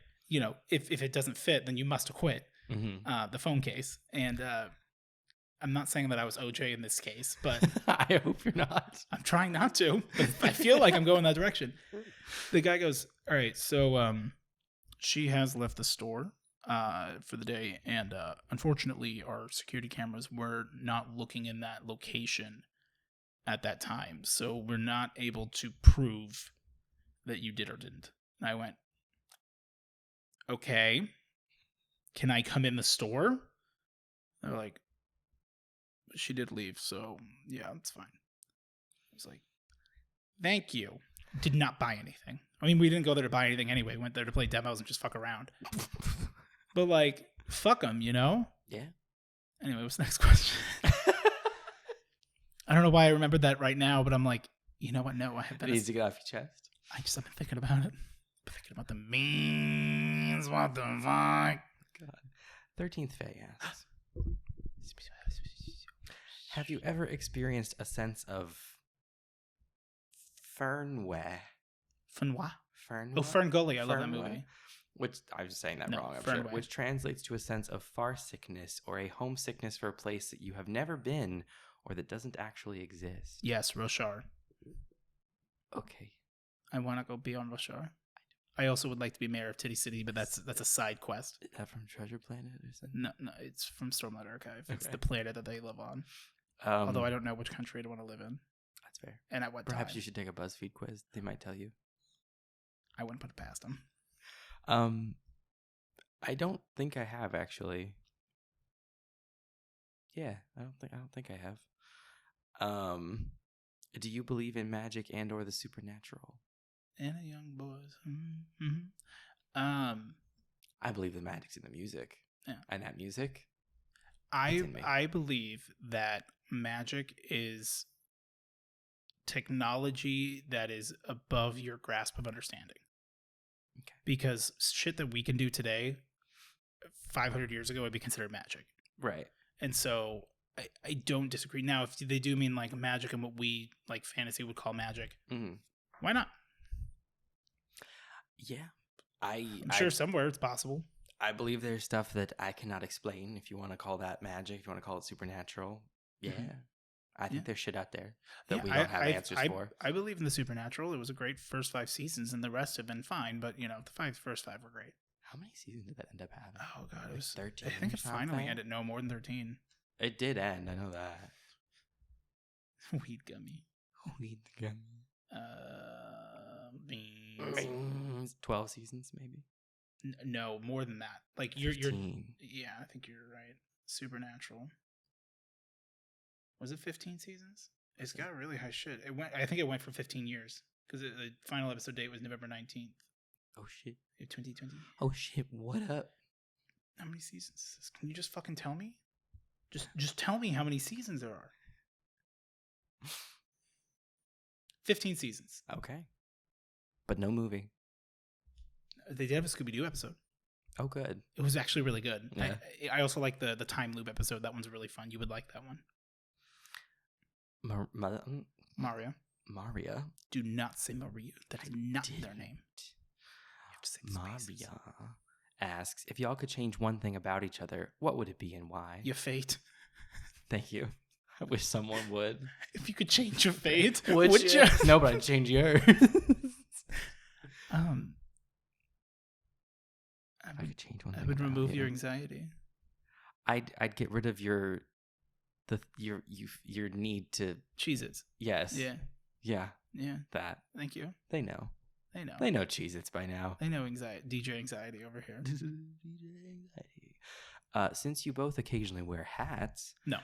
If it doesn't fit, then you must have quit the phone case. And I'm not saying that I was OJ in this case, but I hope you're not. I'm trying not to. But I feel like I'm going that direction. The guy goes, all right, so she has left the store. for the day, and unfortunately, our security cameras were not looking in that location at that time, so we're not able to prove that you did or didn't. And I went, okay, can I come in the store? They're like, she did leave, so yeah, it's fine. I was like, thank you. Did not buy anything. I mean, we didn't go there to buy anything anyway. We went there to play demos and just fuck around. But like, fuck them, you know? Yeah. Anyway, what's the next question? I don't know why I remembered that right now, but I'm like, you know what? No, I have been. It needs to get off your chest. I've been thinking about it. Been thinking about the memes. What the fuck? God. 13th Faye asks, have you ever experienced a sense of Fernweh? Fernweh? Fernweh? Oh, Ferngully. I love that movie. Which, I was saying that wrong, I'm Fernweh. sure. Which translates to a sense of farsickness or a homesickness for a place that you have never been or that doesn't actually exist. Yes, Roshar. Okay. I want to go beyond Roshar. I also would like to be mayor of Titty City, but that's a side quest. Is that from Treasure Planet or something? No, it's from Stormlight Archive. Okay. It's the planet that they live on. Although I don't know which country I'd want to live in. That's fair. And at what Perhaps time. you should take a BuzzFeed quiz. They might tell you. I wouldn't put it past them. I don't think I have, actually. Yeah, I don't think I have. Do you believe in magic and or the supernatural? And a young boys. Mm-hmm. I believe the magic's in the music. Yeah. And that music. I believe that magic is technology that is above your grasp of understanding. Okay. Because shit that we can do today, 500 years ago, would be considered magic. Right. And so I don't disagree. Now, if they do mean like magic and what we like fantasy would call magic, why not? Yeah. I'm sure somewhere it's possible. I believe there's stuff that I cannot explain. If you want to call that magic, if you want to call it supernatural, yeah. Mm-hmm. I think there's shit out there that we don't have answers for. I believe in the supernatural. It was a great first 5 seasons, and the rest have been fine. But the first five were great. How many seasons did that end up having? Oh god, it was 13. I think it finally ended no more than 13. It did end. I know that. Weed gummy. 12 seasons, maybe. No, more than that. Like 15. you're. Yeah, I think you're right. Supernatural. Was it 15 seasons? It's got really high shit. I think it went for 15 years because the final episode date was November 19th. Oh shit. 2020. Oh shit. What up? How many seasons is this? Can you just fucking tell me? Just tell me how many seasons there are. 15 seasons. Okay. But no movie. They did have a Scooby-Doo episode. Oh, good. It was actually really good. Yeah. I also like the time loop episode. That one's really fun. You would like that one. Maria. Do not say Maria. That is not their name. You have to say Maria asks, if y'all could change one thing about each other, what would it be and why? Your fate. Thank you. I wish someone would. If you could change your fate, would you? No, but I'd change yours. If I could change one thing, I would remove your anxiety. I'd get rid of your need to Cheez-Its. Yes. Yeah. That. Thank you. They know Cheez-Its by now. They know DJ anxiety over here. Since you both occasionally wear hats. No.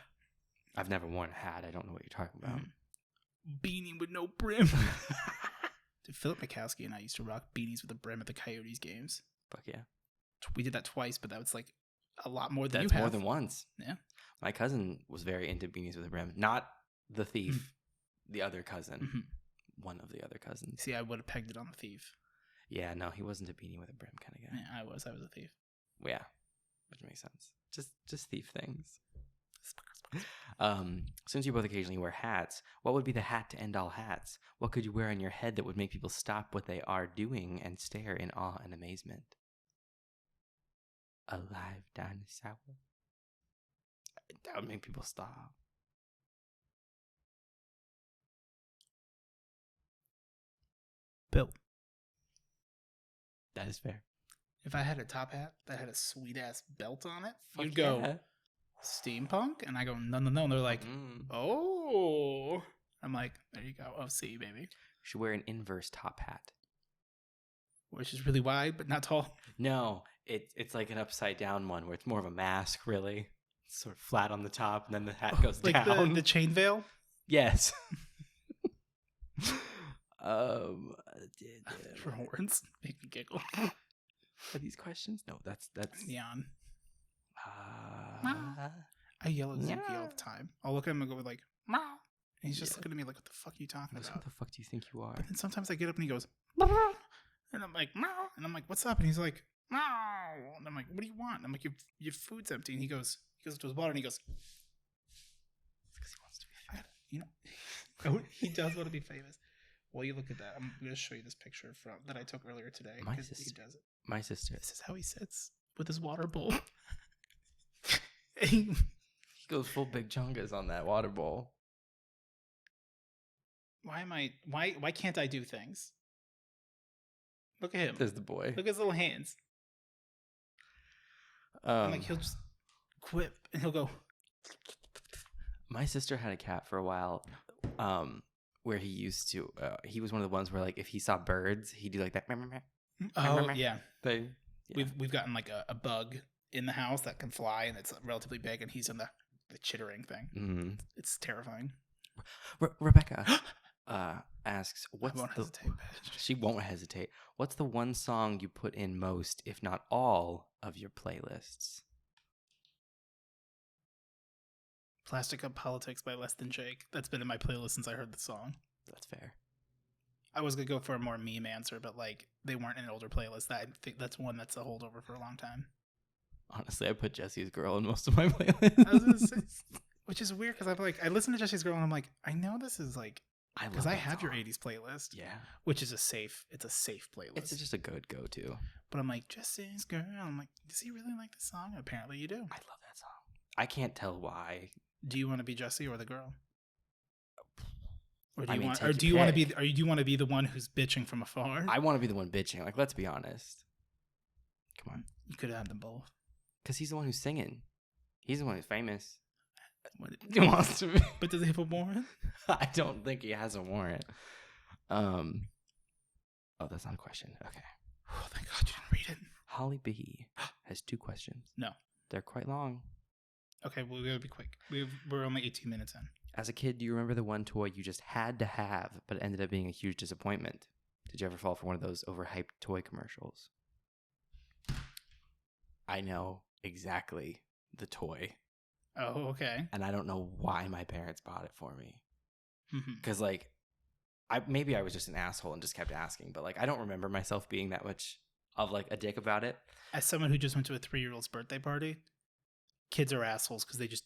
I've never worn a hat. I don't know what you're talking about. Beanie with no brim. Dude, Philip Mikowski and I used to rock beanies with a brim at the Coyotes games. Fuck yeah. We did that twice, but that was like a lot more than you have. That's more than once. Yeah. My cousin was very into beanies with a brim. Not the thief, the other cousin. Mm-hmm. One of the other cousins. See, I would have pegged it on the thief. Yeah, no, he wasn't a beanie with a brim kind of guy. Yeah, I was a thief. Yeah, which makes sense. Just thief things. Since you both occasionally wear hats, what would be the hat to end all hats? What could you wear on your head that would make people stop what they are doing and stare in awe and amazement? A live dinosaur. That would make people stop. Bill. That is fair. If I had a top hat that had a sweet ass belt on it, Fuck you'd go yeah. steampunk, and I go no. And they're like, oh. I'm like, there you go, OC baby. You should wear an inverse top hat, which is really wide but not tall. No, it's like an upside down one where it's more of a mask. Really, it's sort of flat on the top, and then the hat goes like down. the chain veil. Yes. For horns, make me giggle. Are these questions? No, that's Neon. I yell at Zuki all the time. I'll look at him and go like, Meow. And he's just looking at me like, what the fuck are you talking about? What the fuck do you think you are? But then sometimes I get up and he goes, Meow. And I'm like, Meow. And I'm like, what's up? And he's like, Meow. And I'm like, what do you want? And I'm like, your food's empty. And he goes to his water and he goes, because he wants to be fat. He does want to be famous. Well, you look at that. I'm going to show you this picture that I took earlier today. My He sister. does it. My sister. This is how he sits with his water bowl. He goes full big chungas on that water bowl. Why can't I do things? Look at him. There's the boy. Look at his little hands. Like he'll just quip and he'll go. My sister had a cat for a while, where he used to. He was one of the ones where, like, if he saw birds, he'd do like that. Oh yeah. Thing. Yeah. We've gotten like a bug in the house that can fly and it's relatively big, and he's in the chittering thing. Mm-hmm. It's terrifying. Rebecca asks, "What's I won't hesitate, bitch. She won't hesitate. What's the one song you put in most, if not all, of your playlists?" Plastic Up Politics by Less Than Jake. That's been in my playlist since I heard the song. That's fair. I was gonna go for a more meme answer, but like they weren't in an older playlist. I think that's one that's a holdover for a long time. Honestly, I put Jesse's Girl in most of my playlists. I was gonna say, which is weird because I'm like, I listen to Jesse's Girl and I'm like, I know this is like, because I have your 80s playlist, yeah, which is a safe playlist. It's just a good go-to. But I'm like, Jesse's Girl. I'm like, does he really like this song? Apparently, you do. I love that song. I can't tell why. Do you want to be Jesse or the girl? Or do do you want to be the one who's bitching from afar? I want to be the one bitching. Like, let's be honest. Come on. You could have had them both. Because he's the one who's singing. He's the one who's famous. He wants to be. But does he have a warrant? I don't think he has a warrant. Oh, that's not a question. Okay. Oh, thank God you didn't read it. Holly B has 2 questions. No. They're quite long. Okay, well, we gotta be quick. We're only 18 minutes in. As a kid, do you remember the one toy you just had to have, but ended up being a huge disappointment? Did you ever fall for one of those overhyped toy commercials? I know exactly the toy. Oh, okay. And I don't know why my parents bought it for me. Because, Mm-hmm. like, maybe I was just an asshole and just kept asking, but, like, I don't remember myself being that much of, like, a dick about it. As someone who just went to a 3-year-old's birthday party, kids are assholes because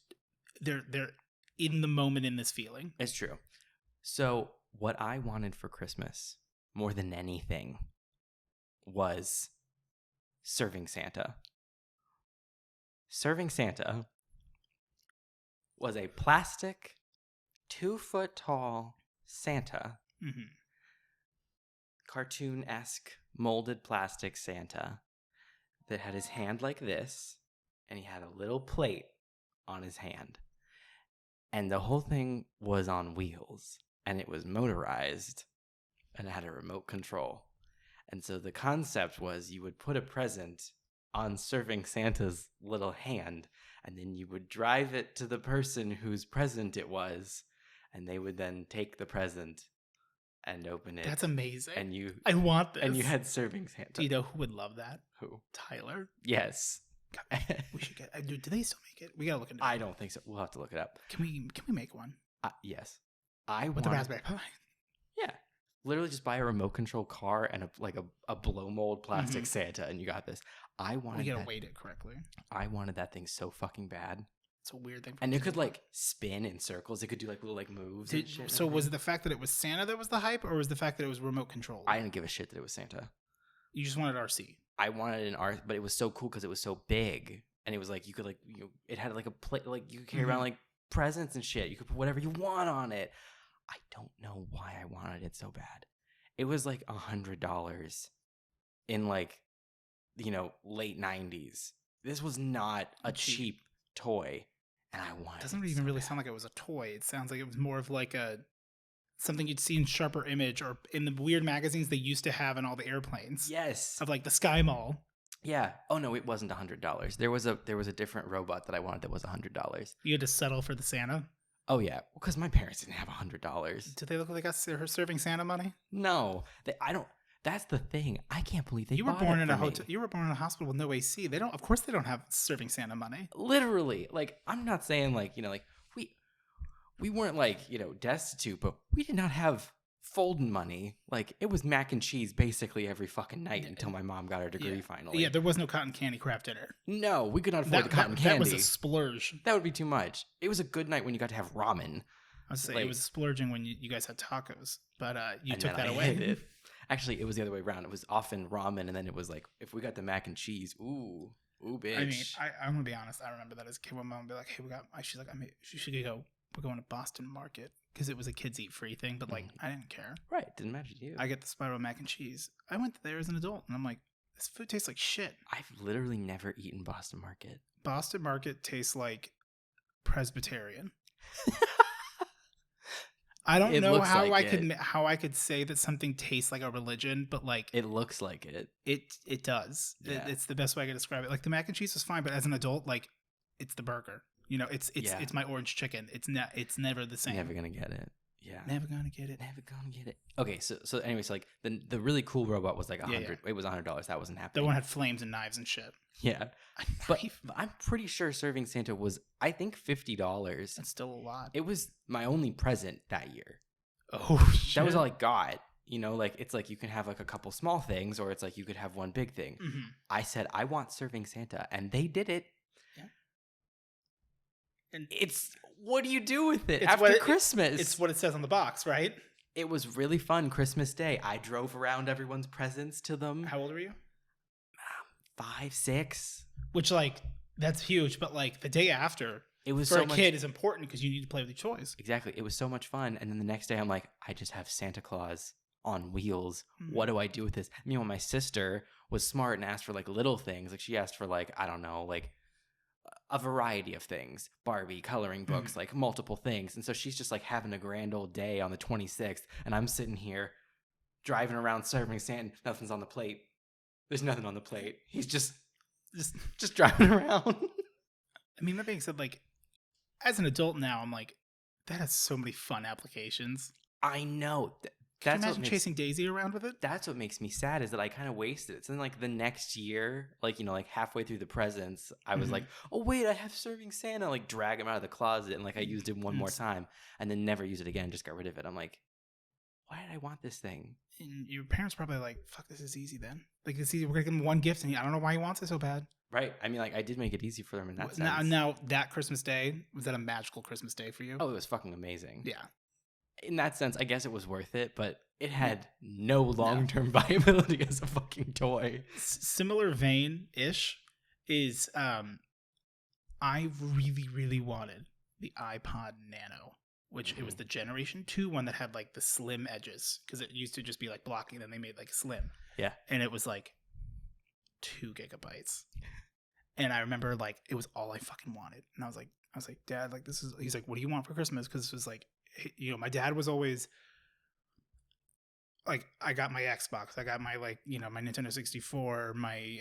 they're in the moment in this feeling. It's true. So what I wanted for Christmas more than anything was Serving Santa. Serving Santa was a plastic 2-foot tall Santa, cartoon-esque molded plastic Santa that had his hand like this, and he had a little plate on his hand. And the whole thing was on wheels, and it was motorized, and it had a remote control. And so the concept was you would put a present on Serving Santa's little hand, and then you would drive it to the person whose present it was, and they would then take the present and open it. That's amazing. And I want this. And you had Serving Santa. Do you know who would love that? Who? Tyler. Yes. God, we should get. Do they still make it? We gotta look into it. I don't think so. We'll have to look it up. Can we make one? Yes. With the Raspberry Pi. Yeah. Literally just buy a remote control car and a blow mold plastic Santa, and you got this. We gotta weight it correctly. I wanted that thing so fucking bad. It's a weird thing. And it could like spin in circles. It could do like little like moves. And shit. So was it the fact that it was Santa that was the hype, or was the fact that it was remote controlled? I didn't give a shit that it was Santa. You just wanted RC. I wanted an R, but it was so cool because it was so big, and it was like you could like it had like a plate, like you could carry around like presents and shit. You could put whatever you want on it. I don't know why I wanted it so bad. It was like $100 in like late 90s. This was not a cheap toy, and I wanted it. Doesn't even really sound like it was a toy. It sounds like it was more of like something you'd see in Sharper Image or in the weird magazines they used to have in all the airplanes. Yes. Of like the Sky Mall. Yeah. Oh no, it wasn't $100. There was a different robot that I wanted that was $100. You had to settle for the Santa? Oh yeah, because my parents didn't have $100. Did they look like they got serving Santa money? No, I don't. That's the thing. I can't believe they. You were born in a hotel. You were born in a hospital with no AC. They don't. Of course, they don't have serving Santa money. Literally, like I'm not saying like we weren't like destitute, but we did not have folding money. Like it was mac and cheese basically every fucking night until my mom got her degree finally. Yeah, there was no cotton candy craft dinner. No, we could not afford the cotton candy. That was a splurge. That would be too much. It was a good night when you got to have ramen. I was saying it was splurging when you guys had tacos, but you took that away. Actually, it was the other way around. It was often ramen, and then it was like if we got the mac and cheese, ooh, bitch. I mean, I'm gonna be honest. I remember that as a kid when mom would be like, "Hey, she's like, she should go. We're going to Boston Market," because it was a kids eat free thing. But like, I didn't care. Right, didn't matter to you. I get the spiral mac and cheese. I went there as an adult, and I'm like, this food tastes like shit. I've literally never eaten Boston Market. Boston Market tastes like Presbyterian. I don't know how I could say that something tastes like a religion, but like it looks like it. It does. Yeah. It's the best way I can describe it. Like the mac and cheese was fine, but as an adult, like it's the burger. It's my orange chicken. It's never the same. Never gonna get it. Yeah. Never gonna get it. Never gonna get it. Okay, so anyway, so like the really cool robot was like $100. Yeah. It was $100. That wasn't happening. The one had flames and knives and shit. Yeah. But I'm pretty sure Serving Santa was, I think, $50. That's still a lot. It was my only present that year. Oh, shit. That was all I got. Like it's like you can have like a couple small things, or it's like you could have one big thing. Mm-hmm. I said, I want Serving Santa, and they did it. Yeah. And what do you do with it after Christmas? It's what it says on the box, right? It was really fun Christmas Day. I drove around everyone's presents to them. How old were you? 5, 6. Which, like, that's huge. But, like, the day after, it was for a kid is important because you need to play with your toys. Exactly. It was so much fun. And then the next day, I'm like, I just have Santa Claus on wheels. What do I do with this? Meanwhile, my sister was smart and asked for, like, little things. Like, she asked for, like, I don't know, like, a variety of things. Barbie, coloring books, like, multiple things. And so she's just, like, having a grand old day on the 26th. And I'm sitting here driving around serving Santa. Nothing's on the plate. There's nothing on the plate. He's just driving around. I mean, that being said, like, as an adult now, I'm like, that has so many fun applications. I know. Can you imagine chasing Daisy around with it? That's what makes me sad is that I kind of wasted it. So then, like, the next year, like, like halfway through the presents, I was like, oh, wait, I have Serving Santa. Like, drag him out of the closet. And, like, I used it one more time and then never used it again. Just got rid of it. I'm like, why did I want this thing? And your parents probably like, fuck, this is easy then. Like, it's easy. We're going to give him one gift and I don't know why he wants it so bad. Right. I mean, like, I did make it easy for them in that sense. Now, that Christmas Day, was that a magical Christmas day for you? Oh, it was fucking amazing. Yeah. In that sense, I guess it was worth it, but it had no long-term viability as a fucking toy. Similar vein-ish is I really, really wanted the iPod Nano, which it was the Generation 2 one that had like the slim edges because it used to just be like blocking, then they made like slim. Yeah. And it was like 2 gigabytes. And I remember like it was all I fucking wanted. And I was like, Dad, like this is, he's like, what do you want for Christmas? Because it was like, my dad was always like, I got my Xbox, I got my like, my Nintendo 64, my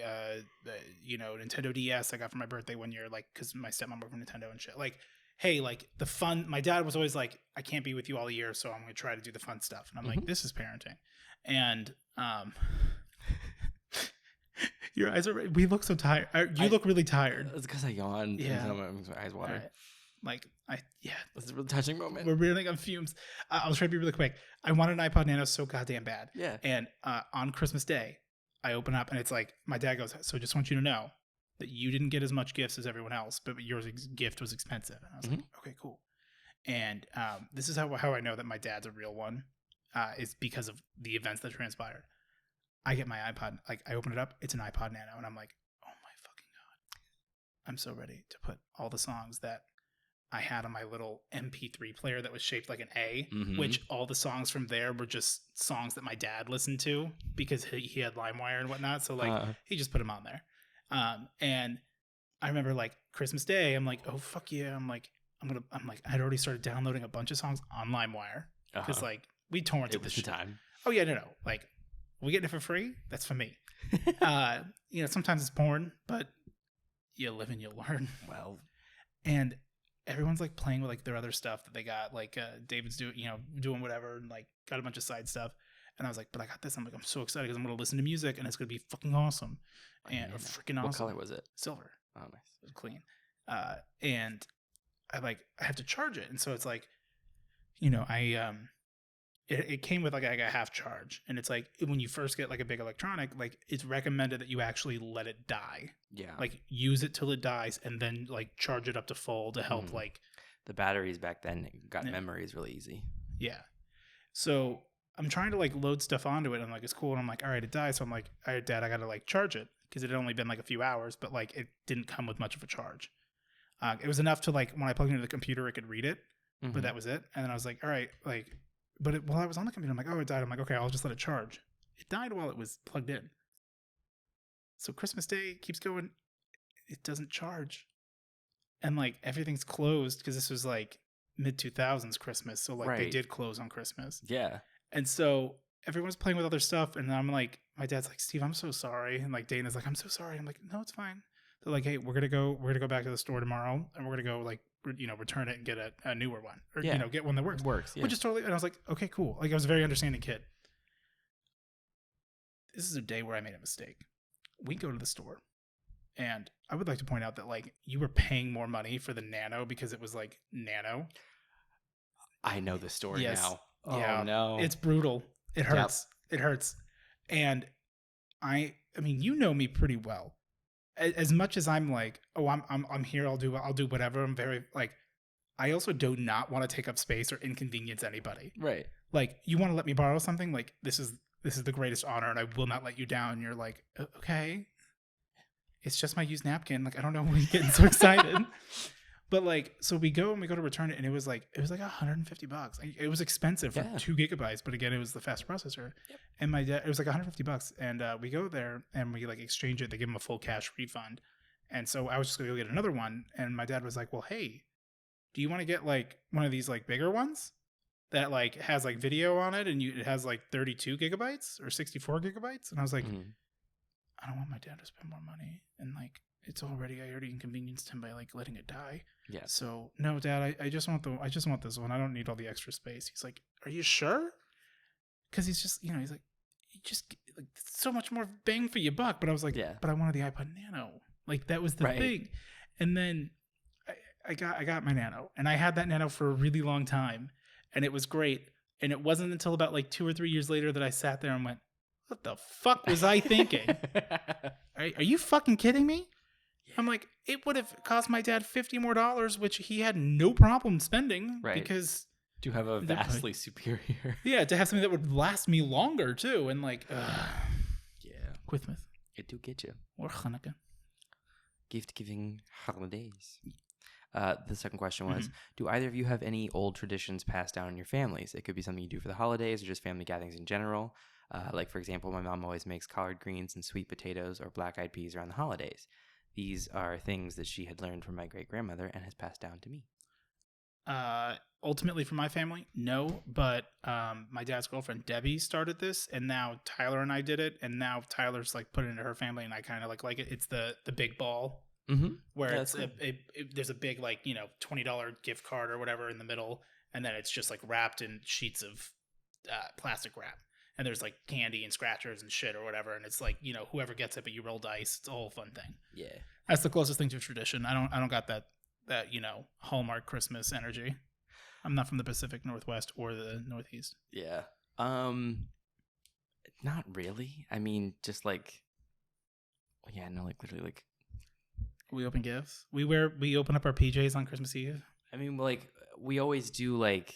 Nintendo DS I got for my birthday one year, like because my stepmom worked for Nintendo and shit. Like, hey, like the fun. My dad was always like, I can't be with you all year, so I'm gonna try to do the fun stuff. And I'm like, this is parenting. And your eyes are. We look so tired. You look really tired. It's because I yawned. Yeah, and my eyes water. Right. Like this is a really touching moment. We're really on fumes. I'll try to be really quick. I wanted an iPod Nano so goddamn bad. Yeah. And on Christmas Day, I open up and it's like my dad goes, so just want you to know that you didn't get as much gifts as everyone else, but your gift was expensive. And I was like, okay, cool. And this is how I know that my dad's a real one, is because of the events that transpired. I get my iPod, like I open it up, it's an iPod Nano, and I'm like, oh my fucking God. I'm so ready to put all the songs that I had on my little MP3 player that was shaped like an A, Mhm. which all the songs from there were just songs that my dad listened to because he had LimeWire and whatnot. So like he just put them on there. And I remember like Christmas Day, I'm like, oh fuck yeah, I'm like I'd already started downloading a bunch of songs on LimeWire because like we torrented this shit. Time. Oh yeah, no, like we getting it for free. That's for me. Sometimes it's porn, but you live and you learn. Well, and everyone's like playing with like their other stuff that they got. Like David's doing whatever and like got a bunch of side stuff. And I was like, but I got this. I'm like, I'm so excited because I'm gonna listen to music and it's gonna be fucking awesome. And freaking awesome. What color was it? Silver. Oh, nice. It was clean. And I have to charge it, and so it's like, it came with like a half charge, and it's like when you first get like a big electronic, like it's recommended that you actually let it die. Yeah. Like use it till it dies, and then like charge it up to full to help like. The batteries back then got memories really easy. Yeah. So I'm trying to like load stuff onto it. And I'm like, it's cool. And I'm like, all right, it died. So I'm like, all right, Dad, I got to like charge it because it had only been like a few hours, but like it didn't come with much of a charge. It was enough to like when I plugged into the computer, it could read it, but that was it. And then I was like, all right, like, but while I was on the computer, I'm like, oh, it died. I'm like, okay, I'll just let it charge. It died while it was plugged in. So Christmas Day keeps going. It doesn't charge. And like everything's closed because this was like mid 2000s Christmas. So like they did close on Christmas. Yeah. And so everyone's playing with other stuff. And I'm like, my dad's like, Steve, I'm so sorry. And like Dana's like, I'm so sorry. I'm like, no, it's fine. They're like, hey, we're gonna go back to the store tomorrow and we're gonna go like return it and get a newer one or get one that works. Which is totally. And I was like, okay, cool. Like I was a very understanding kid. This is a day where I made a mistake. We go to the store. And I would like to point out that like you were paying more money for the Nano because it was like Nano. I know the story now. Oh yeah, no. It's brutal. It hurts. Yep. It hurts. And I mean, you know me pretty well. As much as I'm like, oh, I'm here, I'll do whatever. I'm very like I also do not want to take up space or inconvenience anybody. Right. Like you want to let me borrow something? Like this is the greatest honor and I will not let you down. And you're like, okay. It's just my used napkin. Like, I don't know why you're getting so excited. But like, so we go to return it and it was like $150. It was expensive for 2 gigabytes. But again, it was the fast processor. Yep. And my dad, it was like $150. And we go there and we like exchange it. They give him a full cash refund. And so I was just going to go get another one. And my dad was like, well, hey, do you want to get like one of these like bigger ones that like has like video on it? And it has like 32 gigabytes or 64 gigabytes. And I was like, I don't want my dad to spend more money. And like, I already inconvenienced him by like letting it die. Yeah. So no, Dad, I just want this one. I don't need all the extra space. He's like, are you sure? Cause he's just, he's like, you just like so much more bang for your buck. But I was like, but I wanted the iPod Nano. Like that was the thing. And then I got my Nano and I had that Nano for a really long time and it was great. And it wasn't until about like 2 or 3 years later that I sat there and went, what the fuck was I thinking? Are you fucking kidding me? Yeah. I'm like, it would have cost my dad $50 more, which he had no problem spending because to have a vastly superior. Yeah, to have something that would last me longer too, and like, Christmas. It do get you. Or Hanukkah. Gift giving holidays. The second question was, do either of you have any old traditions passed down in your families? It could be something you do for the holidays or just family gatherings in general. Like, for example, my mom always makes collard greens and sweet potatoes or black-eyed peas around the holidays. These are things that she had learned from my great-grandmother and has passed down to me. Ultimately, for my family, no. But my dad's girlfriend, Debbie, started this, and now Tyler and I did it, and now Tyler's like put it into her family, and I kind of like it. It's the big ball, where it's cool. There's a big like $20 gift card or whatever in the middle, and then it's just like wrapped in sheets of plastic wrap. And there's like candy and scratchers and shit or whatever. And it's like, whoever gets it, but you roll dice. It's a whole fun thing. Yeah. That's the closest thing to tradition. I don't got that Hallmark Christmas energy. I'm not from the Pacific Northwest or the Northeast. Yeah. Not really. I mean, just like, like literally like. We open gifts. We open up our PJs on Christmas Eve. I mean, like we always do like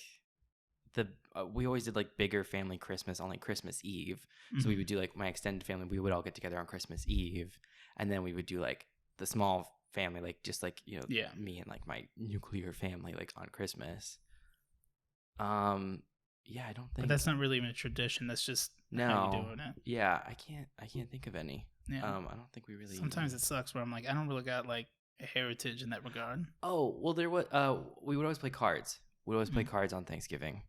we always did like bigger family Christmas on like Christmas Eve. Mm-hmm. So we would do like my extended family. We would all get together on Christmas Eve, and then we would do like the small family, like just like, you know, Yeah. me and like my nuclear family, like on Christmas. Yeah, I don't think. But that's not really even a tradition. That's just how you're doing it. Yeah, I can't think of any. Yeah. I don't think we really. Sometimes it sucks where I'm like, I don't really got like a heritage in that regard. Oh well, there was. We would always play cards. We would always play cards on Thanksgiving.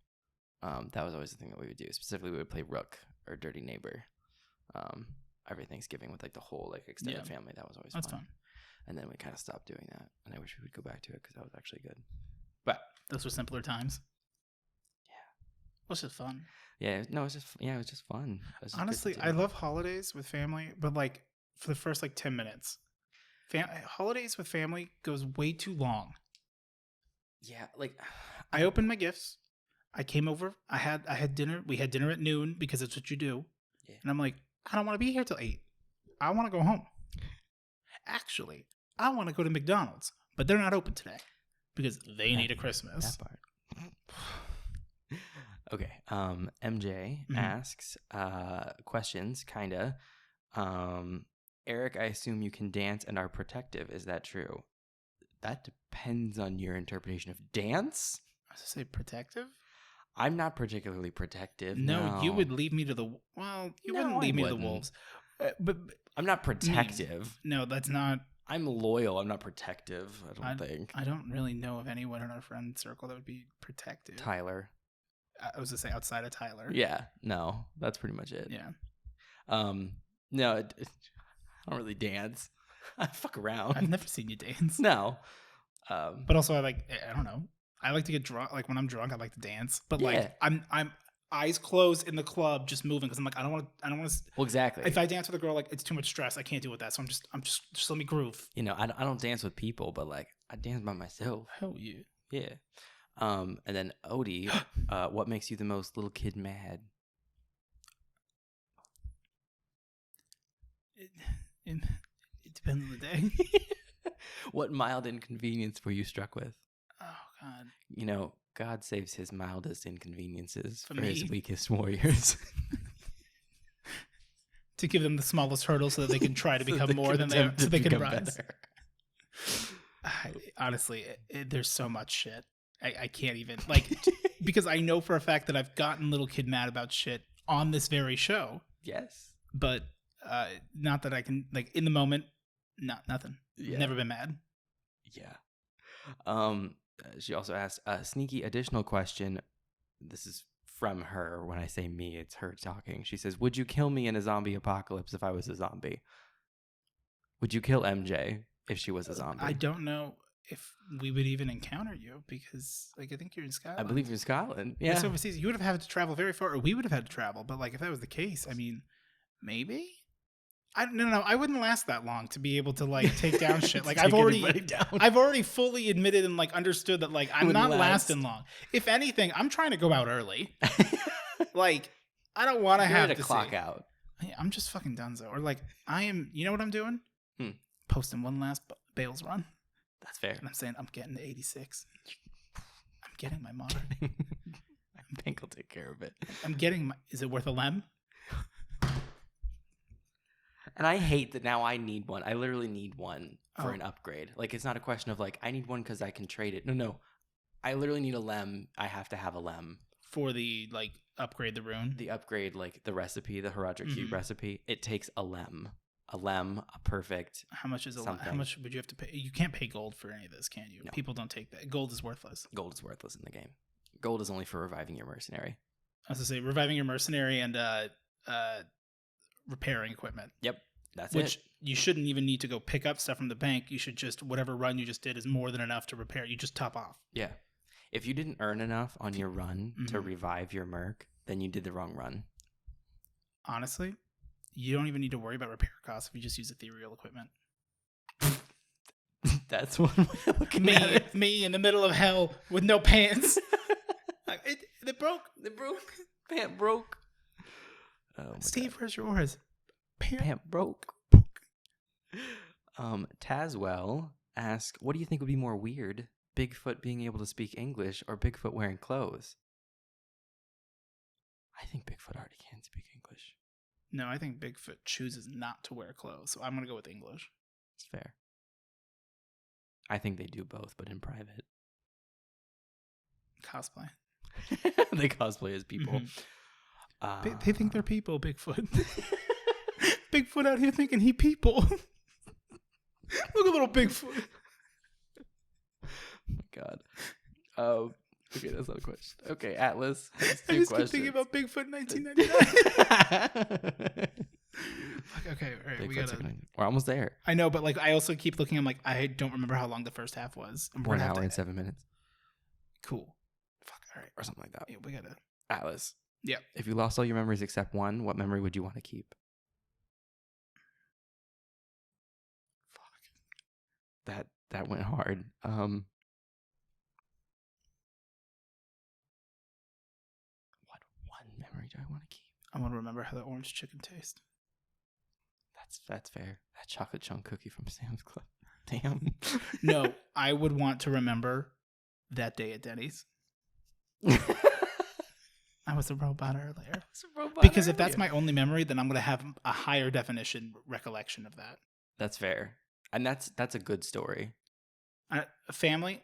That was always the thing that we would do. Specifically, we would play Rook or Dirty Neighbor. Every Thanksgiving with like the whole like extended family. That was always fun. And then we kind of stopped doing that, and I wish we would go back to it because that was actually good. But those were simpler times. It was just fun. Yeah, no, it was just fun. Honestly, I love holidays with family, but like for the first like 10 minutes, holidays with family goes way too long. Yeah, like I opened my gifts. I came over. I had dinner. We had dinner at noon because that's what you do. Yeah. And I'm like, I don't want to be here till 8. I want to go home. Actually, I want to go to McDonald's, but they're not open today because they need a Christmas. That part. Okay. MJ asks questions, kinda. Eric, I assume you can dance and are protective. Is that true? That depends on your interpretation of dance. I was gonna say protective. I'm not particularly protective. No, you would leave me to the you wouldn't leave me to the wolves. But I'm not protective. No, that's not. I'm loyal. I'm not protective. I don't think. I don't really know of anyone in our friend circle that would be protective. Tyler. I was gonna say outside of Tyler. Yeah, no, that's pretty much it. Yeah. No, I don't really dance. I fuck around. I've never seen you dance. No. But also, I don't know. I like to get drunk. Like when I'm drunk, I like to dance. But like I'm eyes closed in the club, just moving because I'm like I don't want to. Well, exactly. If I dance with a girl, like it's too much stress. I can't deal with that. So I'm just let me groove. You know, I don't dance with people, but like I dance by myself. Hell yeah. Yeah. And then Odie, what makes you the most little kid mad? It depends on the day. What mild inconvenience were you struck with? Oh God. You know, God saves his mildest inconveniences for his weakest warriors. To give them the smallest hurdle so that they can try to become more than they are, so they can rise. Honestly, there's so much shit. I can't even, like, because I know for a fact that I've gotten little kid mad about shit on this very show. Yes. But not that I can, like, in the moment, nothing. Yeah. Never been mad. Yeah. She also asked a sneaky additional question. This is from her. When I say me, it's her talking. She says, would you kill me in a zombie apocalypse if I was a zombie? Would you kill MJ if she was a zombie? I don't know if we would even encounter you because, like, I think you're in Scotland. I believe you're in Scotland. Yeah. It's overseas. You would have had to travel very far, or we would have had to travel. But, like, if that was the case, I mean, maybe? No. I wouldn't last that long to be able to, like, take down shit. Like, I've already fully admitted and, like, understood that, like, I'm not lasting long. If anything, I'm trying to go out early. Like, I don't want to have to clock out. I'm just fucking donezo. Or, like, I am, you know what I'm doing? Posting one last Bales run. That's fair. And I'm saying I'm getting to 86. I'm getting my modern. I think I'll take care of it. I'm getting my. Is it worth a lem? And I hate that now I need one. I literally need one for an upgrade. Like, it's not a question of, like, I need one because I can trade it. No. I literally need a lem. I have to have a lem. For the, like, upgrade the rune? The upgrade, like, the recipe, the Herodric Cube recipe. It takes a lem. A perfect. How much is a lem? How much would you have to pay? You can't pay gold for any of this, can you? No. People don't take that. Gold is worthless. Gold is worthless in the game. Gold is only for reviving your mercenary. I was going to say, reviving your mercenary and repairing equipment. Yep. That's Which you shouldn't even need to go pick up stuff from the bank. You should just, whatever run you just did is more than enough to repair. You just top off. Yeah. If you didn't earn enough on your run to revive your merc, then you did the wrong run. Honestly, you don't even need to worry about repair costs if you just use ethereal equipment. That's one way of looking at it. Me in the middle of hell with no pants. They broke. Pant broke. Oh, Steve, where's yours? Pant broke. Tazwell asks, what do you think would be more weird? Bigfoot being able to speak English or Bigfoot wearing clothes? I think Bigfoot already can speak English. No, I think Bigfoot chooses not to wear clothes, so I'm going to go with English. It's fair. I think they do both, but in private. Cosplay. They cosplay as people. They think they're people, Bigfoot. Bigfoot out here thinking he people. Look at little Bigfoot. Oh my God. Okay, that's not a question. Okay, Atlas. I just keep thinking about Bigfoot in 1999. Okay, all right, we're almost there. I know, but like I also keep looking. I'm like, I don't remember how long the first half was. 1 hour and 7 minutes. Cool. Fuck. All right, or something like that. Yeah, we gotta. Atlas. Yeah. If you lost all your memories except one, what memory would you want to keep? Fuck. That went hard. What one memory do I want to keep? I want to remember how the orange chicken tastes. That's fair. That chocolate chunk cookie from Sam's Club. Damn. No, I would want to remember that day at Denny's. I was a robot earlier. Because if that's my only memory, then I'm going to have a higher definition recollection of that. That's fair. And that's a good story. Family?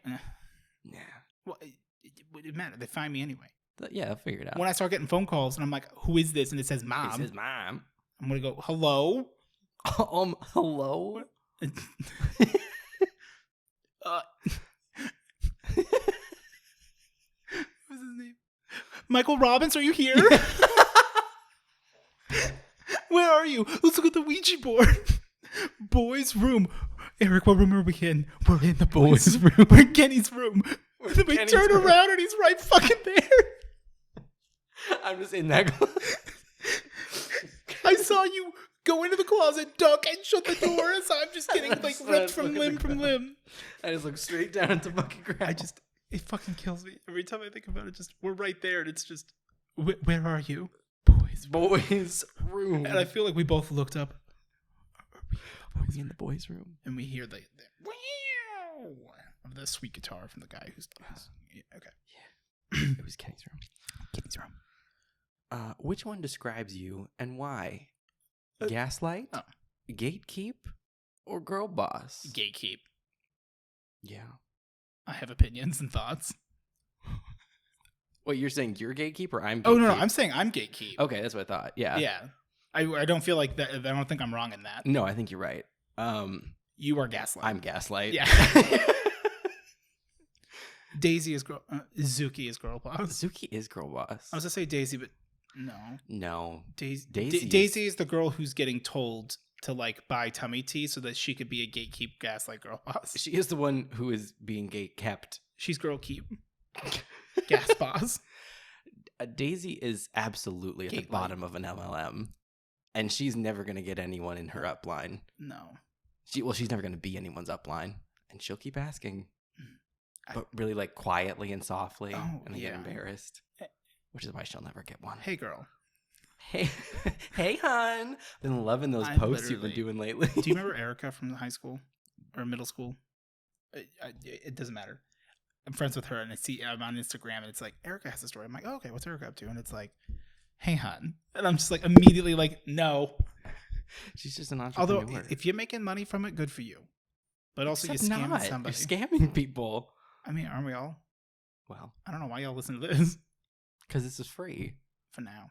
Yeah. Well, it wouldn't matter. They find me anyway. Yeah, I'll figure it out. When I start getting phone calls and I'm like, who is this? And it says mom. It says mom. I'm going to go, hello? Hello? What's his name? Michael Robbins, are you here? Where are you? Let's look at the Ouija board. Boys' room. Eric, what room are we in? We're in the boys' room. We're in Kenny's room. Then we turn around and he's right fucking there. I'm just in that. I saw you go into the closet, duck, and shut the door as I'm just getting like ripped from limb. I just look straight down at the fucking ground. It fucking kills me every time I think about it. Just we're right there, and it's just, where are you, boys' room? And I feel like we both looked up. Are we in the boys' room? And we hear the wow of the sweet guitar from the guy who's okay. Yeah, it was Kenny's room. Kenny's room. Which one describes you and why? Gaslight, gatekeep, or girl boss? Gatekeep. Yeah. I have opinions and thoughts. Wait, you're saying you're gatekeep or I'm gatekeep? Oh, no, I'm saying I'm gatekeep. Okay, that's what I thought. Yeah. Yeah. I don't feel like that. I don't think I'm wrong in that. No, I think you're right. You are gaslight. I'm gaslight. Yeah. Daisy is girl. Zuki is girl boss. Zuki is girl boss. I was gonna say Daisy, but no. No. Daisy is the girl who's getting told to like buy tummy tea so that she could be a gatekeep gaslight girl boss. She is the one who is being gate kept. She's girl keep. Gas boss. Daisy is absolutely at the bottom of an MLM, and she's never gonna get anyone in her upline. No. She's never gonna be anyone's upline, and she'll keep asking, but really like quietly and softly, and they get embarrassed, which is why she'll never get one. Hey, girl. Hey, hon. Been loving those posts you've been doing lately. Do you remember Erica from high school or middle school? It doesn't matter. I'm friends with her, and I'm on Instagram, and it's like, Erica has a story. I'm like, oh, okay, what's Erica up to? And it's like, hey, hon. And I'm just like, immediately like, no. She's just an entrepreneur. Although, if you're making money from it, good for you. But also, you're scamming somebody. You're scamming people. I mean, aren't we all? Well. I don't know why y'all listen to this. Because this is free. For now.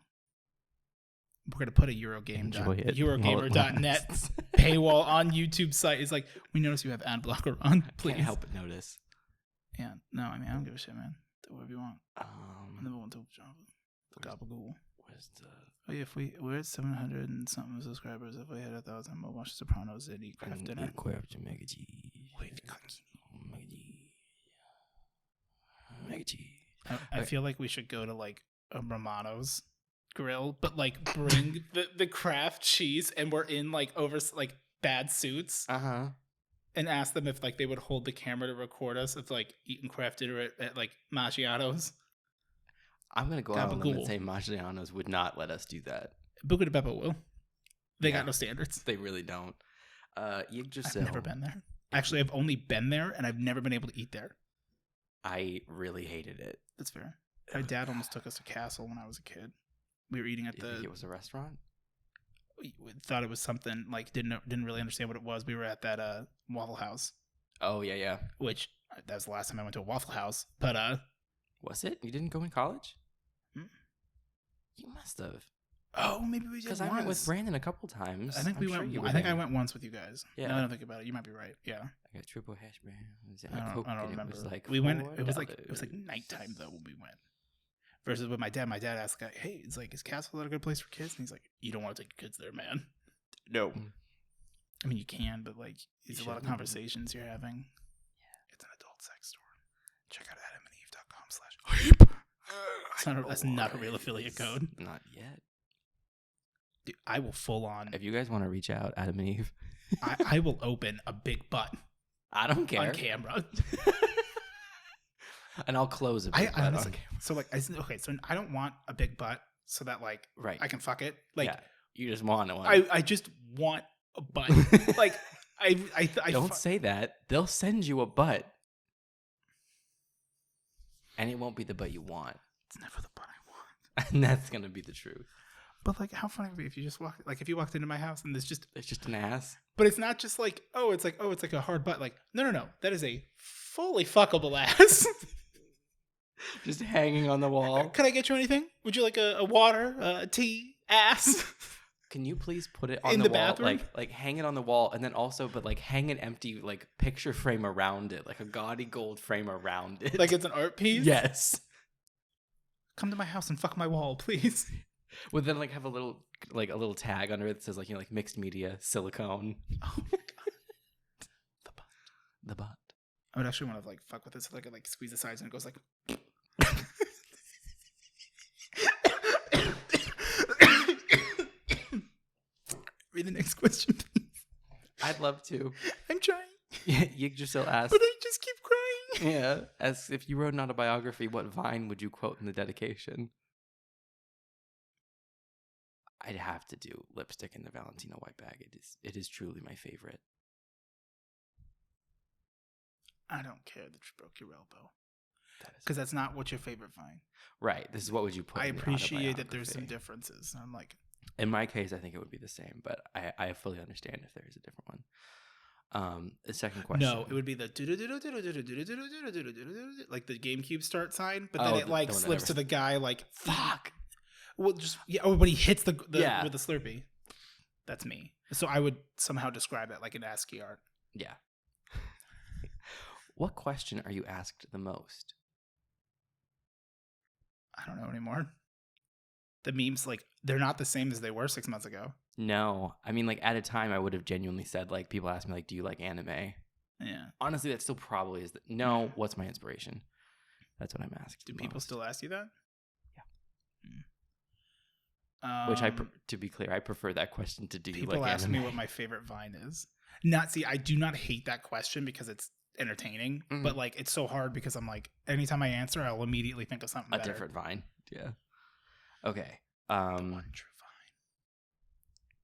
We're going to put a Eurogamer.net paywall on YouTube site. It's like, we notice you have ad blocker on. Please. Can't help but notice. Yeah. No, I mean, I don't give a shit, man. Do whatever you want. I never want to Gabagool. Where's the... Oh, yeah, we're at 700 and something subscribers. If we had 1,000 more, watch Sopranos and eat craft dinner. Mega G. I feel like we should go to like a Romano's grill, but like bring the craft cheese, and we're in like over like bad suits. And ask them if like they would hold the camera to record us of like eating craft dinner at like Maggiano's. I'm gonna go out on them and say Maggiano's would not let us do that. Buca de Beppo will. They got no standards. They really don't. I've never been there. Actually, I've only been there, and I've never been able to eat there. I really hated it. That's fair. My dad almost took us to Castle when I was a kid. We were eating at the... It was a restaurant? We thought it was something, like, didn't really understand what it was. We were at that Waffle House. Oh, yeah. Which that was the last time I went to a Waffle House. But was it? You didn't go in college? Hmm? You must have. Oh, maybe we did. Because I went with Brandon a couple times. I think we went. I think I went once with you guys. Yeah. Now that I don't think about it, you might be right. Yeah. I got triple hash browns and I don't remember. It was like we went. $4. It was like nighttime though when we went. Versus with my dad. My dad asked, "Hey, it's like, is Castle a good place for kids?" And he's like, "You don't want to take your kids there, man." No. I mean, you can, but like, it's a lot of conversations you're having. Yeah. It's an adult sex store. Check out adamandeve.com/hype. That's not a real affiliate code. Not yet. Dude, I will full on. If you guys want to reach out, Adam and Eve, I will open a big butt. I don't care on camera, and I'll close a big butt honestly, on camera. So like, so I don't want a big butt so that like I can fuck it. Like you just want one. I just want a butt. Like I don't say that. They'll send you a butt, and it won't be the butt you want. It's never the butt I want, and that's gonna be the truth. But like, how funny would it be if you just if you walked into my house and it's just an ass. But it's not just like, it's like a hard butt. Like, no. That is a fully fuckable ass. Just hanging on the wall. Could I get you anything? Would you like a water, a tea, ass? Can you please put it on in the the wall? bathroom? Like hang it on the wall, and then also, but like hang an empty like picture frame around it, like a gaudy gold frame around it. Like it's an art piece? Yes. Come to my house and fuck my wall, please. Would then like have a little tag under it that says like, like mixed media silicone. Oh my god. The butt. I would actually want to like fuck with this so I could like squeeze the sides and it goes like. Read the next question, please. I'd love to. I'm trying. Yeah, Yggdrasil asked. But I just keep crying. Yeah, as if you wrote an autobiography, what vine would you quote in the dedication? I'd have to do Lipstick in the Valentino White Bag. It is truly my favorite. I don't care that you broke your elbow. Because that's not what's your favorite vine. Right. This is what would you put I in appreciate that there's some differences. I'm like, in my case, I think it would be the same, but I fully understand if there is a different one. The second question. No, it would be the like the GameCube start sign, but then it like slips to the guy like fuck. Well, just when he hits the with the Slurpee. That's me. So I would somehow describe it like an ASCII art. Yeah. What question are you asked the most? I don't know anymore. The memes, like, they're not the same as they were 6 months ago. No. I mean, like, at a time, I would have genuinely said, like, people ask me, like, do you like anime? Yeah. Honestly, that still probably is. No, what's my inspiration? That's what I'm asked. Do people still ask you that? Yeah. Which, to be clear, I prefer that question to do you like anime? People ask me what my favorite vine is. I do not hate that question because it's entertaining, but, like, it's so hard because I'm like, anytime I answer, I'll immediately think of something better. A different vine. Yeah. Okay. The one true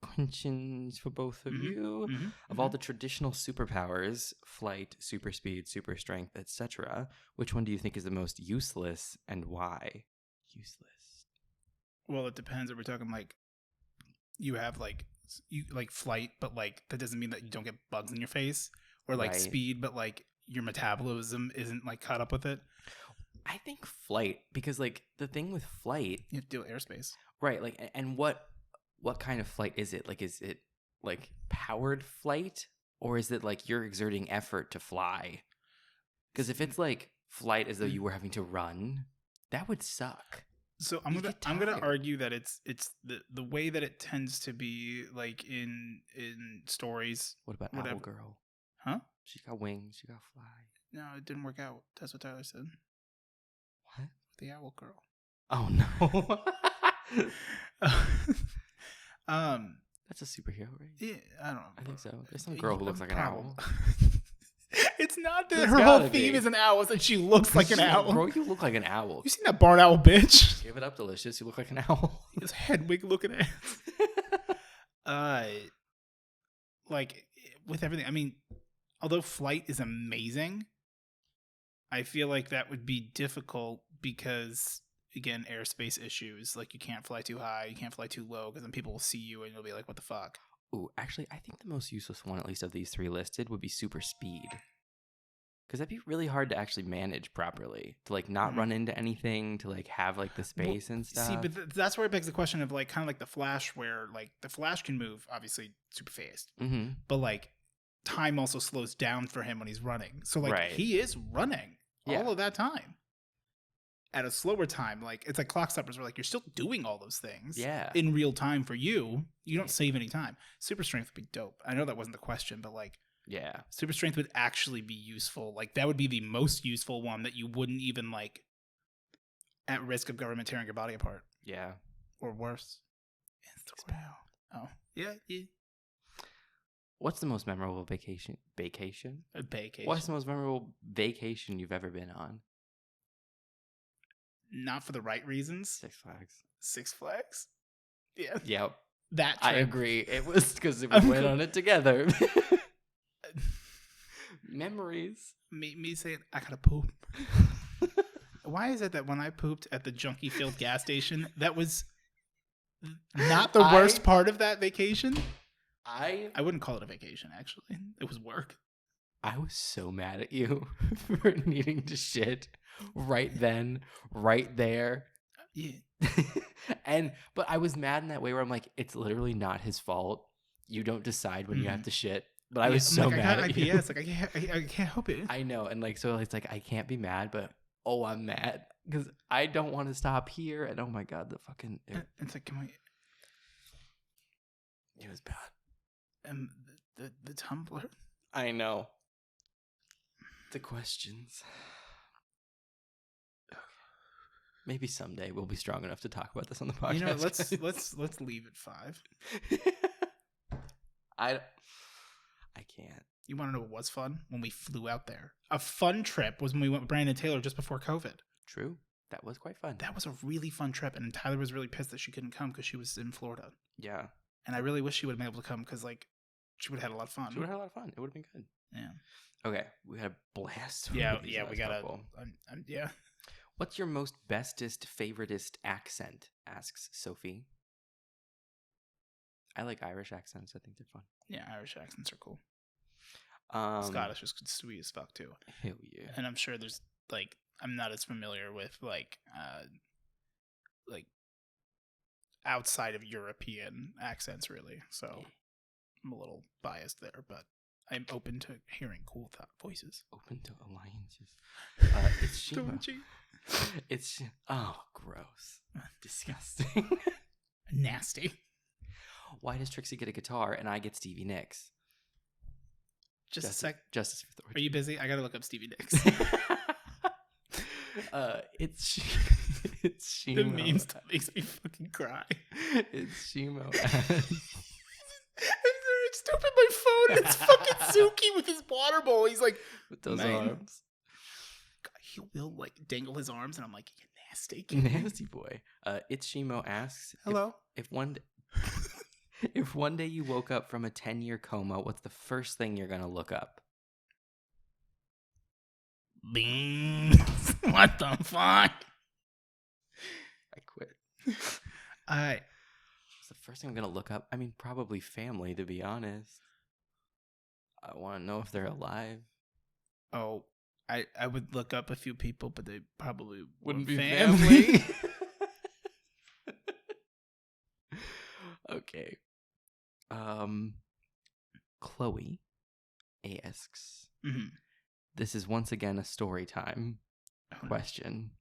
vine. Questions for both of you. Of all the traditional superpowers, flight, super speed, super strength, etc., which one do you think is the most useless and why? Useless. Well, it depends. Are we talking like you have like flight, but like that doesn't mean that you don't get bugs in your face, or like speed, but like your metabolism isn't like caught up with it? I think flight, because like the thing with flight, you have to deal with airspace, right? Like, and what kind of flight is it? Like, is it like powered flight, or is it like you're exerting effort to fly? Because if it's like flight as though you were having to run, that would suck. So I'm gonna argue that it's the way that it tends to be like in stories. What about Owl Girl? Huh? She got wings. She got fly. No, it didn't work out. That's what Tyler said. What? The Owl Girl. Oh no. That's a superhero, right? Yeah, I don't know. I think so. There's some girl who looks like an owl. It's not that her whole theme is an owl, it's that she looks like an owl. Bro, you look like an owl. You seen that barn owl bitch? Give it up, Delicious. You look like an owl. His head wig looking ass. Like with everything, I mean, although flight is amazing, I feel like that would be difficult because, again, airspace issues. Like, you can't fly too high, you can't fly too low, because then people will see you and you'll be like, what the fuck? Ooh, actually, I think the most useless one, at least of these three listed, would be super speed. Because that'd be really hard to actually manage properly, to like not run into anything, to like have like the space and stuff. See, but that's where it begs the question of like kind of like the Flash, where like the Flash can move obviously super fast, but like time also slows down for him when he's running. So like he is running all of that time at a slower time. Like it's like clock stoppers where like you're still doing all those things in real time for you. You don't save any time. Super strength would be dope. I know that wasn't the question, but like. Yeah. Super strength would actually be useful. Like that would be the most useful one that you wouldn't even like at risk of government tearing your body apart. Yeah. Or worse. Oh. Yeah. What's the most memorable vacation? A vacation. What's the most memorable vacation you've ever been on? Not for the right reasons. Six Flags? Yeah. Yep. That trip. I agree. It was because we went on it together. Memories. Me saying I gotta poop. Why is it that when I pooped at the junkie filled gas station, that was not the worst part of that vacation? I wouldn't call it a vacation, actually. It was work. I was so mad at you for needing to shit right then, right there. Yeah. But I was mad in that way where I'm like, it's literally not his fault. You don't decide when you have to shit. But I was so mad at you. IPS, like I can't help it. I know, and like so it's like I can't be mad, but I'm mad because I don't want to stop here. And oh my god, the fucking it's like, can we? It was bad. And the Tumblr. I know. The questions. Maybe someday we'll be strong enough to talk about this on the podcast. You know, let's leave at 5. I can't. You want to know what was fun? When we flew out there. A fun trip was when we went with Brandon Taylor just before COVID. True. That was quite fun. That was a really fun trip. And Tyler was really pissed that she couldn't come because she was in Florida. Yeah. And I really wish she would have been able to come because, like, she would have had a lot of fun. She would have had a lot of fun. It would have been good. Yeah. Okay. We had a blast. Yeah, we got to. Yeah. What's your most bestest, favoritist accent? Asks Sophie. I like Irish accents. I think they're fun. Yeah, Irish accents are cool. Scottish is sweet as fuck too. Hell yeah. And I'm sure there's like I'm not as familiar with like outside of European accents really. So I'm a little biased there, but I'm open to hearing cool voices. Open to alliances. It's Shima. It's gross. Disgusting. Nasty. Why does Trixie get a guitar and I get Stevie Nicks? Just a sec. Justice for Thor. Are you busy? I gotta look up Stevie Nicks. It's Shimo. The memes that makes me fucking cry. It's Shimo. It's stupid. My phone. It's fucking Suki with his water bowl. He's like with those arms. God, he will like dangle his arms, and I'm like, you nasty, nasty boy. It's Shimo asks, hello. If one day you woke up from a 10-year coma, what's the first thing you're going to look up? Bing. What the fuck? I quit. What's the first thing I'm going to look up? I mean, probably family, to be honest. I want to know if they're alive. Oh, I would look up a few people, but they probably wouldn't be family. Okay. Chloe asks, this is once again a story time question.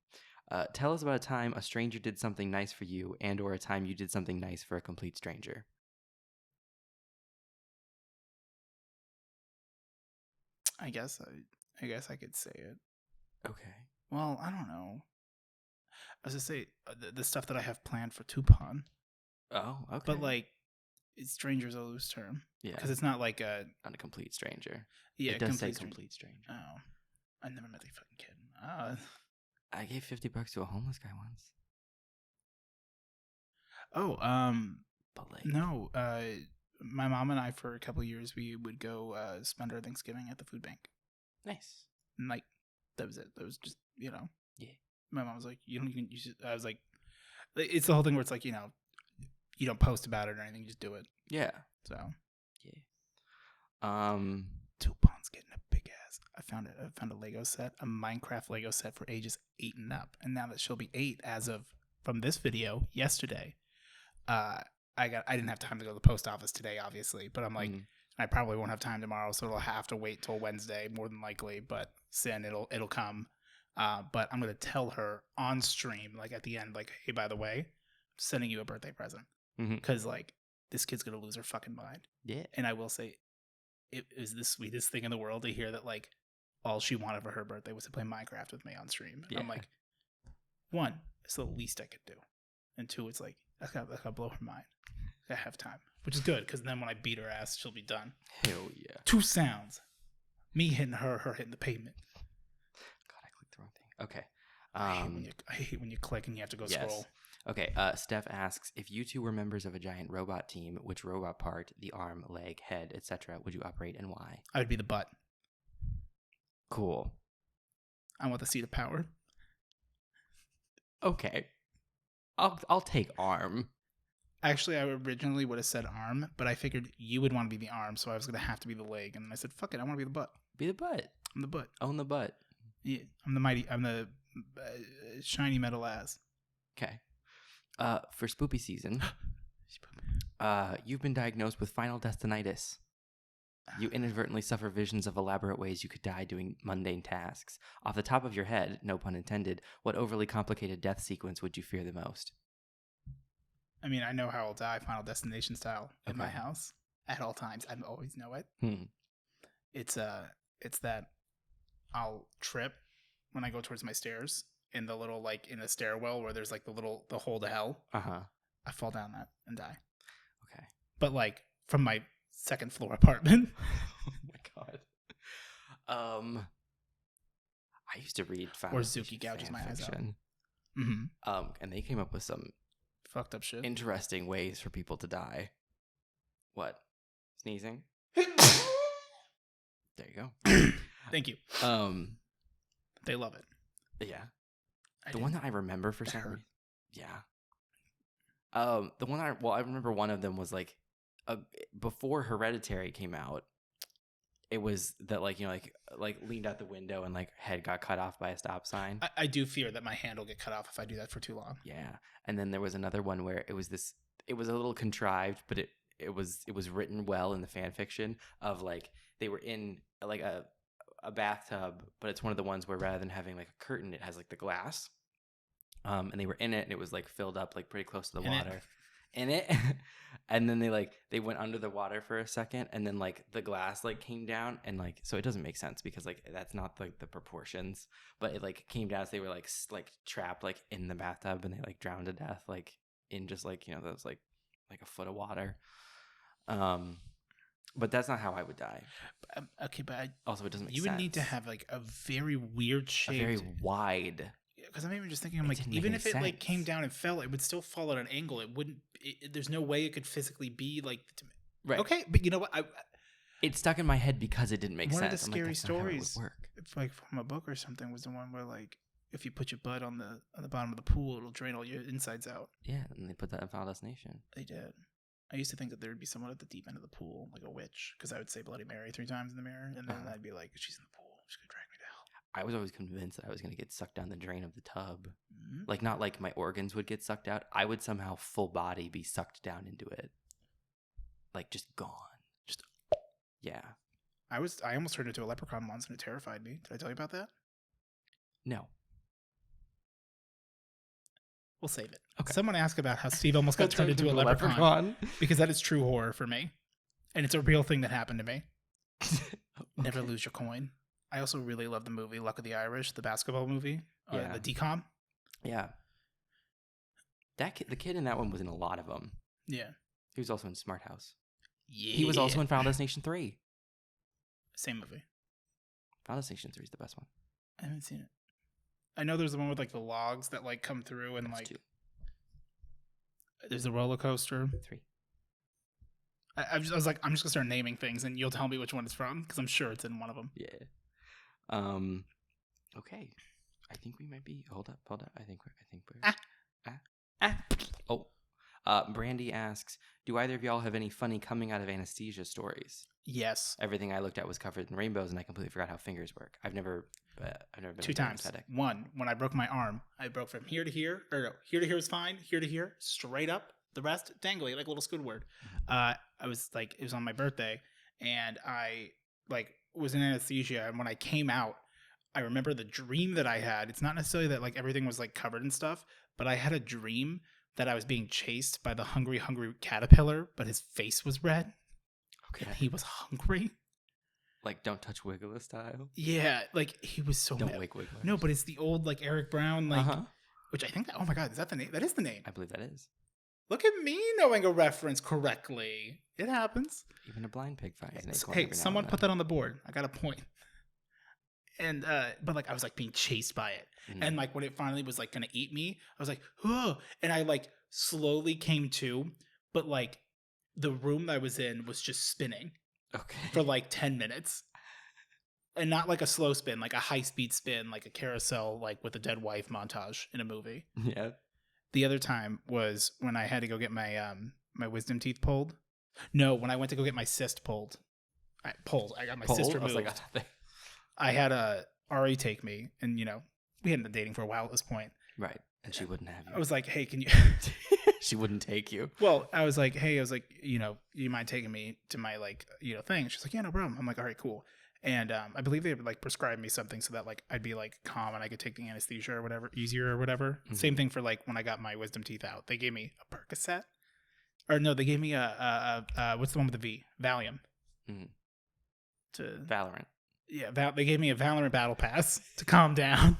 Tell us about a time a stranger did something nice for you and or a time you did something nice for a complete stranger. I guess I could say it. Okay. Well, I don't know. I was gonna say the stuff that I have planned for Tupan. Oh, okay. But like, stranger's a loose term. Yeah. Because it's not like not a complete stranger. Yeah, it does say complete stranger. Oh, I never met the fucking kid. I gave $50 to a homeless guy once. Oh, but like no. My mom and I for a couple of years we would go spend our Thanksgiving at the food bank. Nice. And like that was it. That was just Yeah. My mom was like, you should. I was like, it's the whole thing where it's like you don't post about it or anything. You just do it. Yeah. So. Yeah. Tupan's getting a big ass guys, I found a Lego set, a Minecraft Lego set for ages 8 and up, and now that she'll be 8 as of from this video yesterday. I didn't have time to go to the post office today, obviously, but I'm like, I probably won't have time tomorrow, so it'll have to wait till Wednesday, more than likely. But then it'll come. But I'm gonna tell her on stream, like at the end, like, hey, by the way, I'm sending you a birthday present, because like this kid's gonna lose her fucking mind. Yeah. And I will say, it was the sweetest thing in the world to hear that like all she wanted for her birthday was to play Minecraft with me on stream. And I'm like, one, it's the least I could do, and two, it's like that's gotta blow her mind. I have time, which is good, because then when I beat her ass, she'll be done. Hell yeah. 2 sounds: me hitting her hitting the pavement. God, I clicked the wrong thing. Okay. I hate when you click and you have to go scroll. Okay. Steph asks, if you two were members of a giant robot team, which robot part, the arm, leg, head, etc., would you operate and why? I would be the butt. Cool. I want the seat of power. Okay. I'll take arm. Actually, I originally would have said arm, but I figured you would want to be the arm, so I was going to have to be the leg. And then I said, fuck it, I want to be the butt. Be the butt. I'm the butt. Own the butt. Yeah, I'm the shiny metal ass. Okay. For spoopy season, you've been diagnosed with final destinitis. You inadvertently suffer visions of elaborate ways you could die doing mundane tasks. Off the top of your head, no pun intended, what overly complicated death sequence would you fear the most? I mean, I know how I'll die, Final Destination style, in my house at all times. I always know it. It's that I'll trip when I go towards my stairs in the little, like, in a stairwell where there's like the hole to hell. I fall down that and die. Okay. But like from my 2nd floor apartment. Oh my god. I used to read or Zuki gouges my eyes out. And they came up with some fucked up shit. Interesting ways for people to die. What? Sneezing? There you go. Thank you. They love it. Yeah. The one that I remember for some reason. Yeah. The one I remember one of them was like before Hereditary came out. It was that like, you know, like leaned out the window and like head got cut off by a stop sign. I do fear that my hand will get cut off if I do that for too long. Yeah. And then there was another one where it was a little contrived, but it was written well in the fan fiction of like they were in like a bathtub, but it's one of the ones where rather than having like a curtain, it has like the glass. And they were in it and it was like filled up like pretty close to the water. In it. And then they went under the water for a second and then like the glass like came down and like, so it doesn't make sense because like that's not like the proportions, but it like came down, so they were like trapped like in the bathtub and they like drowned to death like in just like, you know, those like a foot of water. But that's not how I would die. Okay, but also it doesn't make sense. You would need to have like a very weird shape, a very wide. Because I'm even just thinking, I'm like, even if it like came down and fell, it would still fall at an angle. It wouldn't. There's no way it could physically be like. Right. Okay, but you know what? It stuck in my head because it didn't make sense. One of the scary stories, work. If like from a book or something, was the one where like if you put your butt on the bottom of the pool, it'll drain all your insides out. Yeah, and they put that in Final Destination. They did. I used to think that there would be someone at the deep end of the pool, like a witch, because I would say Bloody Mary 3 times in the mirror, and then I'd be like, she's in the pool, she's gonna drag me to hell. I was always convinced that I was going to get sucked down the drain of the tub. Like, not like my organs would get sucked out. I would somehow full body be sucked down into it. Like, just gone. Just, yeah. I almost turned into a leprechaun once and it terrified me. Did I tell you about that? No. We'll save it. Okay. Someone asked about how Steve almost got turned into a leprechaun. Because that is true horror for me. And it's a real thing that happened to me. Okay. Never lose your coin. I also really love the movie Luck of the Irish, the basketball movie, the decom. Yeah. The kid in that one was in a lot of them. Yeah. He was also in Smart House. Yeah. He was also in Final Destination 3. Same movie. Final Destination 3 is the best one. I haven't seen it. I know there's the one with like the logs that like come through and like 2. There's a roller coaster. 3. I was like, I'm just gonna start naming things and you'll tell me which one it's from because I'm sure it's in one of them. Yeah. Okay. I think we might be. Hold up. I think we're. Oh. Brandy asks, do either of y'all have any funny coming out of anesthesia stories? Yes. Everything I looked at was covered in rainbows, and I completely forgot how fingers work. I've never been 2 times. anesthetic. One, when I broke my arm, I broke from here to here. Or no, here to here is fine. Here to here, straight up. The rest dangly, like a little Squidward. I was like, it was on my birthday, and I like was in anesthesia. And when I came out, I remember the dream that I had. It's not necessarily that like everything was like covered in stuff, but I had a dream that I was being chased by the hungry caterpillar, but his face was red. Okay. And he was hungry. Like, don't touch Wiggler style? Yeah, like he was so Don't mad. wake Wiggler. No, but it's the old like Eric Brown, like which I think that, oh my God, is that the name? That is the name. I believe that is. Look at me knowing a reference correctly. It happens. Even a blind pig finds an acorn. Hey, someone put that on the board. I got a point. And but like I was like being chased by it. And like when it finally was like gonna eat me, I was like, oh, and I like slowly came to, but like the room that I was in was just spinning. Okay. For like 10 minutes. And not like a slow spin, like a high speed spin, like a carousel, like with a dead wife montage in a movie. Yeah. The other time was when I had to go get my my wisdom teeth pulled. No, when I went to go get my cyst pulled. I got my cyst removed. I had a Ari take me, and you know, we hadn't been dating for a while at this point. Right. And she wouldn't have you. I was like, hey, can you She wouldn't take you. Well, I was like, hey, you know, you mind taking me to my like, you know, thing? She's like, yeah, no problem. I'm like, all right, cool. And I believe they would like prescribe me something so that like I'd be like calm and I could take the anesthesia or whatever, easier or whatever. Mm-hmm. Same thing for like when I got my wisdom teeth out. They gave me a Percocet. Or no, they gave me a what's the one with the V? Valium. Mm-hmm. To Valorant. Yeah, they gave me a Valorant battle pass to calm down.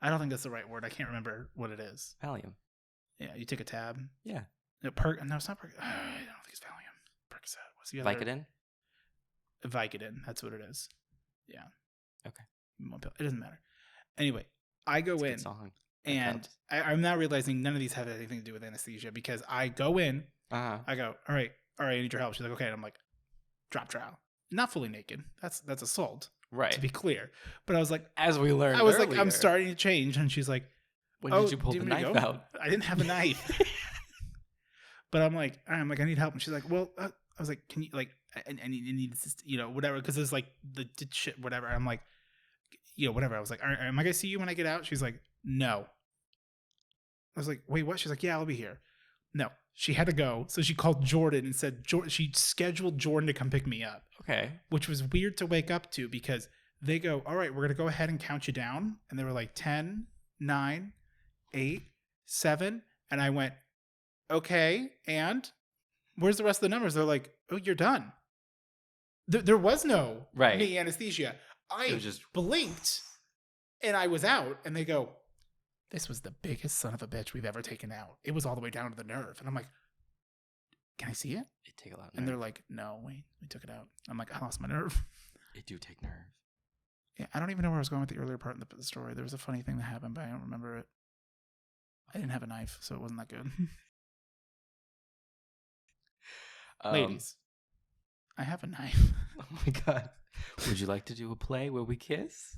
I don't think that's the right word. I can't remember what it is. Valium. Yeah, you take a tab. Yeah. No, it's not I don't think it's Valium. Percocet. What's the other? Vicodin? Vicodin. That's what it is. Yeah. Okay. It doesn't matter. Anyway, I go in and I'm now realizing none of these have anything to do with anesthesia because I go in, I go, all right, I need your help. She's like, okay. And I'm like, drop trowel. Not fully naked. That's assault. Right. To be clear. But I was like, as we learned, I was earlier. Like, I'm starting to change. And she's like, when did you pull the knife out? I didn't have a knife. But I'm like, I need help. And she's like, well, I was like, can you like, I need this, you know, whatever. Because it's like the shit, whatever. I'm like, you know, whatever. I was like, am I going to see you when I get out? She's like, no. I was like, wait, what? She's like, yeah, I'll be here. No, she had to go. So she called Jordan and said, she scheduled Jordan to come pick me up. Okay. Which was weird to wake up to because they go, all right, we're going to go ahead and count you down. And they were like 10, 9, 8, 7. And I went, okay. And where's the rest of the numbers? They're like, oh, you're done. There was no knee anesthesia. I just blinked and I was out. And they go, this was the biggest son of a bitch we've ever taken out. It was all the way down to the nerve. And I'm like, can I see it? It take a lot of nerve. And they're like, no, wait, we took it out. I'm like, I lost my nerve. It do take nerve. Yeah, I don't even know where I was going with the earlier part of the story. There was a funny thing that happened, but I don't remember it. I didn't have a knife, so it wasn't that good. Ladies, I have a knife. Oh my God. Would you like to do a play where we kiss?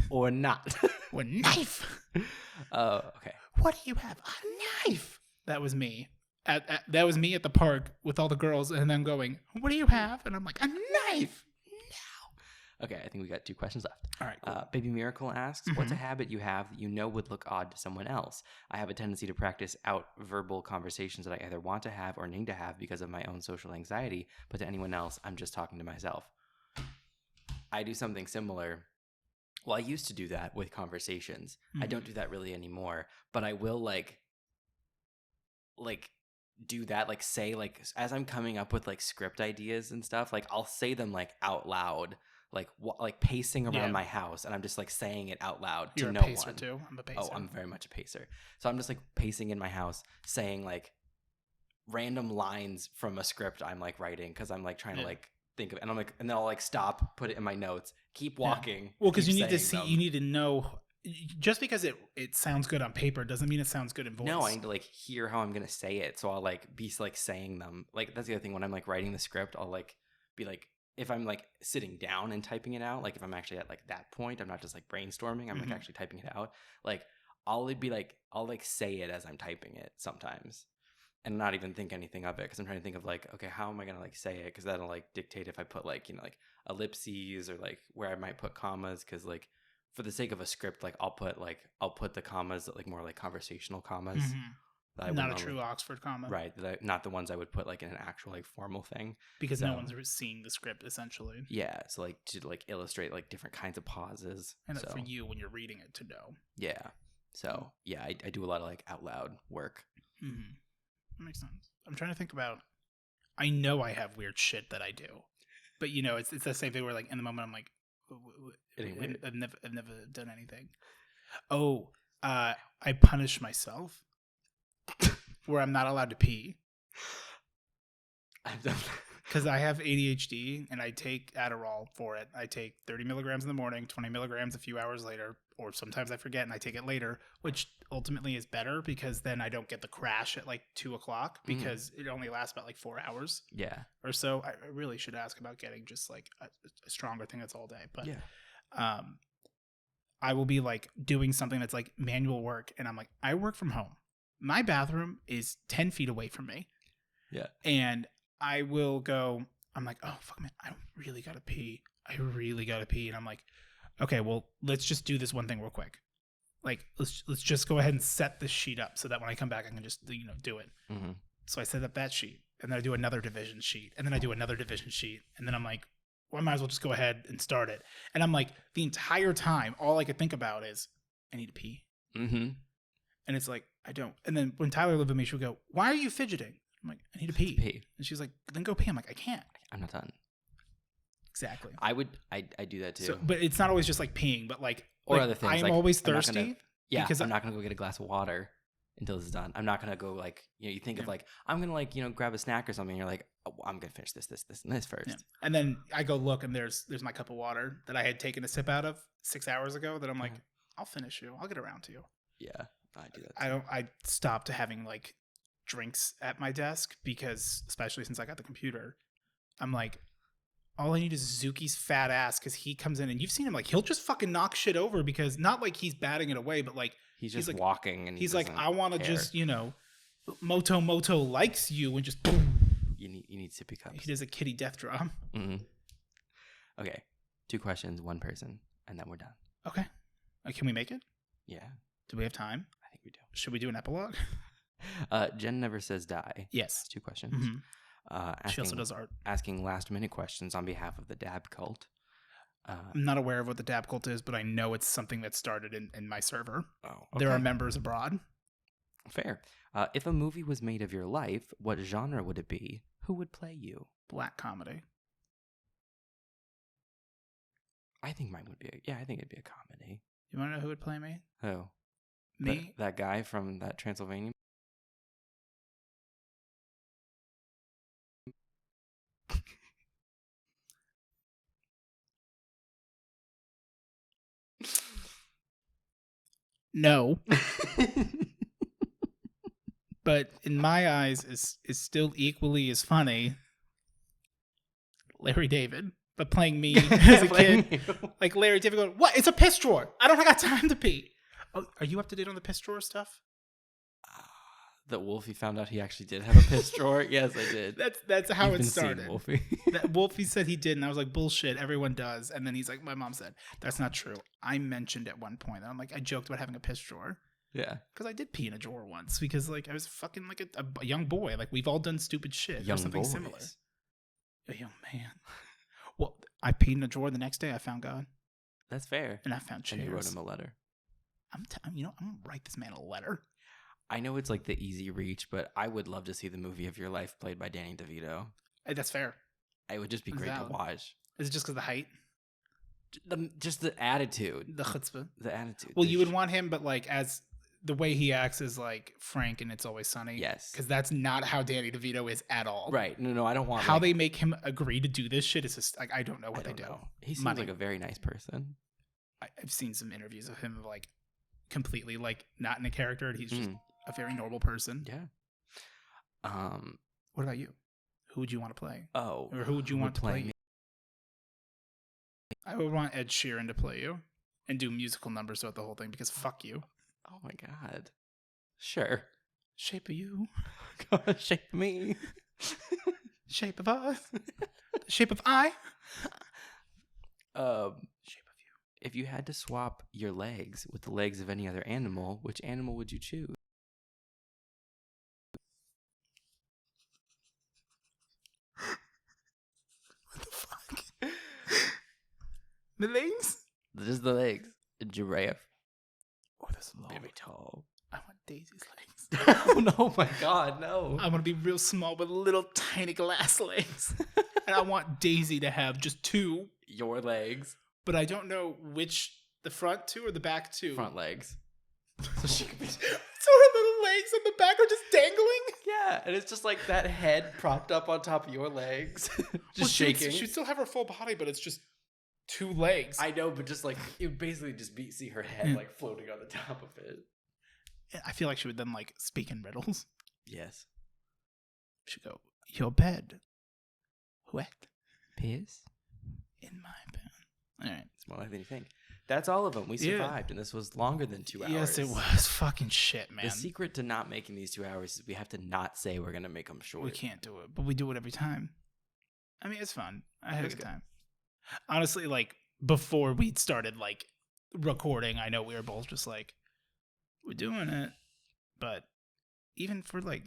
Or not? Or knife. Okay. What do you have? A knife. That was me. That was me at the park with all the girls and them going, what do you have? And I'm like, a knife. No. Okay, I think we got 2 questions left. All right. Cool. Baby Miracle asks, what's a habit you have that you know would look odd to someone else? I have a tendency to practice out verbal conversations that I either want to have or need to have because of my own social anxiety, but to anyone else, I'm just talking to myself. I do something similar. Well, I used to do that with conversations. I don't do that really anymore, but I will like do that, like say like as I'm coming up with like script ideas and stuff, like I'll say them like out loud, like pacing around my house, and I'm just like saying it out loud to no one. You're a pacer too. I'm a pacer. Oh, I'm very much a pacer. So I'm just like pacing in my house, saying like random lines from a script I'm like writing because I'm like trying to like think of, and I'm like, and then I'll like stop, put it in my notes, keep walking. Yeah. Well, because you need to see, you need to know. Just because it sounds good on paper doesn't mean it sounds good in voice. No, I need to like hear how I'm gonna say it, so I'll like be like saying them. Like that's the other thing, when I'm like writing the script, I'll like be like, if I'm like sitting down and typing it out, like if I'm actually at like that point, I'm not just like brainstorming, I'm like actually typing it out. Like I'll like say it as I'm typing it sometimes, and not even think anything of it because I'm trying to think of like, okay, how am I gonna like say it? Because that'll like dictate if I put like like ellipses or like where I might put commas. Because like for the sake of a script, like I'll put the commas like more like conversational commas. Not a true Oxford comma, right? Not the ones I would put like in an actual like formal thing because no one's seeing the script essentially. Yeah, so like to like illustrate like different kinds of pauses, and for you when you're reading it to know. Yeah, so yeah, I do a lot of like out loud work. That makes sense. I'm trying to think about. I know I have weird shit that I do, but it's the same thing where like in the moment I'm like, I've never done anything. Oh, I punish myself where I'm not allowed to pee. I've done because I have ADHD and I take Adderall for it. I take 30 milligrams in the morning, 20 milligrams a few hours later, or sometimes I forget and I take it later, which ultimately is better because then I don't get the crash at like 2 o'clock because it only lasts about like 4 hours. Yeah. Or so. I really should ask about getting just like a stronger thing that's all day. But I will be like doing something that's like manual work and I'm like, I work from home. My bathroom is 10 feet away from me. Yeah. And I will go, I'm like, oh, fuck, man, I really got to pee. I really got to pee. And I'm like, okay, well, let's just do this one thing real quick. Like, let's just go ahead and set this sheet up so that when I come back, I can just, do it. Mm-hmm. So I set up that sheet and then I do another division sheet and then I do another division sheet. And then I'm like, well, I might as well just go ahead and start it. And I'm like, the entire time, all I could think about is, I need to pee. Mm-hmm. And it's like, I don't. And then when Tyler lived with me, she would go, why are you fidgeting? I'm like, I need to pee. And she's like, then go pee. I'm like, I can't. I'm not done. Exactly. I do that too. So, but it's not always just like peeing, but like, or other things. I'm like, always thirsty. Because I'm not going to go get a glass of water until this is done. I'm not going to go like, you think of like, I'm going to like, grab a snack or something. And you're like, oh, I'm going to finish this, and this first. Yeah. And then I go look and there's my cup of water that I had taken a sip out of 6 hours ago that I'm like, I'll finish you. I'll get around to you. Yeah, I do that too. I stopped having like drinks at my desk because especially since I got the computer, I'm like, all I need is Zuki's fat ass because he comes in and you've seen him like he'll just fucking knock shit over because not like he's batting it away, but like he's just like, walking and he's like, I want to just Moto likes you and just boom. You need sippy cups. He does a kitty death drop. Mm-hmm. Okay, 2 questions, 1 person, and then we're done. Okay, can we make it? Yeah. Do we have time? I think we do. Should we do an epilogue? Jen never says die. Yes. 2 questions. Mm-hmm. She also does art. Asking last minute questions on behalf of the Dab cult. I'm not aware of what the Dab cult is, but I know it's something that started in my server. Oh, okay. There are members abroad. Fair. If a movie was made of your life, what genre would it be? Who would play you? Black comedy. I think mine would be. I think it'd be a comedy. You want to know who would play me? Who? Me? That guy from that Transylvania. No. But in my eyes is still equally as funny. Larry David. But playing me as a kid. Like Larry David going, what? It's a piss drawer. I don't got time to pee. Oh, are you up to date on the piss drawer stuff? That Wolfie found out he actually did have a piss drawer. Yes, I did. That's how it started. Wolfie. That Wolfie said he did, and I was like, bullshit. Everyone does. And then he's like, my mom said that's not true. I mentioned at one point, and I'm like, I joked about having a piss drawer. Yeah, because I did pee in a drawer once because like I was fucking like a young boy. Like we've all done stupid shit or something similar. A young man. Well, I peed in a drawer. The next day, I found God. That's fair. And I found chairs. And you wrote him a letter. I'm gonna write this man a letter. I know it's like the easy reach, but I would love to see the movie of your life played by Danny DeVito. That's fair. It would just be great to watch. Is it just because of the height? Just the attitude. The chutzpah. The attitude. Well, you would want him, but like as the way he acts is like Frank and It's Always Sunny. Yes. Because that's not how Danny DeVito is at all. Right. No, I don't want how they make him agree to do this shit is just like I don't know what they do. He seems like a very nice person. I've seen some interviews of him of like completely like not in a character and he's just a very normal person. Yeah. What about you? Who would you want to play? Oh. Or who would you want to play you? I would want Ed Sheeran to play you and do musical numbers throughout the whole thing because fuck you. Oh my god. Sure. Shape of you. Shape of me. Shape of us. Shape of I. Shape of you. If you had to swap your legs with the legs of any other animal, which animal would you choose? What the fuck? The legs? Just the legs. A giraffe. Oh, that's low. Very tall. I want Daisy's legs. Oh, no, my God, no. I want to be real small with little tiny glass legs. And I want Daisy to have just 2. Your legs. But I don't know which, the front 2 or the back 2. Front legs. So she could be... So her little legs on the back are just dangling? Yeah, and it's just like that head propped up on top of your legs. Just shaking. She'd still have her full body, but it's just 2 legs. I know, but just like, it would basically just see her head like floating on the top of it. I feel like she would then like speak in riddles. Yes. She'd go, your bed. Wet. Piss? In my bed. All right. It's more likely than you think. That's all of them. We survived, and this was longer than 2 hours. Yes, it was. Fucking shit, man. The secret to not making these 2 hours is we have to not say we're going to make them short. We can't do it, but we do it every time. I mean, it's fun. I had a good time. Honestly, like, before we started, like, recording, I know we were both just like, we're doing it. But even for, like,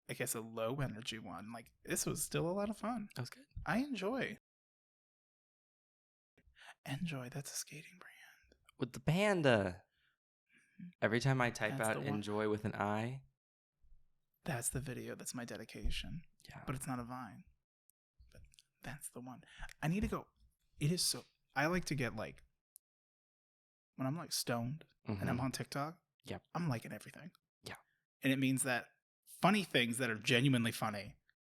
I guess a low energy one, like, this was still a lot of fun. That was good. I enjoy. Enjoy, that's a skating brand. With the panda. Every time I type That's out enjoy with an I. That's the video. That's my dedication. Yeah. But it's not a Vine. But that's the one. I need to go. It is so. I like to get like, when I'm like stoned and I'm on TikTok, yep. I'm liking everything. Yeah. And it means that funny things that are genuinely funny,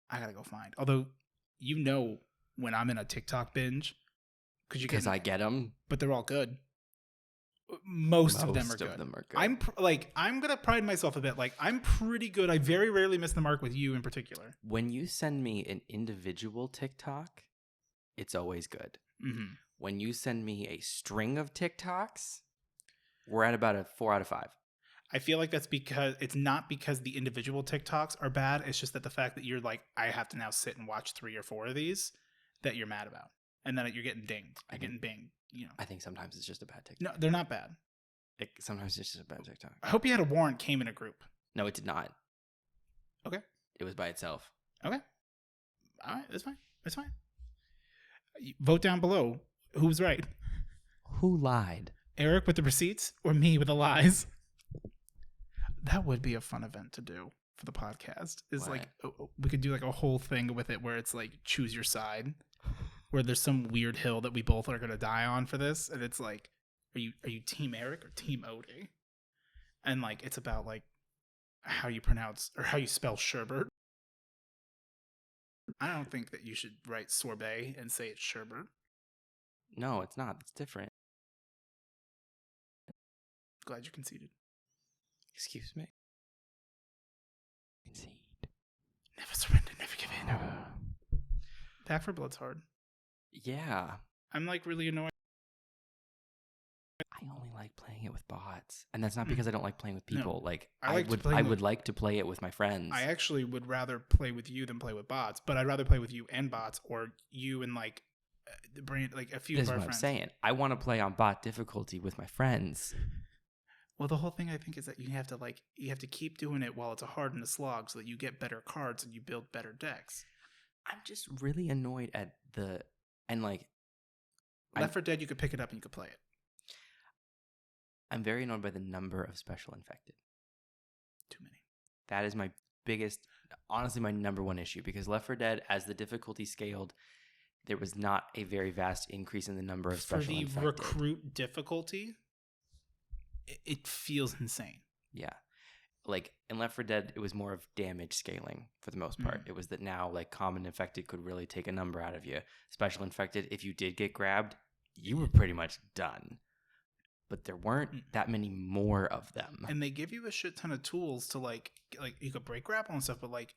I gotta go find. Although, you know, when I'm in a TikTok binge, because I get them, but they're all good. Most of them are good. I'm gonna pride myself a bit. Like, I'm pretty good. I very rarely miss the mark with you in particular. When you send me an individual TikTok, it's always good. Mm-hmm. When you send me a string of TikToks, we're at about a 4 out of 5. I feel like that's because it's not because the individual TikToks are bad. It's just that the fact that you're like, I have to now sit and watch 3 or 4 of these that you're mad about. And then you're getting dinged. You're getting binged, you know. I think sometimes it's just a bad TikTok. No, they're not bad. Sometimes it's just a bad TikTok. I hope you had a warrant came in a group. No, it did not. Okay. It was by itself. Okay. All right. That's fine. That's fine. Vote down below. Who's right? Who lied? Eric with the receipts or me with the lies? That would be a fun event to do for the podcast. Is like, we could do like a whole thing with it where it's like, choose your side. Where there's some weird hill that we both are gonna die on for this, and it's like, are you Team Eric or Team Odie? And like, it's about like how you pronounce or how you spell sherbet. I don't think that you should write sorbet and say it's sherbet. No, it's not. It's different. Glad you conceded. Excuse me. Concede. Never surrender, never give in. Back 4 Blood's hard. Yeah. I'm like really annoyed. I only like playing it with bots. And that's not because I don't like playing with people. No. Like I would like to play it with my friends. I actually would rather play with you than play with bots, but I'd rather play with you and bots or you and like the brand, like a few of our friends. That's what I'm saying. I want to play on bot difficulty with my friends. Well, the whole thing I think is that you have to keep doing it while it's a hard and a slog so that you get better cards and you build better decks. I'm just really annoyed at Left 4 Dead, you could pick it up and you could play it. I'm very annoyed by the number of special infected. Too many. That is my biggest, honestly, my number one issue, because Left 4 Dead, as the difficulty scaled, there was not a very vast increase in the number of special infected. For the recruit difficulty, it feels insane. Yeah. Like, in Left 4 Dead, it was more of damage scaling for the most part. It was that now, like, common infected could really take a number out of you. Special infected, if you did get grabbed, you were pretty much done. But there weren't that many more of them. And they give you a shit ton of tools to, like you could break grapple and stuff, but, like,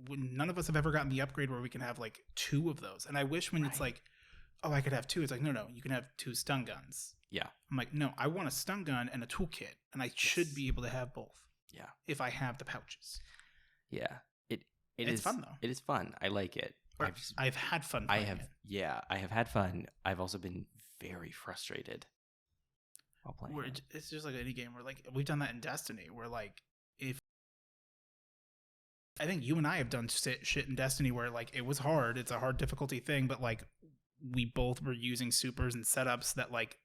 none of us have ever gotten the upgrade where we can have, like, 2 of those. And I wish when it's, like, oh, I could have 2. It's like, no, you can have 2 stun guns. Yeah. I'm like, no, I want a stun gun and a toolkit, and I should be able to have both. Yeah. If I have the pouches. Yeah. It's fun though. It is fun. I like it. I've had fun playing it. Yeah, I have had fun. I've also been very frustrated while playing it. It's just like any game where, like, we've done that in Destiny, where, like, if I think you and I have done shit in Destiny where, like, it was hard. It's a hard difficulty thing, but, like, we both were using supers and setups that, like,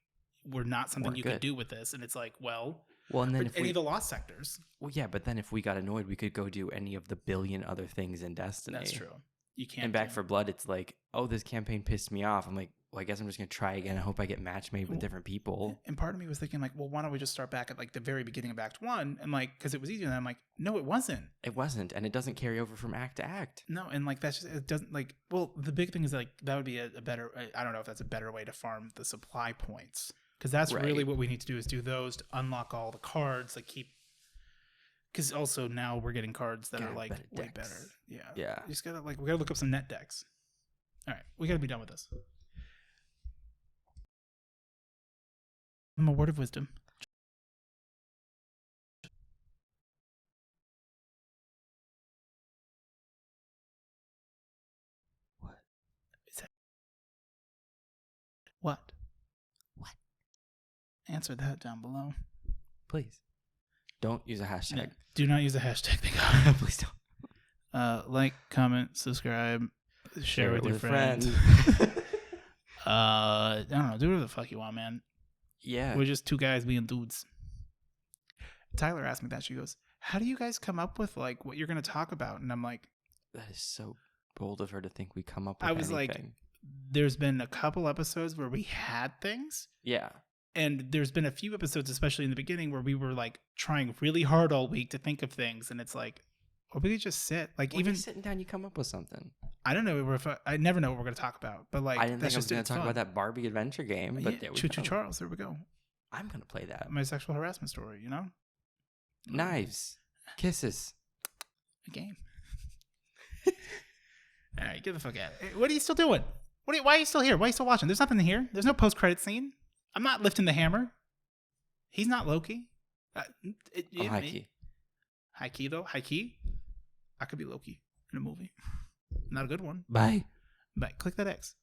were not something you could do with this. And it's like, well, and then if any of the lost sectors. Well, yeah, but then if we got annoyed, we could go do any of the billion other things in Destiny. That's true. You can't. And Back 4 Blood, it's like, oh, this campaign pissed me off. I'm like, well, I guess I'm just going to try again. I hope I get match made with different people. And part of me was thinking, like, well, why don't we just start back at, like, the very beginning of Act 1? And, like, because it was easier. And I'm like, no, it wasn't. It wasn't. And it doesn't carry over from act to act. No, and, like, that's just, it doesn't, like, well, the big thing is, like, that would be a better, I don't know if that's a better way to farm the supply points. Because that's really what we need to do, is do those to unlock all the cards, like, keep. Because also now we're getting cards that are, like, way better. Yeah. Yeah. You just gotta, like, we gotta look up some net decks. All right. We gotta be done with this. I'm a word of wisdom. What? Is that? What? Answer that down below. Please. Don't use a hashtag. No, do not use a hashtag. Thank God. Please don't. Like, comment, subscribe, share with your friends. I don't know. Do whatever the fuck you want, man. Yeah. We're just 2 guys being dudes. Tyler asked me that. She goes, how do you guys come up with, like, what you're going to talk about? And I'm like, that is so bold of her to think we come up with I was anything. like, there's been a couple episodes where we had things. Yeah. And there's been a few episodes, especially in the beginning, where we were, like, trying really hard all week to think of things. And it's like, or we could just sit. Like, when even you're sitting down, you come up with something. I don't know. I never know what we're going to talk about. But, like, I didn't think I was going to talk about that Barbie adventure game. But yeah, Choo Charles. There we go. I'm going to play that. My sexual harassment story, you know? Knives. Kisses. A game. All right, get the fuck out. What are you still doing? Why are you still here? Why are you still watching? There's nothing here. There's no post-credit scene. I'm not lifting the hammer. He's not Loki. High key. High key, though. High key. I could be Loki in a movie. Not a good one. Bye. Bye. Click that X.